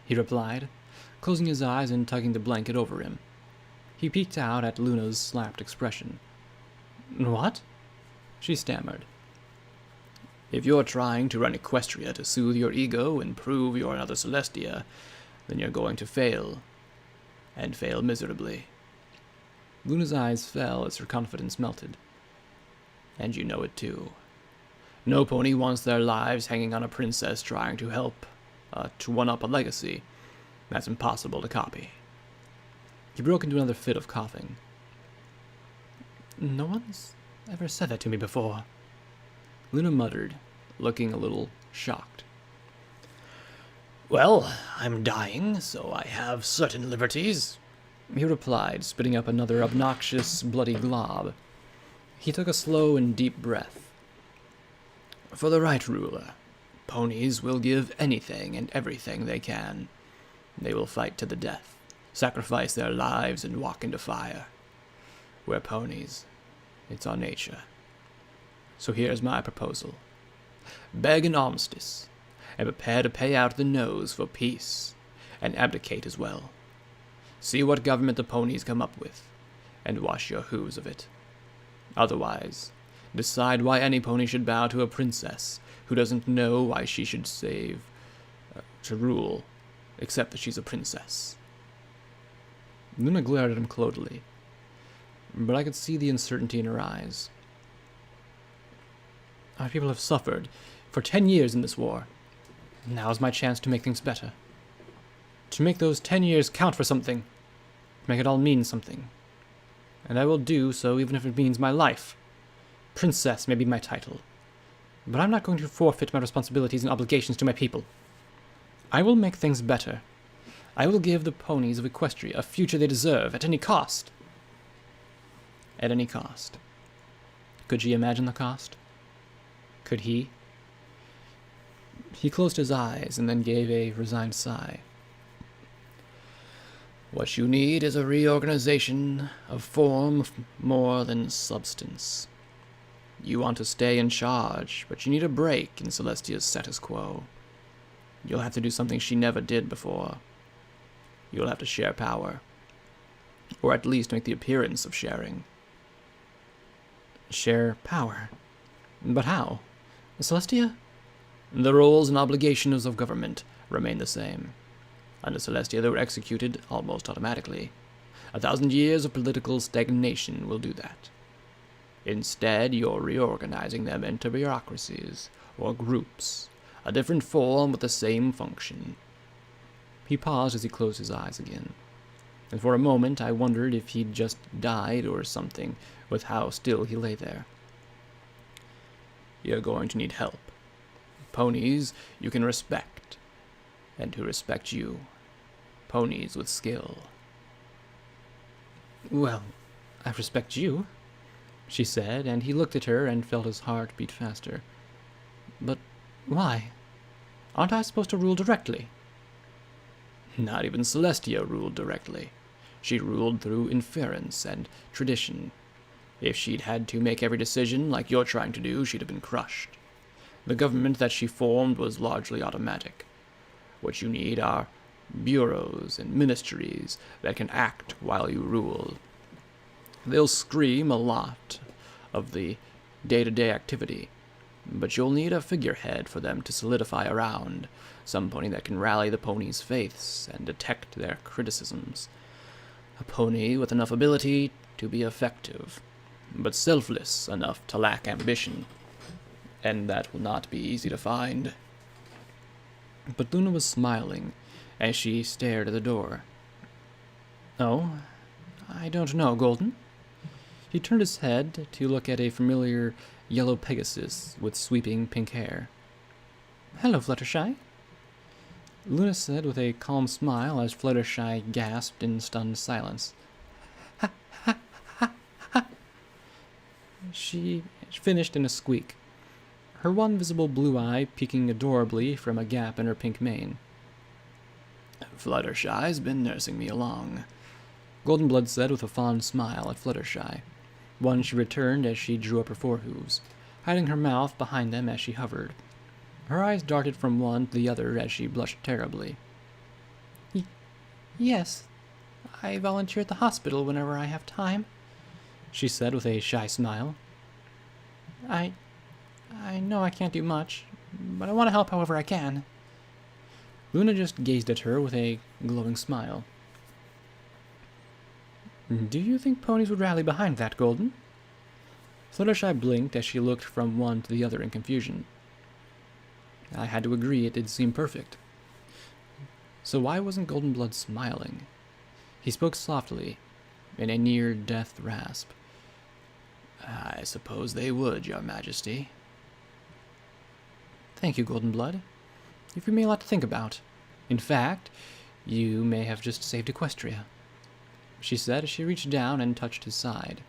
he replied, closing his eyes and tugging the blanket over him. He peeked out at Luna's slapped expression. What? She stammered. If you're trying to run Equestria to soothe your ego and prove you're another Celestia, then you're going to fail, and fail miserably. Luna's eyes fell as her confidence melted. And you know it too. No pony wants their lives hanging on a princess trying to help to one-up a legacy. That's impossible to copy. He broke into another fit of coughing. No one's ever said that to me before, Luna muttered, looking a little shocked. Well, I'm dying, so I have certain liberties, he replied, spitting up another obnoxious, bloody glob. He took a slow and deep breath. For the right ruler, ponies will give anything and everything they can. They will fight to the death, sacrifice their lives, and walk into fire. We're ponies. It's our nature. So here's my proposal. Beg an armistice, and prepare to pay out the nose for peace, and abdicate as well. See what government the ponies come up with, and wash your hooves of it. Otherwise, decide why any pony should bow to a princess who doesn't know why she should to rule, except that she's a princess. Luna glared at him coldly, but I could see the uncertainty in her eyes. Our people have suffered for 10 years in this war. Now is my chance to make things better. To make those 10 years count for something. Make it all mean something. And I will do so even if it means my life. Princess may be my title, but I'm not going to forfeit my responsibilities and obligations to my people. I will make things better. I will give the ponies of Equestria a future they deserve at any cost. At any cost. Could she imagine the cost? Could he? He closed his eyes and then gave a resigned sigh. What you need is a reorganization of form more than substance. You want to stay in charge, but you need a break in Celestia's status quo. You'll have to do something she never did before. You'll have to share power. Or at least make the appearance of sharing. Share power? But how? Celestia? The roles and obligations of government remain the same. Under Celestia, they were executed almost automatically. 1,000 years of political stagnation will do that. Instead, you're reorganizing them into bureaucracies, or groups, a different form with the same function. He paused as he closed his eyes again, and for a moment I wondered if he'd just died or something, with how still he lay there. You're going to need help. Ponies you can respect, and who respect you. Ponies with skill. Well, I respect you, she said, and he looked at her and felt his heart beat faster. But why? Aren't I supposed to rule directly? Not even Celestia ruled directly. She ruled through inference and tradition. If she'd had to make every decision like you're trying to do, she'd have been crushed. The government that she formed was largely automatic. What you need are bureaus and ministries that can act while you rule. They'll scream a lot of the day-to-day activity, but you'll need a figurehead for them to solidify around, some pony that can rally the ponies' faiths and detect their criticisms. A pony with enough ability to be effective, but selfless enough to lack ambition, and that will not be easy to find. But Luna was smiling as she stared at the door. Oh, I don't know, Golden. He turned his head to look at a familiar yellow Pegasus with sweeping pink hair. Hello, Fluttershy. Luna said with a calm smile as Fluttershy gasped in stunned silence. Ha, ha, ha, ha. She finished in a squeak, her one visible blue eye peeking adorably from a gap in her pink mane. Fluttershy's been nursing me along, Goldenblood said with a fond smile at Fluttershy, one she returned as she drew up her forehooves, hiding her mouth behind them as she hovered. Her eyes darted from one to the other as she blushed terribly. Yes, I volunteer at the hospital whenever I have time, she said with a shy smile. I know I can't do much, but I want to help however I can. Luna just gazed at her with a glowing smile. Do you think ponies would rally behind that, Golden? Fluttershy blinked as she looked from one to the other in confusion. I had to agree it did seem perfect. So why wasn't Goldenblood smiling? He spoke softly, in a near-death rasp. I suppose they would, Your Majesty. Thank you, Goldenblood. You've given me a lot to think about. In fact, you may have just saved Equestria, she said as she reached down and touched his side.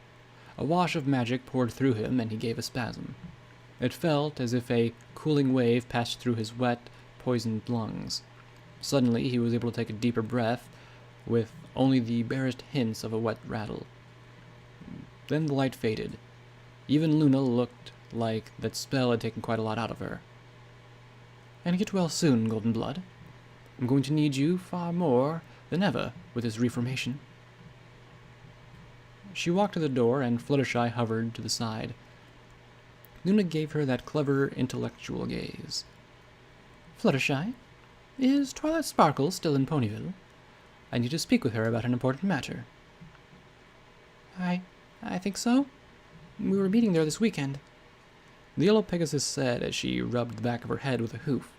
A wash of magic poured through him, and he gave a spasm. It felt as if a cooling wave passed through his wet, poisoned lungs. Suddenly, he was able to take a deeper breath, with only the barest hints of a wet rattle. Then the light faded. Even Luna looked like that spell had taken quite a lot out of her. And get well soon, Goldenblood. I'm going to need you far more than ever with this reformation. She walked to the door, and Fluttershy hovered to the side. Luna gave her that clever, intellectual gaze. Fluttershy, is Twilight Sparkle still in Ponyville? I need to speak with her about an important matter. I think so. We were meeting there this weekend, the yellow Pegasus said as she rubbed the back of her head with a hoof.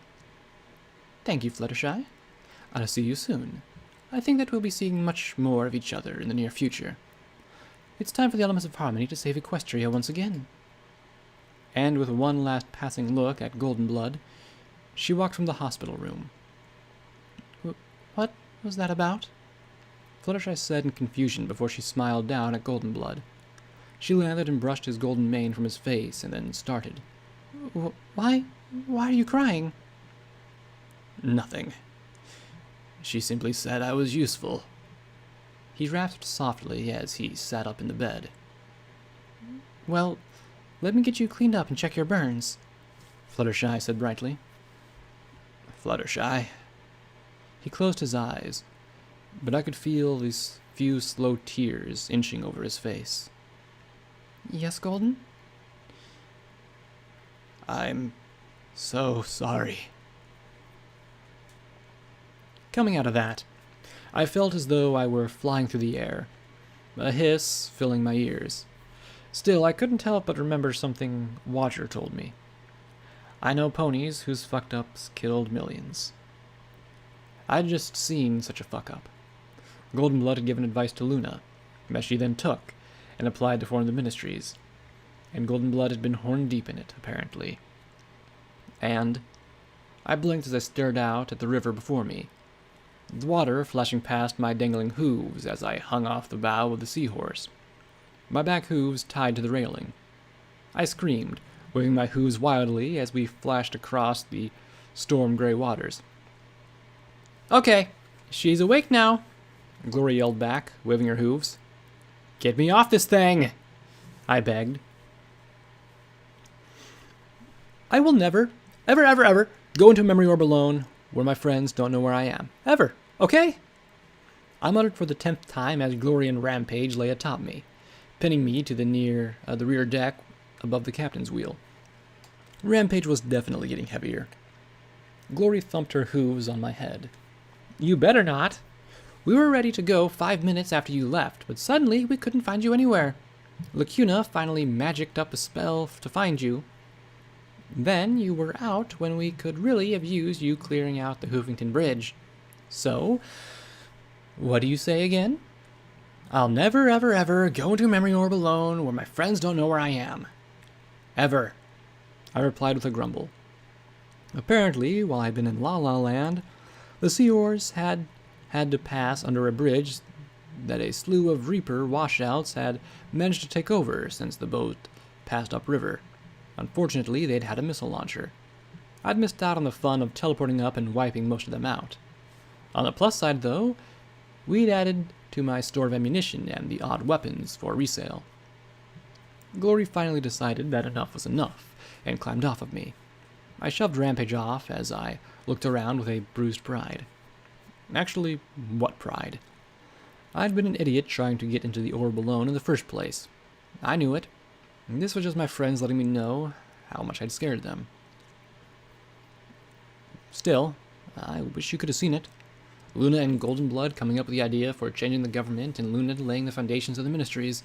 Thank you, Fluttershy. I'll see you soon. I think that we'll be seeing much more of each other in the near future. It's time for the elements of harmony to save Equestria once again. And with one last passing look at Goldenblood, she walked from the hospital room. What was that about? Fluttershy said in confusion before she smiled down at Goldenblood. She landed and brushed his golden mane from his face and then started. Why are you crying? Nothing. She simply said I was useful. He rasped softly as he sat up in the bed. Well, Let me get you cleaned up and check your burns, Fluttershy said brightly. Fluttershy? He closed his eyes, but I could feel these few slow tears inching over his face. Yes, Golden? I'm so sorry. Coming out of that, I felt as though I were flying through the air, a hiss filling my ears. Still, I couldn't help but remember something Watcher told me. I know ponies whose fucked-ups killed millions. I'd just seen such a fuck-up. Goldenblood had given advice to Luna, that she then took and applied to form the Ministries, and Goldenblood had been horn-deep in it, apparently. And I blinked as I stared out at the river before me, the water flashing past my dangling hooves as I hung off the bow of the seahorse, my back hooves tied to the railing. I screamed, waving my hooves wildly as we flashed across the storm-gray waters. Okay, she's awake now, Glory yelled back, waving her hooves. Get me off this thing, I begged. I will never, ever go into a memory orb alone where my friends don't know where I am. Ever, okay? I muttered for the 10th time as Glory and Rampage lay atop me, pinning me to the rear deck above the captain's wheel. Rampage was definitely getting heavier. Glory thumped her hooves on my head. You better not. We were ready to go 5 minutes after you left, but suddenly we couldn't find you anywhere. Lacuna finally magicked up a spell to find you. Then you were out when we could really have used you clearing out the Hoofington Bridge. So, what do you say again? I'll never, ever go into a memory orb alone where my friends don't know where I am. Ever, I replied with a grumble. Apparently, while I'd been in La La Land, the Seahorse had to pass under a bridge that a slew of Reaper washouts had managed to take over since the boat passed upriver. Unfortunately, they'd had a missile launcher. I'd missed out on the fun of teleporting up and wiping most of them out. On the plus side, though, we'd added to my store of ammunition and the odd weapons for resale. Glory finally decided that enough was enough, and climbed off of me. I shoved Rampage off as I looked around with a bruised pride. Actually, what pride? I'd been an idiot trying to get into the orb alone in the first place. I knew it. This was just my friends letting me know how much I'd scared them. Still, I wish you could have seen it. Luna and Goldenblood coming up with the idea for changing the government, and Luna laying the foundations of the Ministries.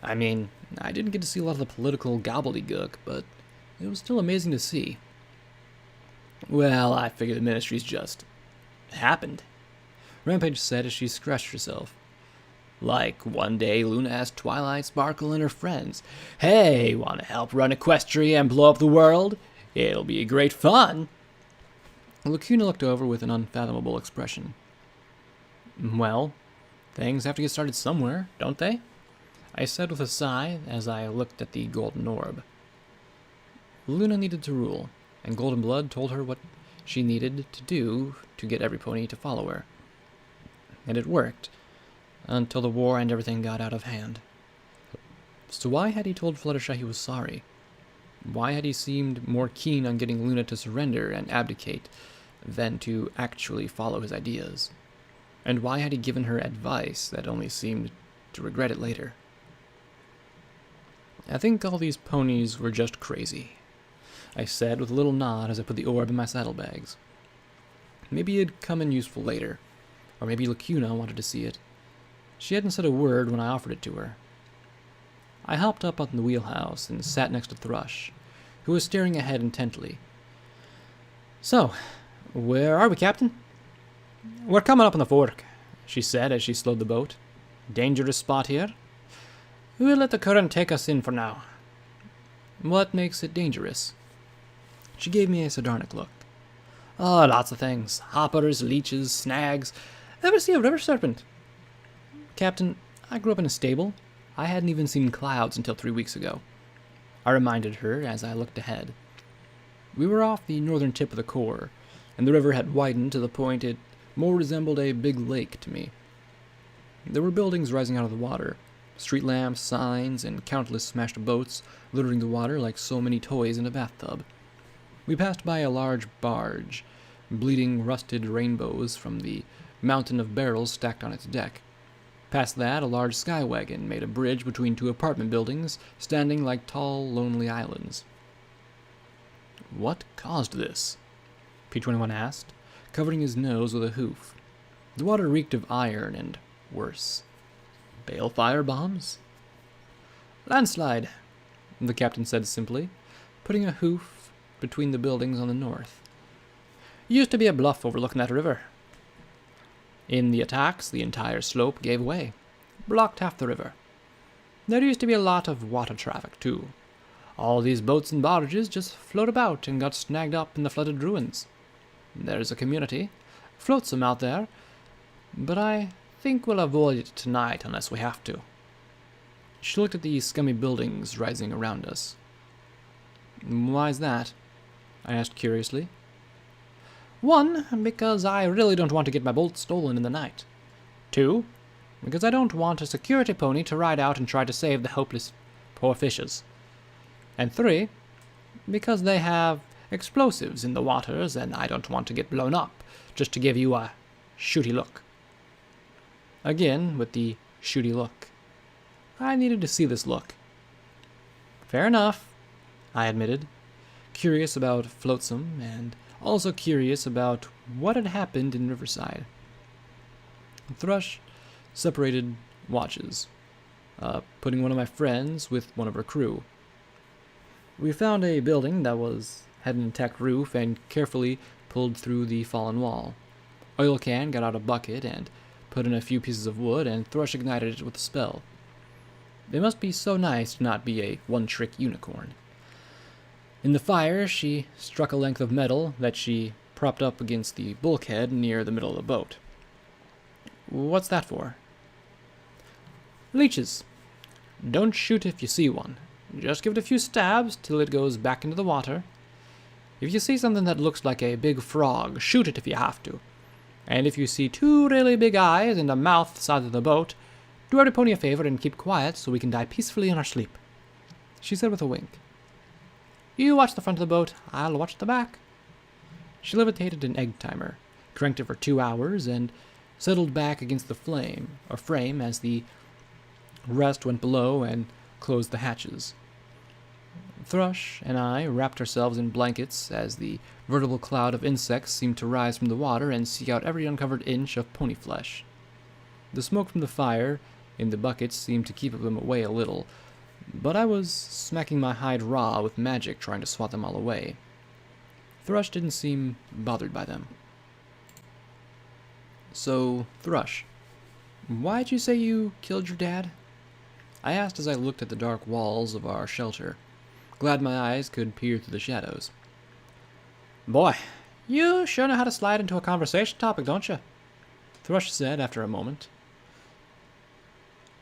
I mean, I didn't get to see a lot of the political gobbledygook, but it was still amazing to see. Well, I figured the Ministries just happened, Rampage said as she scratched herself. Like, one day Luna asked Twilight Sparkle and her friends, "Hey, want to help run Equestria and blow up the world? It'll be great fun." Lacuna looked over with an unfathomable expression. Well, things have to get started somewhere, don't they? I said with a sigh as I looked at the golden orb. Luna needed to rule, and Goldenblood told her what she needed to do to get every pony to follow her. And it worked, until the war and everything got out of hand. So why had he told Fluttershy he was sorry? Why had he seemed more keen on getting Luna to surrender and abdicate than to actually follow his ideas? And why had he given her advice that only seemed to regret it later? I think all these ponies were just crazy, I said with a little nod as I put the orb in my saddlebags. Maybe it'd come in useful later, or maybe Lacuna wanted to see it. She hadn't said a word when I offered it to her. I hopped up on the wheelhouse and sat next to Thrush, who was staring ahead intently. So, where are we, Captain? We're coming up on the fork, she said as she slowed the boat. Dangerous spot here? We'll let the current take us in for now. What makes it dangerous? She gave me a sardonic look. Oh, lots of things. Hoppers, leeches, snags. Ever see a river serpent? Captain, I grew up in a stable. I hadn't even seen clouds until 3 weeks ago, I reminded her as I looked ahead. We were off the northern tip of the core, and the river had widened to the point it more resembled a big lake to me. There were buildings rising out of the water, street lamps, signs, and countless smashed boats littering the water like so many toys in a bathtub. We passed by a large barge, bleeding rusted rainbows from the mountain of barrels stacked on its deck. Past that, a large sky wagon made a bridge between two apartment buildings, standing like tall, lonely islands. "What caused this?" P-21 asked, covering his nose with a hoof. The water reeked of iron and worse. Balefire bombs? "Landslide," the captain said simply, putting a hoof between the buildings on the north. "Used to be a bluff overlooking that river. In the attacks, the entire slope gave way, blocked half the river. There used to be a lot of water traffic, too. All these boats and barges just float about and got snagged up in the flooded ruins. There's a community, flotsam out there, but I think we'll avoid it tonight unless we have to." She looked at the scummy buildings rising around us. "Why's that?" I asked curiously. "One, because I really don't want to get my bolt stolen in the night. 2, because I don't want a security pony to ride out and try to save the helpless poor fishes. And 3, because they have explosives in the waters and I don't want to get blown up just to give you a shooty look." Again, with the shooty look. I needed to see this look. "Fair enough," I admitted, curious about Flotsam and also curious about what had happened in Riverside. Thrush separated watches, putting one of my friends with one of her crew. We found a building that had an intact roof and carefully pulled through the fallen wall. Oil Can got out a bucket and put in a few pieces of wood, and Thrush ignited it with a spell. It must be so nice to not be a one-trick unicorn. In the fire, she struck a length of metal that she propped up against the bulkhead near the middle of the boat. "What's that for?" "Leeches. Don't shoot if you see one. Just give it a few stabs till it goes back into the water. If you see something that looks like a big frog, shoot it if you have to. And if you see 2 really big eyes and a mouth the size of the boat, do every pony a favor and keep quiet so we can die peacefully in our sleep," she said with a wink. "You watch the front of the boat, I'll watch the back." She levitated an egg timer, cranked it for 2 hours, and settled back against the frame as the rest went below and closed the hatches. Thrush and I wrapped ourselves in blankets as the vertical cloud of insects seemed to rise from the water and seek out every uncovered inch of pony flesh. The smoke from the fire in the buckets seemed to keep them away a little, but I was smacking my hide raw with magic trying to swat them all away. Thrush didn't seem bothered by them. "So, Thrush, why'd you say you killed your dad?" I asked as I looked at the dark walls of our shelter, glad my eyes could peer through the shadows. "Boy, you sure know how to slide into a conversation topic, don't you?" Thrush said after a moment.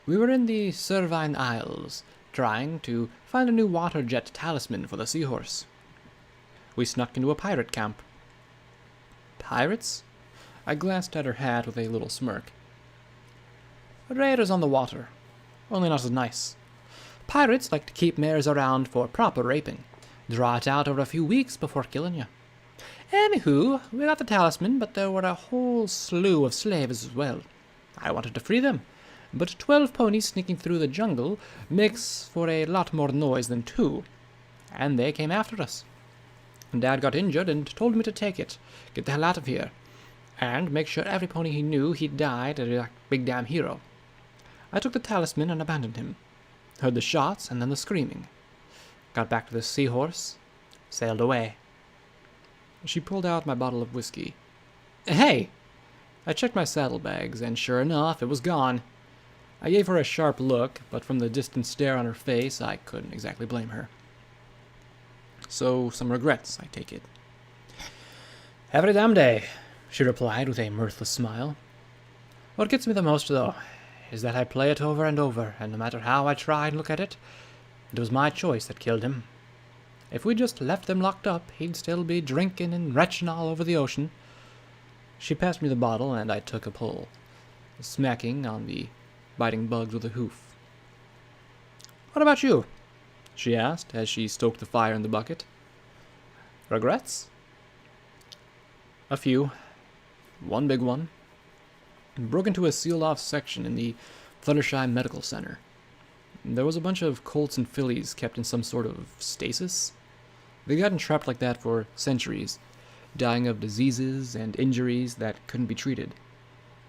"We were in the Servine Isles, trying to find a new water jet talisman for the seahorse. We snuck into a pirate camp." "Pirates?" I glanced at her hat with a little smirk. "Raiders on the water, only not as nice. Pirates like to keep mares around for proper raping, draw it out over a few weeks before killing you. Anywho, we got the talisman, but there were a whole slew of slaves as well. I wanted to free them, but 12 ponies sneaking through the jungle makes for a lot more noise than 2, and they came after us. Dad got injured and told me to take it, get the hell out of here, and make sure every pony he knew he died a big damn hero. I took the talisman and abandoned him. Heard the shots and then the screaming. Got back to the seahorse, sailed away." She pulled out my bottle of whiskey. "Hey!" I checked my saddlebags, and sure enough, it was gone. I gave her a sharp look, but from the distant stare on her face, I couldn't exactly blame her. "So, some regrets, I take it." "Every damn day," she replied with a mirthless smile. "What gets me the most, though, is that I play it over and over, and no matter how I try and look at it, it was my choice that killed him. If we just left them locked up, he'd still be drinking and retching all over the ocean." She passed me the bottle, and I took a pull, smacking on the biting bugs with a hoof. What about you?" she asked as she stoked the fire in the bucket. "Regrets?" "A few. One big one. Broke into a sealed-off section in the Fluttershy Medical Center. There was a bunch of colts and fillies kept in some sort of stasis. They got entrapped like that for centuries, dying of diseases and injuries that couldn't be treated.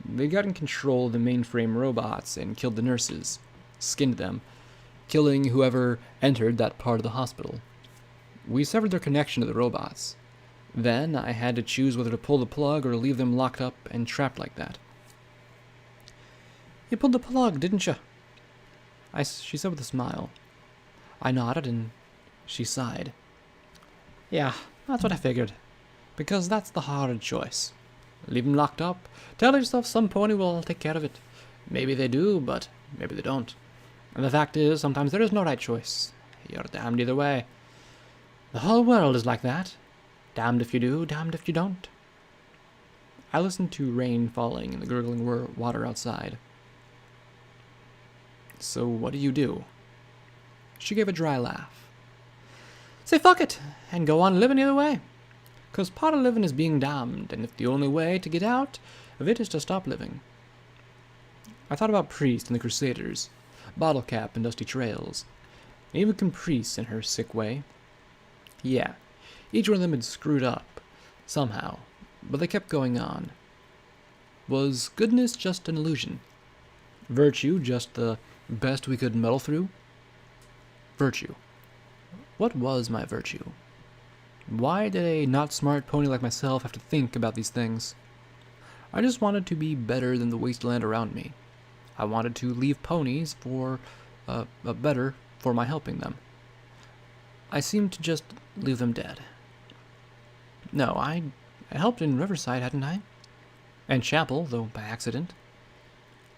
They got in control of the mainframe robots and killed the nurses, skinned them, killing whoever entered that part of the hospital. We severed their connection to the robots. Then I had to choose whether to pull the plug or leave them locked up and trapped like that." "You pulled the plug, didn't you?" She said with a smile. I nodded, and she sighed. "Yeah, that's what I figured. Because that's the hard choice. Leave them locked up. Tell yourself some pony will take care of it. Maybe they do, but maybe they don't. And the fact is, sometimes there is no right choice. You're damned either way. The whole world is like that. Damned if you do, damned if you don't." I listened to rain falling and the gurgling water outside. "So what do you do?" She gave a dry laugh. "Say fuck it, and go on living either way. 'Cause part of living is being damned, and if the only way to get out of it is to stop living." I thought about Priest and the Crusaders, Bottle Cap and Dusty Trails, and even Caprice in her sick way. Yeah, each one of them had screwed up, somehow, but they kept going on. Was goodness just an illusion? Virtue just the best we could muddle through? Virtue. What was my virtue? Why did a not-smart pony like myself have to think about these things? I just wanted to be better than the wasteland around me. I wanted to leave ponies for better for my helping them. I seemed to just leave them dead. No, I helped in Riverside, hadn't I? And Chapel, though by accident.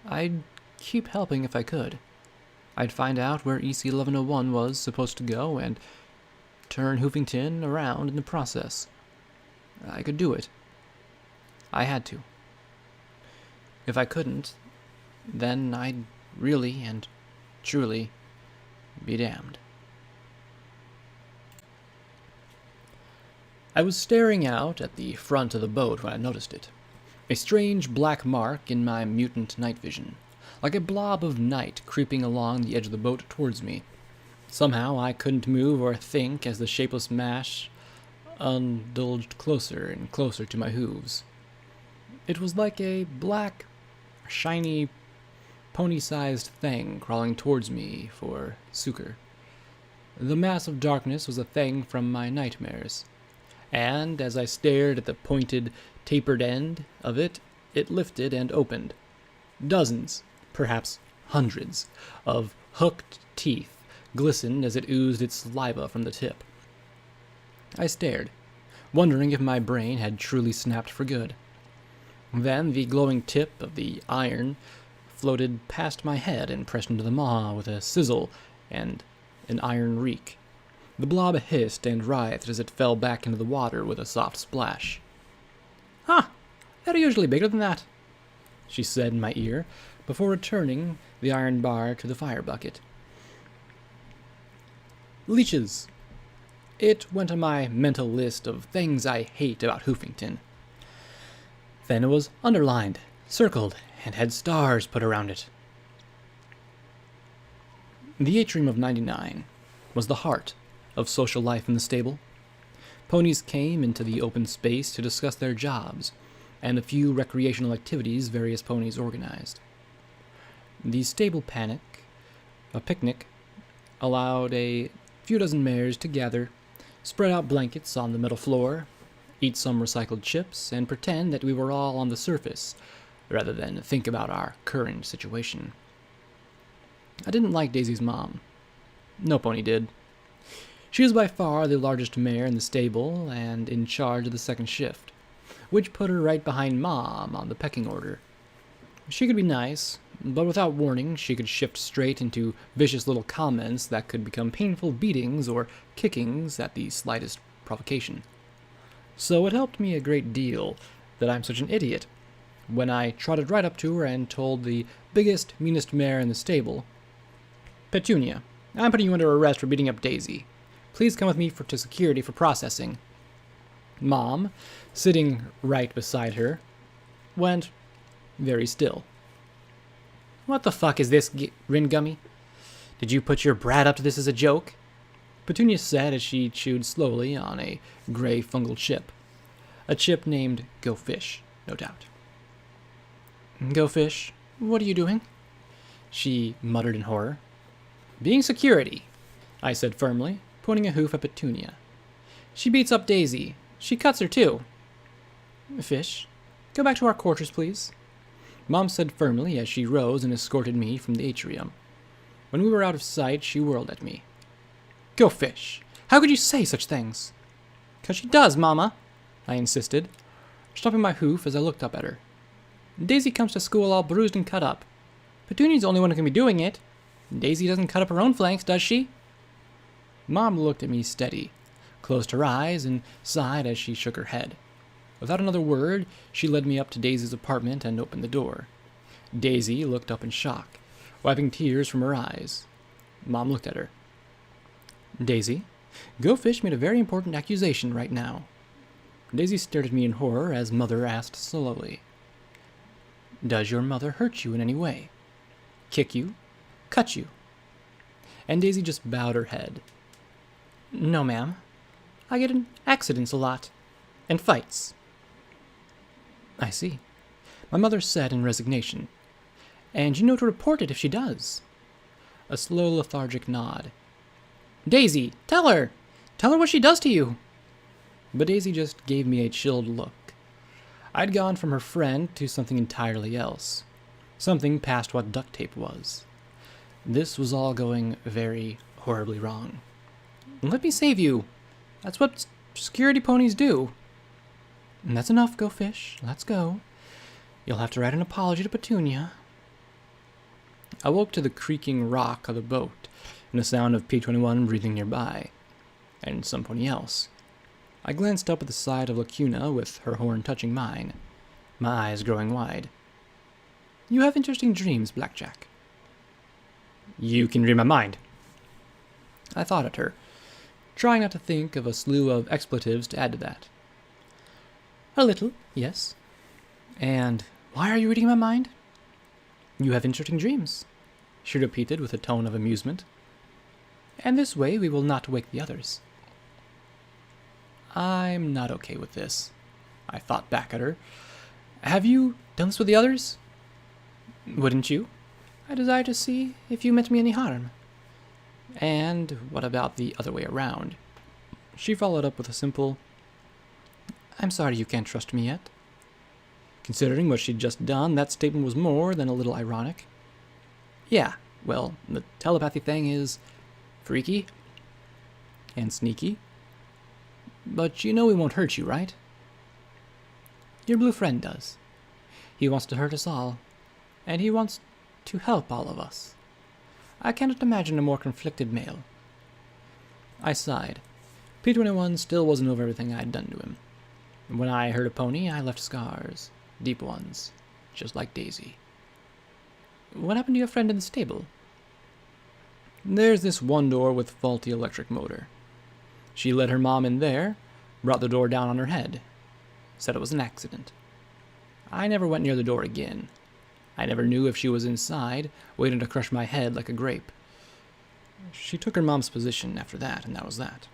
I'd keep helping if I could. I'd find out where EC 1101 was supposed to go and turn Hoofington around in the process. I could do it. I had to. If I couldn't, then I'd really and truly be damned. I was staring out at the front of the boat when I noticed it. A strange black mark in my mutant night vision, like a blob of night creeping along the edge of the boat towards me. Somehow I couldn't move or think as the shapeless mass undulged closer and closer to my hooves. It was like a black, shiny, pony-sized thing crawling towards me for succor. The mass of darkness was a thing from my nightmares, and as I stared at the pointed, tapered end of it, it lifted and opened. Dozens, perhaps hundreds, of hooked teeth glistened as it oozed its saliva from the tip. I stared, wondering if my brain had truly snapped for good. Then the glowing tip of the iron floated past my head and pressed into the maw with a sizzle and an iron reek. The blob hissed and writhed as it fell back into the water with a soft splash. "Huh, they're usually bigger than that," she said in my ear, before returning the iron bar to the fire bucket. Leeches. It went on my mental list of things I hate about Hoofington. Then it was underlined, circled, and had stars put around it. The atrium of 99 was the heart of social life in the stable. Ponies came into the open space to discuss their jobs and the few recreational activities various ponies organized. The stable picnic allowed a few dozen mares to gather, spread out blankets on the metal floor, eat some recycled chips, and pretend that we were all on the surface, rather than think about our current situation. I didn't like Daisy's mom. No pony did. She was by far the largest mare in the stable and in charge of the second shift, which put her right behind Mom on the pecking order. She could be nice, but without warning, she could shift straight into vicious little comments that could become painful beatings or kickings at the slightest provocation. So it helped me a great deal that I'm such an idiot when I trotted right up to her and told the biggest, meanest mare in the stable, "Petunia, I'm putting you under arrest for beating up Daisy. Please come with me to security for processing. Mom, sitting right beside her, went very still. What the fuck is this, Ringummy? Did you put your brat up to this as a joke? Petunia said as she chewed slowly on a gray fungal chip. A chip named Go Fish, no doubt. Go Fish, what are you doing? She muttered in horror. Being security, I said firmly, pointing a hoof at Petunia. She beats up Daisy. She cuts her too. Fish, go back to our quarters, please. Mom said firmly as she rose and escorted me from the atrium. When we were out of sight, she whirled at me. Go Fish, how could you say such things? 'Cause she does, Mama, I insisted, stopping my hoof as I looked up at her. Daisy comes to school all bruised and cut up. Petunia's the only one who can be doing it. Daisy doesn't cut up her own flanks, does she? Mom looked at me steady, closed her eyes, and sighed as she shook her head. Without another word, she led me up to Daisy's apartment and opened the door. Daisy looked up in shock, wiping tears from her eyes. Mom looked at her. Daisy, Go Fish made a very important accusation right now. Daisy stared at me in horror as Mother asked slowly. Does your mother hurt you in any way? Kick you? Cut you? And Daisy just bowed her head. No, ma'am. I get in accidents a lot. And fights. I see. My mother said in resignation. And you know to report it if she does. A slow, lethargic nod. Daisy, tell her! Tell her what she does to you! But Daisy just gave me a chilled look. I'd gone from her friend to something entirely else. Something past what duct tape was. This was all going very horribly wrong. Let me save you. That's what security ponies do. And that's enough, Go Fish. Let's go. You'll have to write an apology to Petunia. I woke to the creaking rock of the boat and the sound of P-21 breathing nearby, and some pony else. I glanced up at the side of Lacuna with her horn touching mine, my eyes growing wide. You have interesting dreams, Blackjack. You can read my mind. I thought at her, trying not to think of a slew of expletives to add to that. A little, yes. And why are you reading my mind? You have interesting dreams, she repeated with a tone of amusement. And this way we will not wake the others. I'm not okay with this, I thought back at her. Have you done this with the others? Wouldn't you? I desire to see if you meant me any harm. And what about the other way around? She followed up with a simple, I'm sorry you can't trust me yet. Considering what she'd just done, that statement was more than a little ironic. Yeah, well, the telepathy thing is freaky and sneaky. But you know he won't hurt you, right? Your blue friend does. He wants to hurt us all, and he wants to help all of us. I cannot imagine a more conflicted male. I sighed. P-21 still wasn't over everything I'd done to him. When I hurt a pony, I left scars. Deep ones. Just like Daisy. What happened to your friend in the stable? There's this one door with faulty electric motor. She let her mom in there, brought the door down on her head. Said it was an accident. I never went near the door again. I never knew if she was inside, waiting to crush my head like a grape. She took her mom's position after that, and that was that.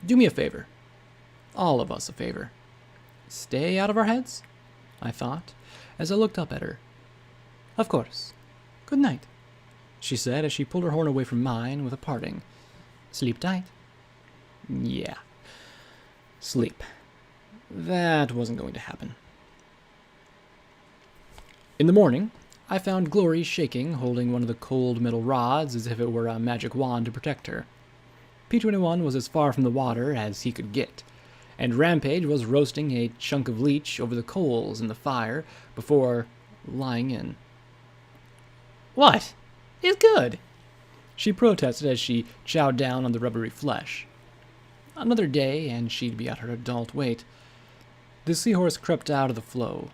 Do me a favor. All of us a favor. Stay out of our heads? I thought, as I looked up at her. Of course. Good night, she said as she pulled her horn away from mine with a parting. Sleep tight. Yeah. Sleep. That wasn't going to happen. In the morning, I found Glory shaking, holding one of the cold metal rods as if it were a magic wand to protect her. P-21 was as far from the water as he could get, and Rampage was roasting a chunk of leech over the coals in the fire before lying in. What? It's good, she protested as she chowed down on the rubbery flesh. Another day, and she'd be at her adult weight. The seahorse crept out of the floe,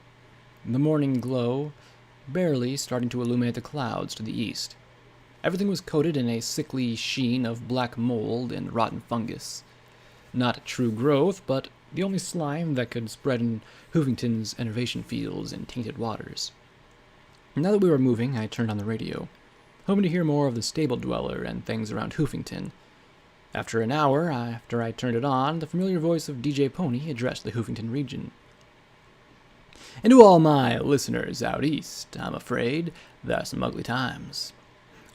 the morning glow barely starting to illuminate the clouds to the east. Everything was coated in a sickly sheen of black mold and rotten fungus. Not true growth, but the only slime that could spread in Hoofington's innovation fields and tainted waters. Now that we were moving, I turned on the radio, hoping to hear more of the stable dweller and things around Hoofington. After an hour after I turned it on, the familiar voice of DJ Pony addressed the Hoofington region. And to all my listeners out east, I'm afraid there's some ugly times.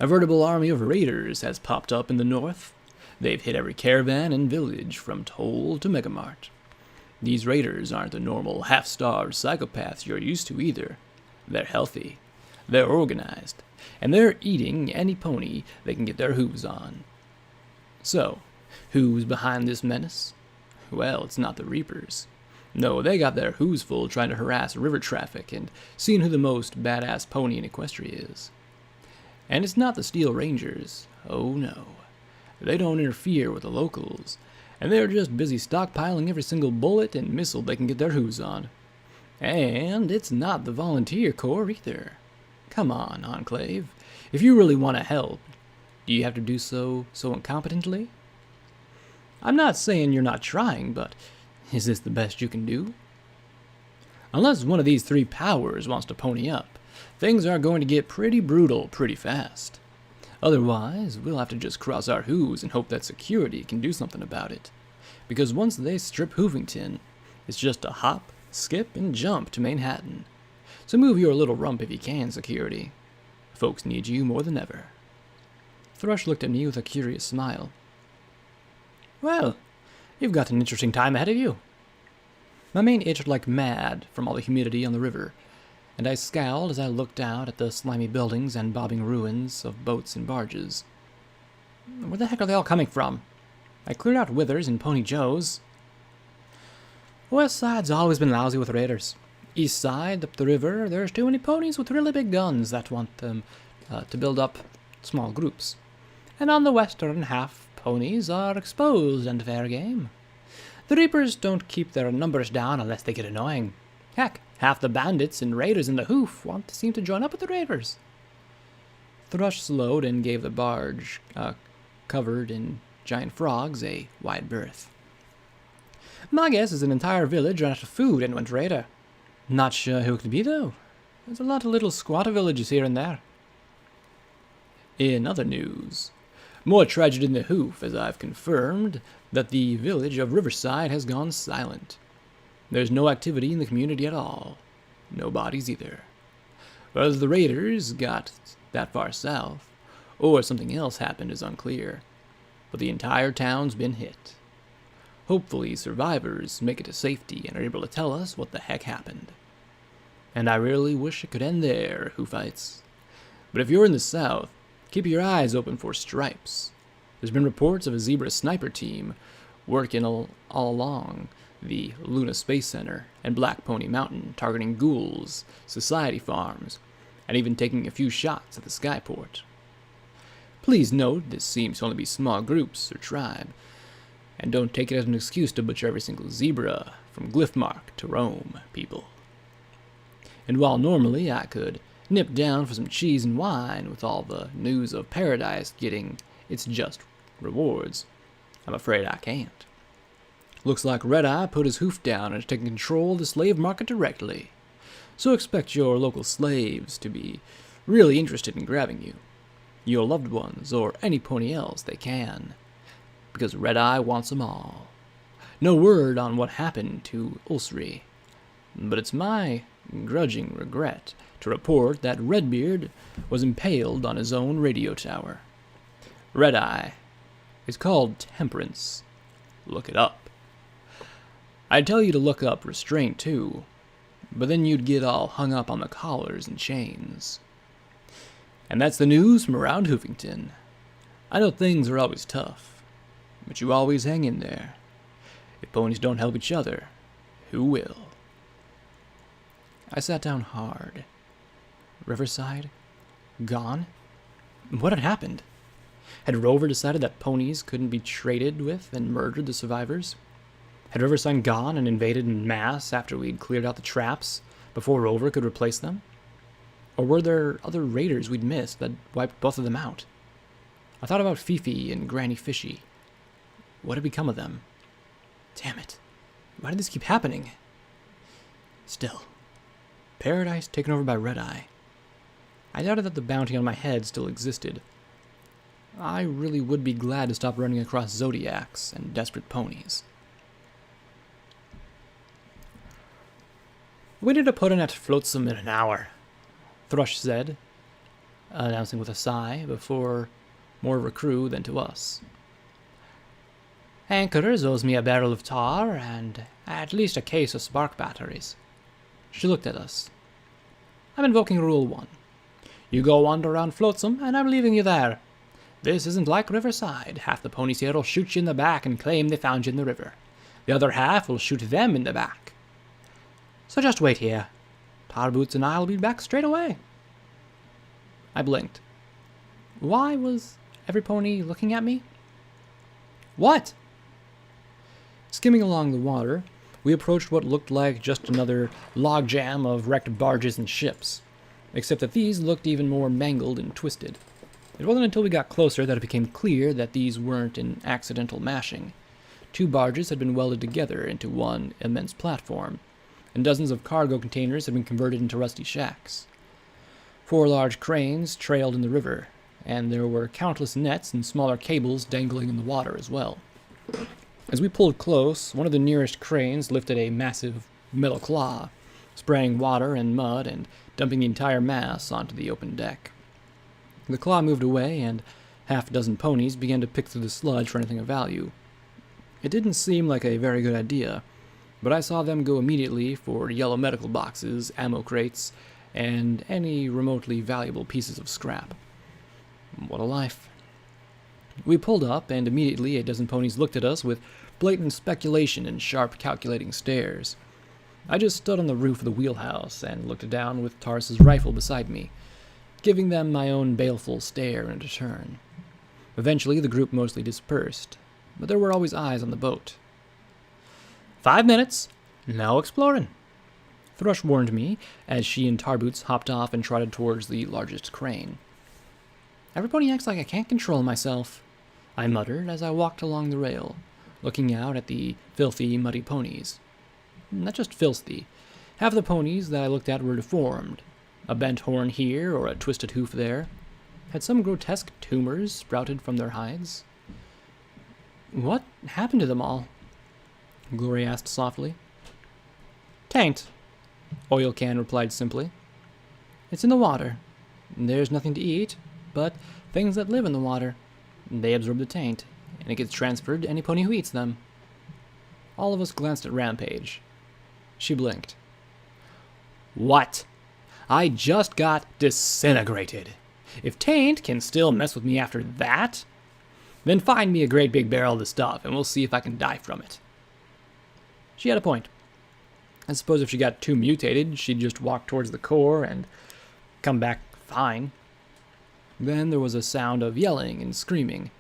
A veritable army of raiders has popped up in the north. They've hit every caravan and village from Toll to Megamart. These raiders aren't the normal half-starved psychopaths you're used to either. They're healthy, they're organized, and they're eating any pony they can get their hooves on. So, who's behind this menace? Well, it's not the Reapers. No, they got their hooves full trying to harass river traffic and seeing who the most badass pony in Equestria is. And it's not the Steel Rangers. Oh no. They don't interfere with the locals, and they're just busy stockpiling every single bullet and missile they can get their hooves on. And it's not the Volunteer Corps either. Come on, Enclave. If you really want to help, do you have to do so incompetently? I'm not saying you're not trying, but is this the best you can do? Unless one of these three powers wants to pony up, things are going to get pretty brutal pretty fast. Otherwise, we'll have to just cross our hooves and hope that security can do something about it. Because once they strip Hoofington, it's just a hop, skip, and jump to Manhattan. So move your little rump if you can, security. Folks need you more than ever. Thrush looked at me with a curious smile. Well, you've got an interesting time ahead of you. My mane itched like mad from all the humidity on the river, and I scowled as I looked out at the slimy buildings and bobbing ruins of boats and barges. Where the heck are they all coming from? I cleared out Withers and Pony Joe's. West Side's always been lousy with raiders. East Side, up the river, there's too many ponies with really big guns that want them to build up small groups. And on the western half, ponies are exposed and fair game. The Reapers don't keep their numbers down unless they get annoying. Heck, half the bandits and raiders in the hoof seem to join up with the raiders. Thrush slowed and gave the barge, covered in giant frogs, a wide berth. My guess is an entire village ran out of food and went raider. Not sure who it could be, though. There's a lot of little squatter villages here and there. In other news, more tragedy in the hoof, as I've confirmed that the village of Riverside has gone silent. There's no activity in the community at all. No bodies either. Whether the raiders got that far south, or something else happened is unclear. But the entire town's been hit. Hopefully survivors make it to safety and are able to tell us what the heck happened. And I really wish it could end there, Hoofites. But if you're in the south, keep your eyes open for stripes. There's been reports of a zebra sniper team working all along the Luna Space Center and Black Pony Mountain, targeting ghouls, society farms, and even taking a few shots at the skyport. Please note this seems to only be small groups or tribe, and don't take it as an excuse to butcher every single zebra from Glyphmark to Rome, people. And while normally I could nip down for some cheese and wine with all the news of Paradise getting its just rewards, I'm afraid I can't. Looks like Red Eye put his hoof down and is taking control of the slave market directly. So expect your local slaves to be really interested in grabbing you, your loved ones, or any pony else they can, because Red Eye wants them all. No word on what happened to Ulcery, but it's my grudging regret to report that Redbeard was impaled on his own radio tower. Red Eye is called Temperance. Look it up. I'd tell you to look up Restraint too, but then you'd get all hung up on the collars and chains. And that's the news from around Hoofington. I know things are always tough, but you always hang in there. If ponies don't help each other, who will? I sat down hard. Riverside? Gone? What had happened? Had Rover decided that ponies couldn't be traded with and murdered the survivors? Had Riverside gone and invaded en masse after we'd cleared out the traps before Rover could replace them? Or were there other raiders we'd missed that wiped both of them out? I thought about Fifi and Granny Fishy. What had become of them? Damn it. Why did this keep happening? Still, paradise taken over by Red-Eye. I doubted that the bounty on my head still existed. I really would be glad to stop running across Zodiacs and desperate ponies. We need to put in at Flotsam in an hour, Thrush said, announcing with a sigh, before more of a crew than to us. Anchors owes me a barrel of tar and at least a case of spark batteries. She looked at us. I'm invoking Rule 1. You go wander around Flotsam, and I'm leaving you there. This isn't like Riverside. Half the ponies here will shoot you in the back and claim they found you in the river. The other half will shoot them in the back. So just wait here. Tarboots and I'll be back straight away. I blinked. Why was every pony looking at me? What? Skimming along the water, we approached what looked like just another logjam of wrecked barges and ships, except that these looked even more mangled and twisted. It wasn't until we got closer that it became clear that these weren't an accidental mashing. 2 barges had been welded together into one immense platform, and dozens of cargo containers had been converted into rusty shacks. 4 large cranes trailed in the river, and there were countless nets and smaller cables dangling in the water as well. As we pulled close, one of the nearest cranes lifted a massive metal claw, spraying water and mud and dumping the entire mass onto the open deck. The claw moved away, and half a dozen ponies began to pick through the sludge for anything of value. It didn't seem like a very good idea, but I saw them go immediately for yellow medical boxes, ammo crates, and any remotely valuable pieces of scrap. What a life. We pulled up, and immediately a dozen ponies looked at us with blatant speculation and sharp calculating stares. I just stood on the roof of the wheelhouse and looked down with Taurus's rifle beside me, giving them my own baleful stare in return. Eventually, the group mostly dispersed, but there were always eyes on the boat. 5 minutes, no exploring, Thrush warned me as she and Tarboots hopped off and trotted towards the largest crane. Everybody acts like I can't control myself, I muttered as I walked along the rail, looking out at the filthy, muddy ponies. Not just filthy. Half the ponies that I looked at were deformed. A bent horn here or a twisted hoof there. Had some grotesque tumors sprouted from their hides? What happened to them all? Glory asked softly. Taint, Oil Can replied simply. It's in the water. There's nothing to eat, but things that live in the water. They absorb the taint, and it gets transferred to any pony who eats them. All of us glanced at Rampage. She blinked. What? I just got disintegrated. If taint can still mess with me after that, then find me a great big barrel of the stuff, and we'll see if I can die from it. She had a point. I suppose if she got too mutated, she'd just walk towards the core and come back fine. Then there was a sound of yelling and screaming.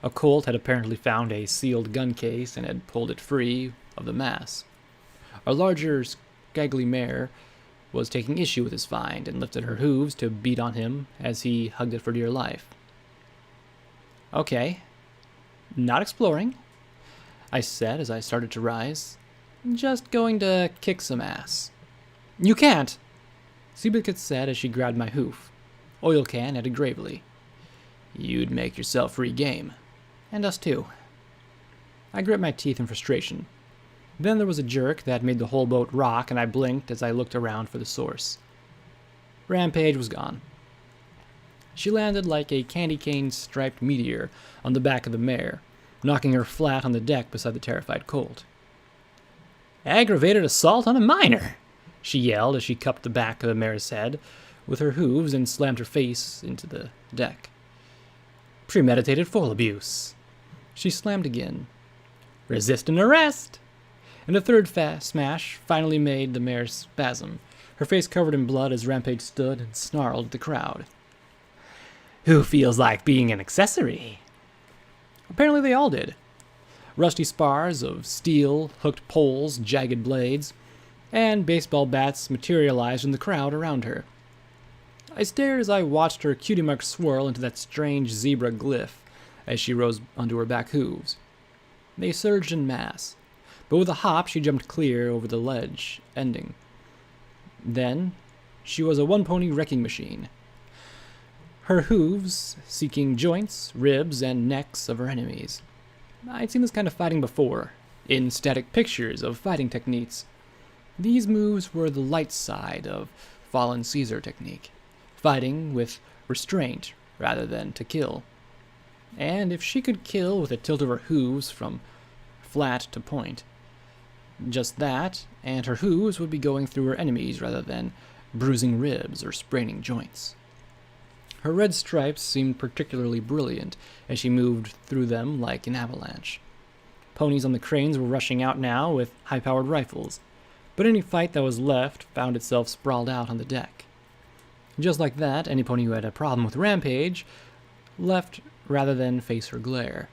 A colt had apparently found a sealed gun case and had pulled it free of the mass. A larger, scraggly mare was taking issue with his find and lifted her hooves to beat on him as he hugged it for dear life. Okay. Not exploring, I said as I started to rise. Just going to kick some ass. You can't, Seabucket said as she grabbed my hoof. Oil Can added gravely. You'd make yourself free game. And us too. I grit my teeth in frustration. Then there was a jerk that made the whole boat rock, and I blinked as I looked around for the source. Rampage was gone. She landed like a candy cane-striped meteor on the back of the mare, knocking her flat on the deck beside the terrified colt. Aggravated assault on a minor, she yelled as she cupped the back of the mare's head with her hooves and slammed her face into the deck. Premeditated full abuse. She slammed again. Resist and arrest! And a third smash finally made the mare spasm, her face covered in blood as Rampage stood and snarled at the crowd. Who feels like being an accessory? Apparently they all did. Rusty spars of steel, hooked poles, jagged blades, and baseball bats materialized in the crowd around her. I stared as I watched her cutie mark swirl into that strange zebra glyph as she rose onto her back hooves. They surged en masse, but with a hop she jumped clear over the ledge, ending. Then, she was a one-pony wrecking machine. Her hooves seeking joints, ribs, and necks of her enemies. I'd seen this kind of fighting before, in static pictures of fighting techniques. These moves were the light side of Fallen Caesar technique, fighting with restraint rather than to kill. And if she could kill with a tilt of her hooves from flat to point, just that, and her hooves would be going through her enemies rather than bruising ribs or spraining joints. Her red stripes seemed particularly brilliant as she moved through them like an avalanche. Ponies on the cranes were rushing out now with high-powered rifles, but any fight that was left found itself sprawled out on the deck. Just like that, any pony who had a problem with Rampage left rather than face her glare.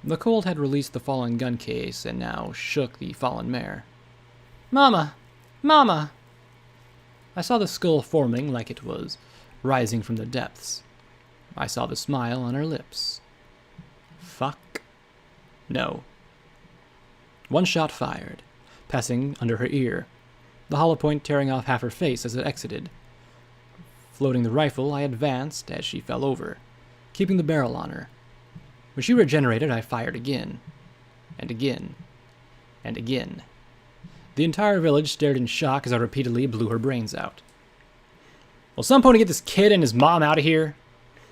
The colt had released the fallen gun case and now shook the fallen mare. "Mama! Mama!" I saw the skull forming like it was rising from the depths. I saw the smile on her lips. Fuck. No. One shot fired, passing under her ear, the hollow point tearing off half her face as it exited. Floating the rifle, I advanced as she fell over, keeping the barrel on her. When she regenerated, I fired again, and again, and again. The entire village stared in shock as I repeatedly blew her brains out. "Will some pony get this kid and his mom out of here?"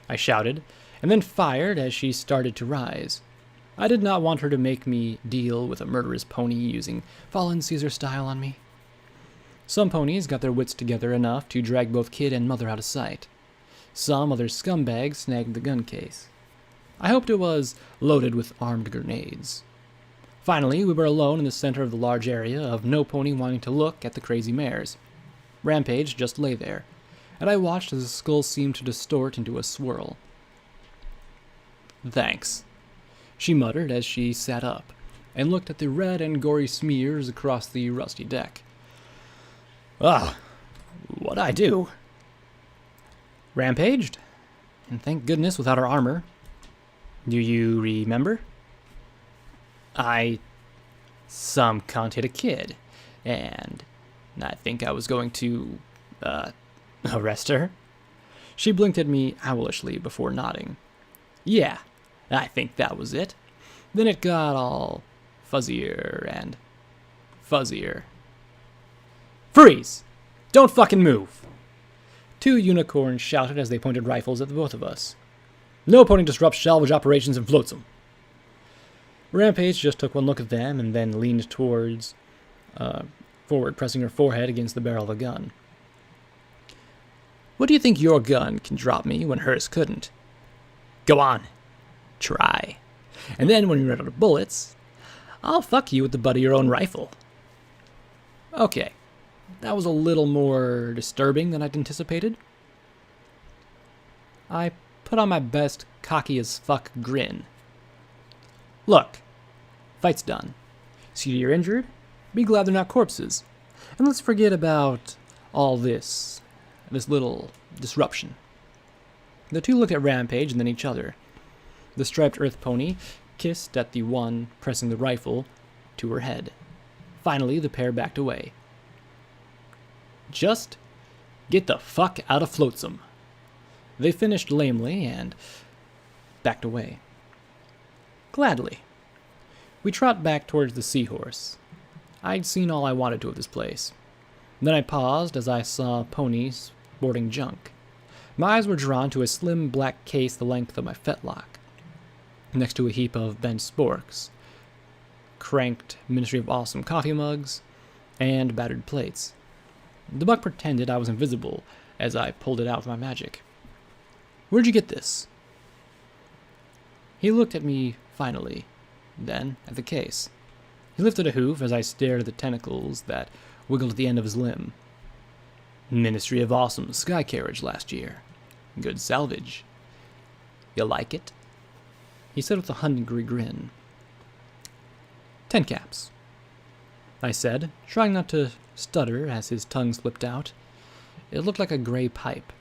I shouted, and then fired as she started to rise. I did not want her to make me deal with a murderous pony using Fallen Caesar style on me. Some ponies got their wits together enough to drag both kid and mother out of sight. Some other scumbags snagged the gun case. I hoped it was loaded with armed grenades. Finally, we were alone in the center of the large area of no pony wanting to look at the crazy mares. Rampage just lay there, and I watched as the skull seemed to distort into a swirl. "Thanks," she muttered as she sat up and looked at the red and gory smears across the rusty deck. "Ah, what'd I do?" "Rampaged, and thank goodness without her armor. Do you remember? Some cunt hit a kid, and I think I was going to, arrest her." She blinked at me owlishly before nodding. "Yeah, I think that was it. Then it got all fuzzier and fuzzier." "Freeze! Don't fucking move!" Two unicorns shouted as they pointed rifles at the both of us. "No pony disrupts salvage operations and floats them." Rampage just took one look at them and then leaned forward, pressing her forehead against the barrel of the gun. "What do you think your gun can drop me when hers couldn't? Go on. Try. And then when you run out of bullets, I'll fuck you with the butt of your own rifle." Okay, that was a little more disturbing than I'd anticipated. I put on my best cocky-as-fuck grin. "Look, fight's done. See you're injured? Be glad they're not corpses. And let's forget about all this little disruption." The two looked at Rampage and then each other. The striped earth pony kissed at the one pressing the rifle to her head. Finally, the pair backed away. "Just get the fuck out of Flotsam." They finished lamely and backed away. Gladly. We trot back towards the Seahorse. I'd seen all I wanted to of this place. Then I paused as I saw ponies boarding junk. My eyes were drawn to a slim black case the length of my fetlock, next to a heap of bent sporks, cranked Ministry of Awesome coffee mugs, and battered plates. The buck pretended I was invisible as I pulled it out with my magic. "Where'd you get this?" He looked at me finally, then at the case. He lifted a hoof as I stared at the tentacles that wiggled at the end of his limb. "Ministry of Awesome sky carriage last year. Good salvage. You like it?" He said with a hungry grin. 10 caps. I said, trying not to stutter as his tongue slipped out. It looked like a gray pipe.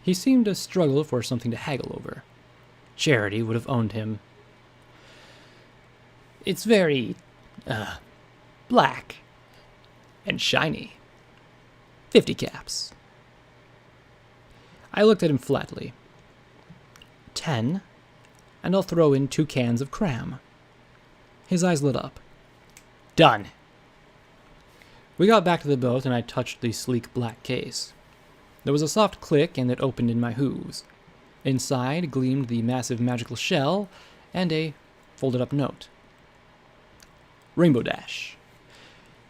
He seemed to struggle for something to haggle over. Charity would have owned him. It's very, black and shiny. 50 caps. I looked at him flatly. 10, and I'll throw in 2 cans of cram. His eyes lit up. Done. We got back to the boat, and I touched the sleek black case. There was a soft click, and it opened in my hooves. Inside gleamed the massive magical shell and a folded-up note. Rainbow Dash.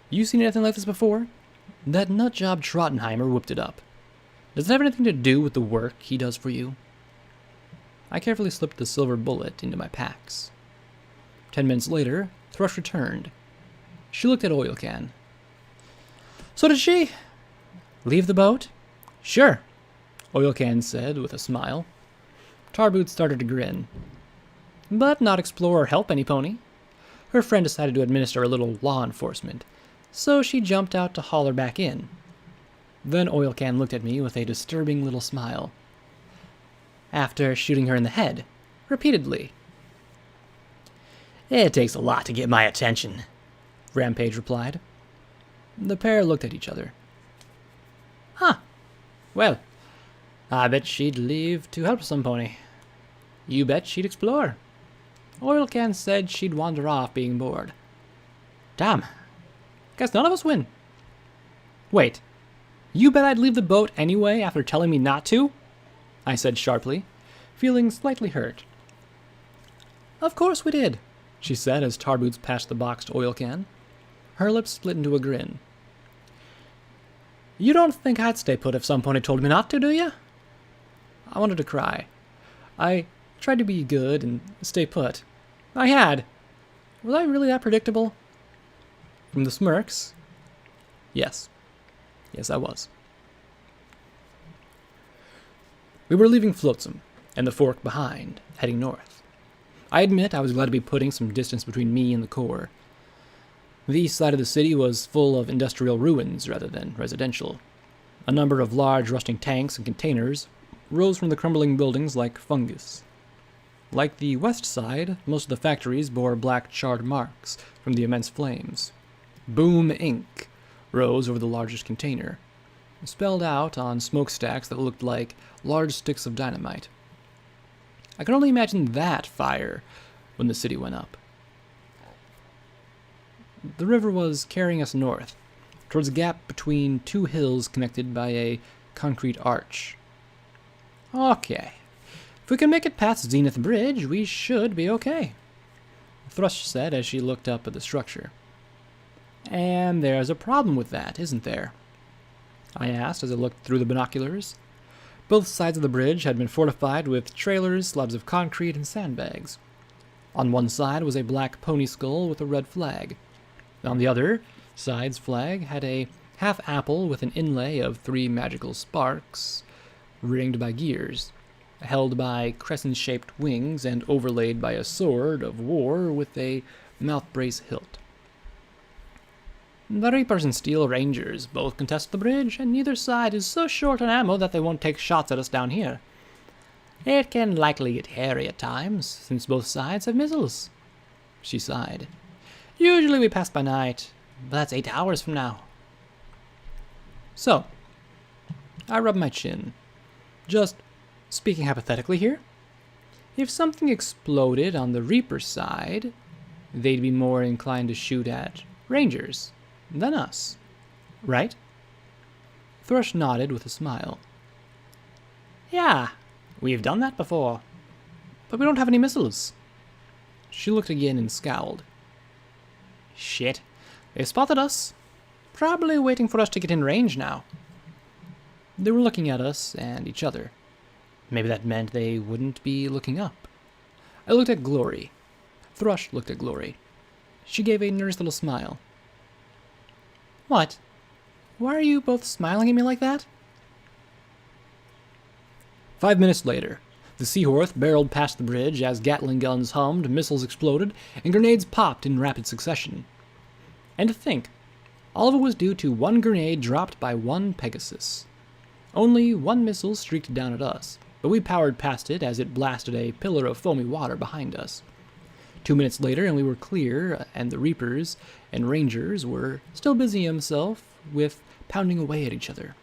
You seen anything like this before? That nutjob Trottenheimer whipped it up. Does it have anything to do with the work he does for you? I carefully slipped the silver bullet into my packs. 10 minutes later, Thrush returned. She looked at Oil Can. So did she? Leave the boat? Sure, Oil Can said with a smile. Tarboot started to grin. But not explore or help any pony. Her friend decided to administer a little law enforcement, so she jumped out to haul her back in. Then Oil Can looked at me with a disturbing little smile. After shooting her in the head, repeatedly. It takes a lot to get my attention, Rampage replied. The pair looked at each other. Huh. Well, I bet she'd leave to help some pony. You bet she'd explore. Oil Can said she'd wander off being bored. Damn. Guess none of us win. Wait. You bet I'd leave the boat anyway after telling me not to? I said sharply, feeling slightly hurt. Of course we did, she said as Tarboots passed the box to Oil Can. Her lips split into a grin. You don't think I'd stay put if some pony told me not to, do you? I wanted to cry. I tried to be good and stay put. I had. Was I really that predictable? From the smirks? Yes. Yes, I was. We were leaving Flotsam, and the Fork behind, heading north. I admit I was glad to be putting some distance between me and the core. The east side of the city was full of industrial ruins rather than residential. A number of large rusting tanks and containers rose from the crumbling buildings like fungus. Like the west side, most of the factories bore black charred marks from the immense flames. Boom Inc. rose over the largest container, spelled out on smokestacks that looked like large sticks of dynamite. I could only imagine that fire when the city went up. The river was carrying us north, towards a gap between 2 hills connected by a concrete arch. Okay. If we can make it past Zenith Bridge, we should be okay, Thrush said as she looked up at the structure. And there's a problem with that, isn't there? I asked as I looked through the binoculars. Both sides of the bridge had been fortified with trailers, slabs of concrete, and sandbags. On one side was a black pony skull with a red flag. On the other side's flag had a half apple with an inlay of 3 magical sparks, ringed by gears, held by crescent-shaped wings and overlaid by a sword of war with a mouth-brace hilt. The Reapers and Steel Rangers both contest the bridge, and neither side is so short on ammo that they won't take shots at us down here. It can likely get hairy at times, since both sides have missiles. She sighed. Usually we pass by night, but that's 8 hours from now. So, I rubbed my chin. Just speaking hypothetically here, if something exploded on the Reaper side, they'd be more inclined to shoot at Rangers than us, right? Thrush nodded with a smile. Yeah, we've done that before, but we don't have any missiles. She looked again and scowled. Shit, they spotted us. Probably waiting for us to get in range now. They were looking at us and each other. Maybe that meant they wouldn't be looking up. I looked at Glory. Thrush looked at Glory. She gave a nervous little smile. What? Why are you both smiling at me like that? 5 minutes later, the Seahorse barreled past the bridge as Gatling guns hummed, missiles exploded, and grenades popped in rapid succession. And to think, all of it was due to 1 grenade dropped by 1 Pegasus. Only 1 missile streaked down at us, but we powered past it as it blasted a pillar of foamy water behind us. 2 minutes later, and we were clear, and the Reapers and Rangers were still busy himself with pounding away at each other.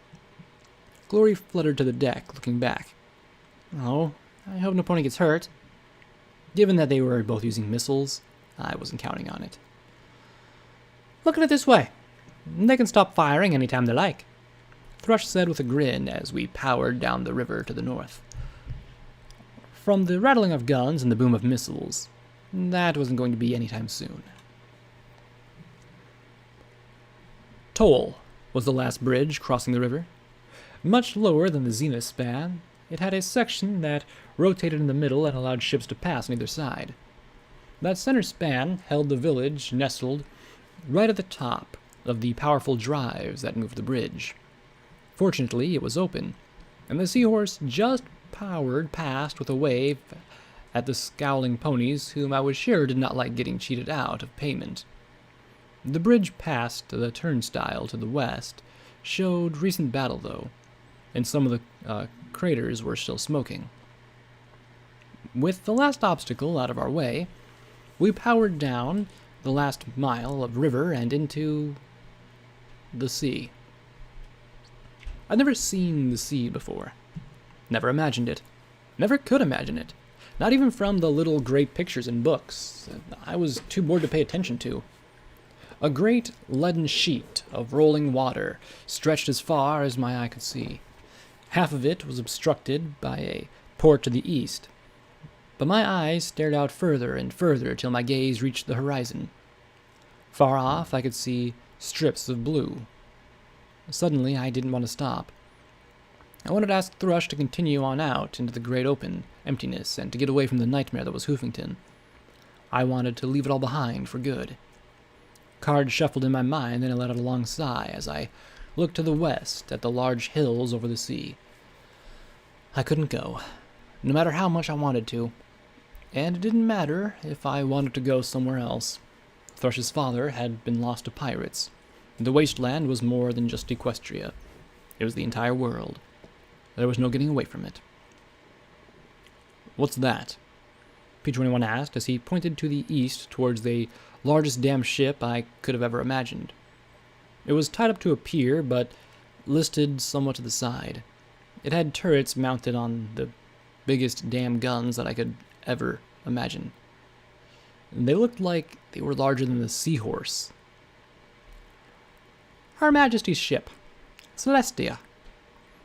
Glory fluttered to the deck, looking back. Oh, I hope no pony gets hurt. Given that they were both using missiles, I wasn't counting on it. Look at it this way. They can stop firing anytime they like, Thrush said with a grin as we powered down the river to the north. From the rattling of guns and the boom of missiles, that wasn't going to be anytime soon. Toll was the last bridge crossing the river. Much lower than the zenith span, it had a section that rotated in the middle and allowed ships to pass on either side. That center span held the village nestled right at the top of the powerful drives that moved the bridge. Fortunately, it was open, and the seahorse just powered past with a wave at the scowling ponies whom I was sure did not like getting cheated out of payment. The bridge past the turnstile to the west showed recent battle, though, and some of the craters were still smoking. With the last obstacle out of our way, we powered down the last mile of river and into the sea. I'd never seen the sea before. Never imagined it. Never could imagine it. Not even from the little gray pictures in books I was too bored to pay attention to. A great leaden sheet of rolling water stretched as far as my eye could see. Half of it was obstructed by a port to the east, but my eyes stared out further and further till my gaze reached the horizon. Far off, I could see strips of blue. Suddenly, I didn't want to stop. I wanted to ask Thrush to continue on out into the great open emptiness and to get away from the nightmare that was Hoofington. I wanted to leave it all behind for good. Cards shuffled in my mind, then I let out a long sigh as I looked to the west at the large hills over the sea. I couldn't go, no matter how much I wanted to, and it didn't matter if I wanted to go somewhere else. Thrush's father had been lost to pirates. The wasteland was more than just Equestria. It was the entire world. There was no getting away from it. "What's that?" P-21 asked as he pointed to the east towards the largest damn ship I could have ever imagined. It was tied up to a pier, but listed somewhat to the side. It had turrets mounted on the biggest damn guns that I could ever imagine. They looked like they were larger than the Seahorse. "Her Majesty's ship, Celestia.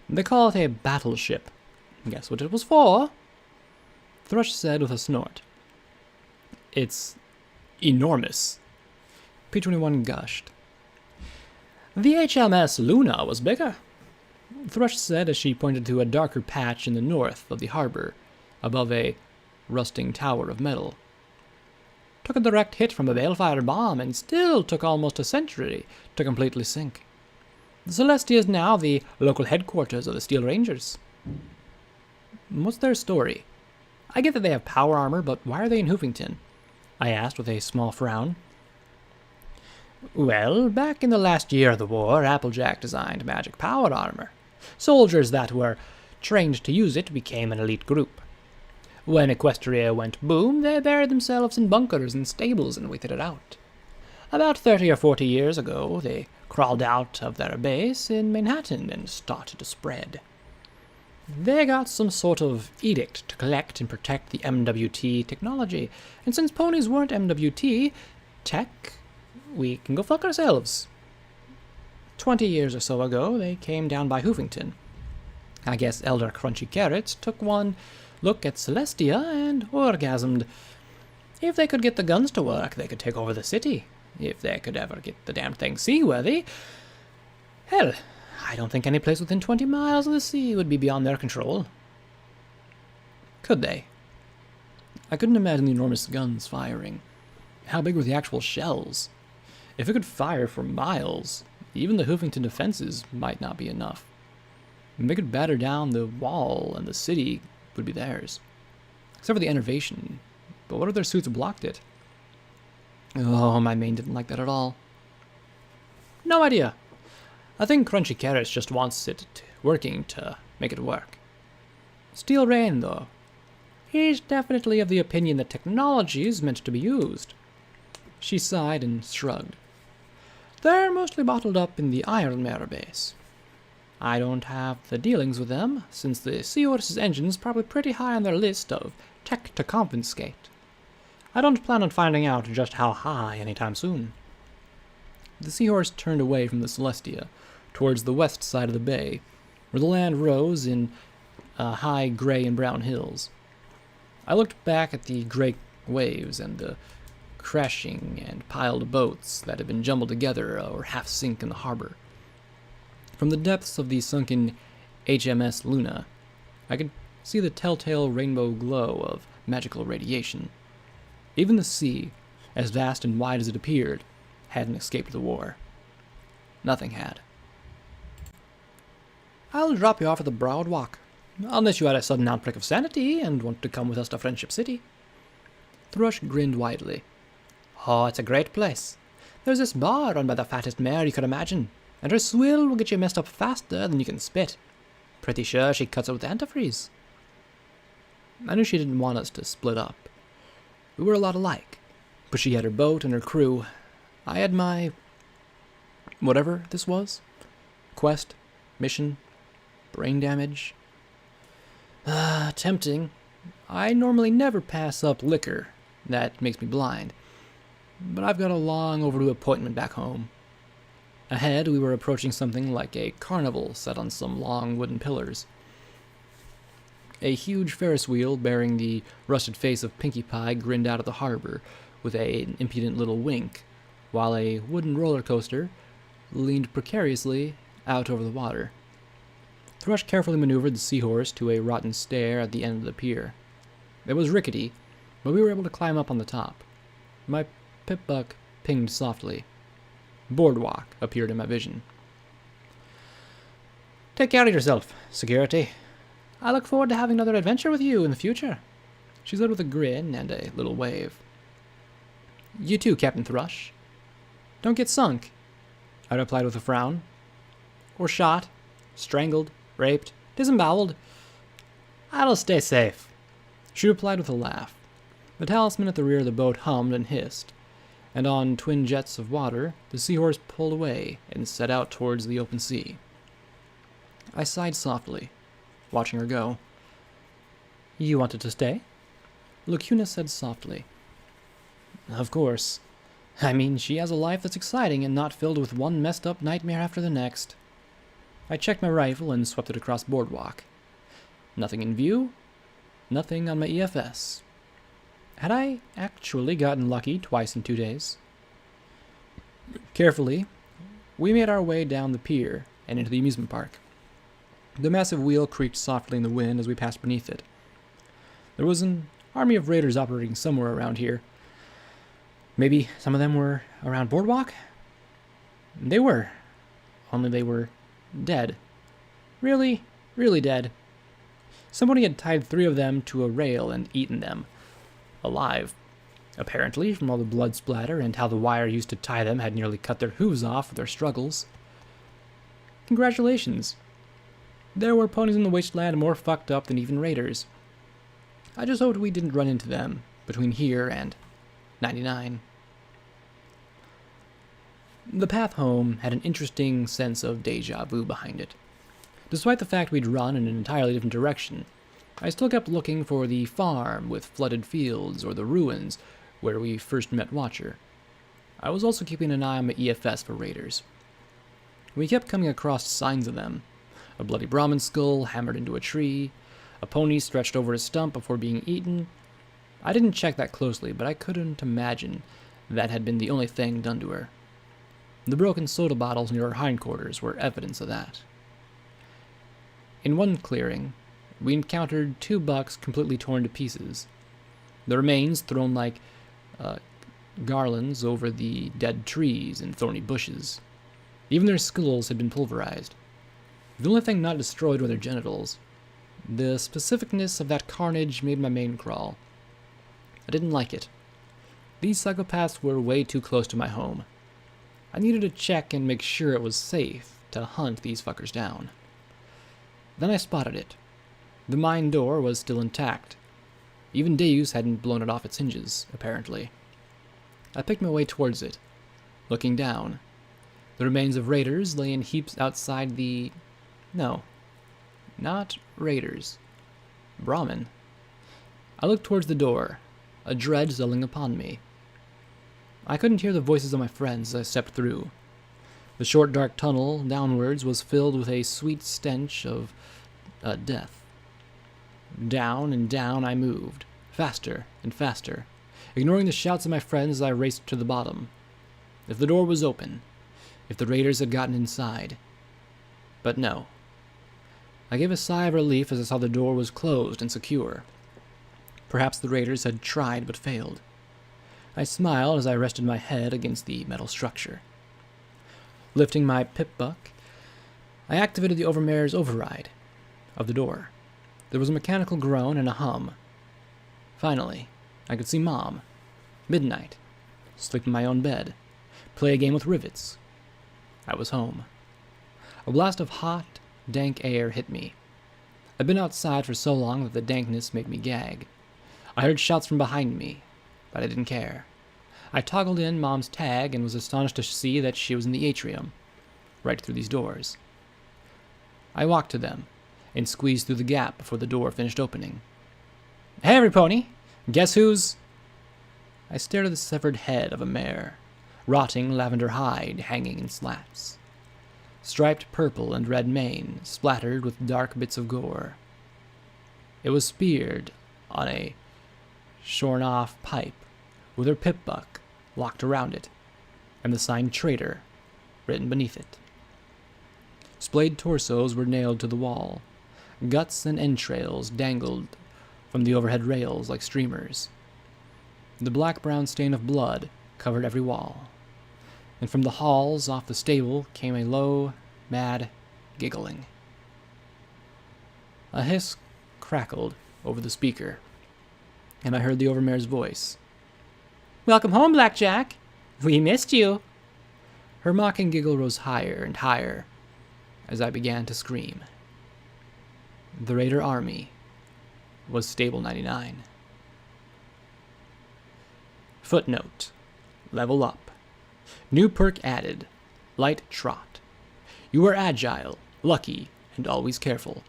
They call it a battleship. Guess what it was for?" Thrush said with a snort. "It's enormous." P-21 gushed. "The HMS Luna was bigger," Thrush said as she pointed to a darker patch in the north of the harbor, above a rusting tower of metal. "Took a direct hit from a balefire bomb and still took almost a century to completely sink. The Celestia is now the local headquarters of the Steel Rangers." "What's their story? I get that they have power armor, but why are they in Hoofington?" I asked with a small frown. "Well, back in the last year of the war, Applejack designed magic power armor. Soldiers that were trained to use it became an elite group. When Equestria went boom, they buried themselves in bunkers and stables and waited it out. About 30 or 40 years ago, they crawled out of their base in Manhattan and started to spread. They got some sort of edict to collect and protect the MWT technology, and since ponies weren't MWT tech, we can go fuck ourselves. 20 years or so ago, they came down by Hoofington. I guess Elder Crunchy Carrots took one look at Celestia and orgasmed. If they could get the guns to work, they could take over the city. If they could ever get the damn thing seaworthy, hell, I don't think any place within 20 miles of the sea would be beyond their control." Could they? I couldn't imagine the enormous guns firing. How big were the actual shells? If it could fire for miles, even the Hoofington defenses might not be enough. They could batter down the wall and the city would be theirs. Except for the enervation. But what if their suits blocked it? Oh, my main didn't like that at all. "No idea. I think Crunchy Carrots just wants it working to make it work." Steel Rain, though, he's definitely of the opinion that technology is meant to be used. She sighed and shrugged. They're mostly bottled up in the Iron Mare base. I don't have the dealings with them, since the Seahorse's engine's probably pretty high on their list of tech to confiscate. I don't plan on finding out just how high anytime soon. The Seahorse turned away from the Celestia, towards the west side of the bay, where the land rose in high gray and brown hills. I looked back at the great waves and the crashing and piled boats that had been jumbled together or half sink in the harbor. From the depths of the sunken HMS Luna, I could see the telltale rainbow glow of magical radiation. Even the sea, as vast and wide as it appeared, hadn't escaped the war. Nothing had. I'll drop you off at the Broad Walk, unless you had a sudden outbreak of sanity and want to come with us to Friendship City. Thrush grinned widely. Oh, it's a great place. There's this bar run by the fattest mare you could imagine, and her swill will get you messed up faster than you can spit. Pretty sure she cuts it with antifreeze. I knew she didn't want us to split up. We were a lot alike, but she had her boat and her crew. I had my... whatever this was. Quest, mission, brain damage. Tempting. I normally never pass up liquor. That makes me blind. But I've got a long overdue appointment back home. Ahead, we were approaching something like a carnival set on some long wooden pillars. A huge Ferris wheel bearing the rusted face of Pinkie Pie grinned out of the harbor with an impudent little wink, while a wooden roller coaster leaned precariously out over the water. Thrush carefully maneuvered the Seahorse to a rotten stair at the end of the pier. It was rickety, but we were able to climb up on the top. My pip-buck pinged softly. Boardwalk appeared in my vision. Take care of yourself, security. I look forward to having another adventure with you in the future, she said with a grin and a little wave. You too, Captain Thrush. Don't get sunk, I replied with a frown. Or shot, strangled, raped, disemboweled. I'll stay safe, she replied with a laugh. The talisman at the rear of the boat hummed and hissed, and on twin jets of water, the Seahorse pulled away and set out towards the open sea. I sighed softly, watching her go. You wanted to stay? Lacuna said softly. Of course. I mean, she has a life that's exciting and not filled with one messed up nightmare after the next. I checked my rifle and swept it across boardwalk. Nothing in view, nothing on my EFS. Had I actually gotten lucky twice in 2 days? Carefully, we made our way down the pier and into the amusement park. The massive wheel creaked softly in the wind as we passed beneath it. There was an army of raiders operating somewhere around here. Maybe some of them were around Boardwalk? They were. Only they were dead. Really, really dead. Somebody had tied 3 of them to a rail and eaten them. Alive. Apparently, from all the blood splatter and how the wire used to tie them had nearly cut their hooves off with their struggles. Congratulations. There were ponies in the wasteland more fucked up than even raiders. I just hoped we didn't run into them between here and 99. The path home had an interesting sense of deja vu behind it. Despite the fact we'd run in an entirely different direction, I still kept looking for the farm with flooded fields or the ruins where we first met Watcher. I was also keeping an eye on my EFS for raiders. We kept coming across signs of them. A bloody Brahmin skull hammered into a tree, a pony stretched over a stump before being eaten. I didn't check that closely, but I couldn't imagine that had been the only thing done to her. The broken soda bottles near her hindquarters were evidence of that. In one clearing, we encountered 2 bucks completely torn to pieces, the remains thrown like garlands over the dead trees and thorny bushes. Even their skulls had been pulverized. The only thing not destroyed were their genitals. The specificness of that carnage made my mane crawl. I didn't like it. These psychopaths were way too close to my home. I needed to check and make sure it was safe to hunt these fuckers down. Then I spotted it. The mine door was still intact. Even Deus hadn't blown it off its hinges, apparently. I picked my way towards it, looking down. The remains of raiders lay in heaps outside the... No, not raiders. Brahmin. I looked towards the door, a dread settling upon me. I couldn't hear the voices of my friends as I stepped through. The short dark tunnel downwards was filled with a sweet stench of death. Down and down I moved, faster and faster, ignoring the shouts of my friends as I raced to the bottom. If the door was open, if the raiders had gotten inside. But no. I gave a sigh of relief as I saw the door was closed and secure. Perhaps the raiders had tried but failed. I smiled as I rested my head against the metal structure. Lifting my pip-buck, I activated the Overmare's override of the door. There was a mechanical groan and a hum. Finally, I could see Mom. Midnight. Sleep in my own bed. Play a game with rivets. I was home. A blast of hot, dank air hit me. I'd been outside for so long that the dankness made me gag. I heard shouts from behind me, but I didn't care. I toggled in Mom's tag and was astonished to see that she was in the atrium, right through these doors. I walked to them and squeezed through the gap before the door finished opening. "Hey, every pony! Guess who's—" I stared at the severed head of a mare, rotting lavender hide hanging in slats. Striped purple and red mane splattered with dark bits of gore. It was speared on a shorn-off pipe with her pip-buck locked around it, and the sign Traitor written beneath it. Splayed torsos were nailed to the wall. Guts and entrails dangled from the overhead rails like streamers. The black-brown stain of blood covered every wall, and from the halls off the stable came a low, mad giggling. A hiss crackled over the speaker, and I heard the Overmare's voice. "Welcome home, Blackjack! We missed you!" Her mocking giggle rose higher and higher as I began to scream. The Raider army was Stable 99. Footnote. Level up. New perk added. Light Trot. You are agile, lucky, and always careful.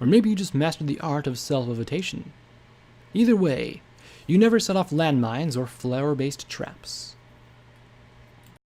Or maybe you just mastered the art of self-evitation. Either way, you never set off landmines or flower-based traps.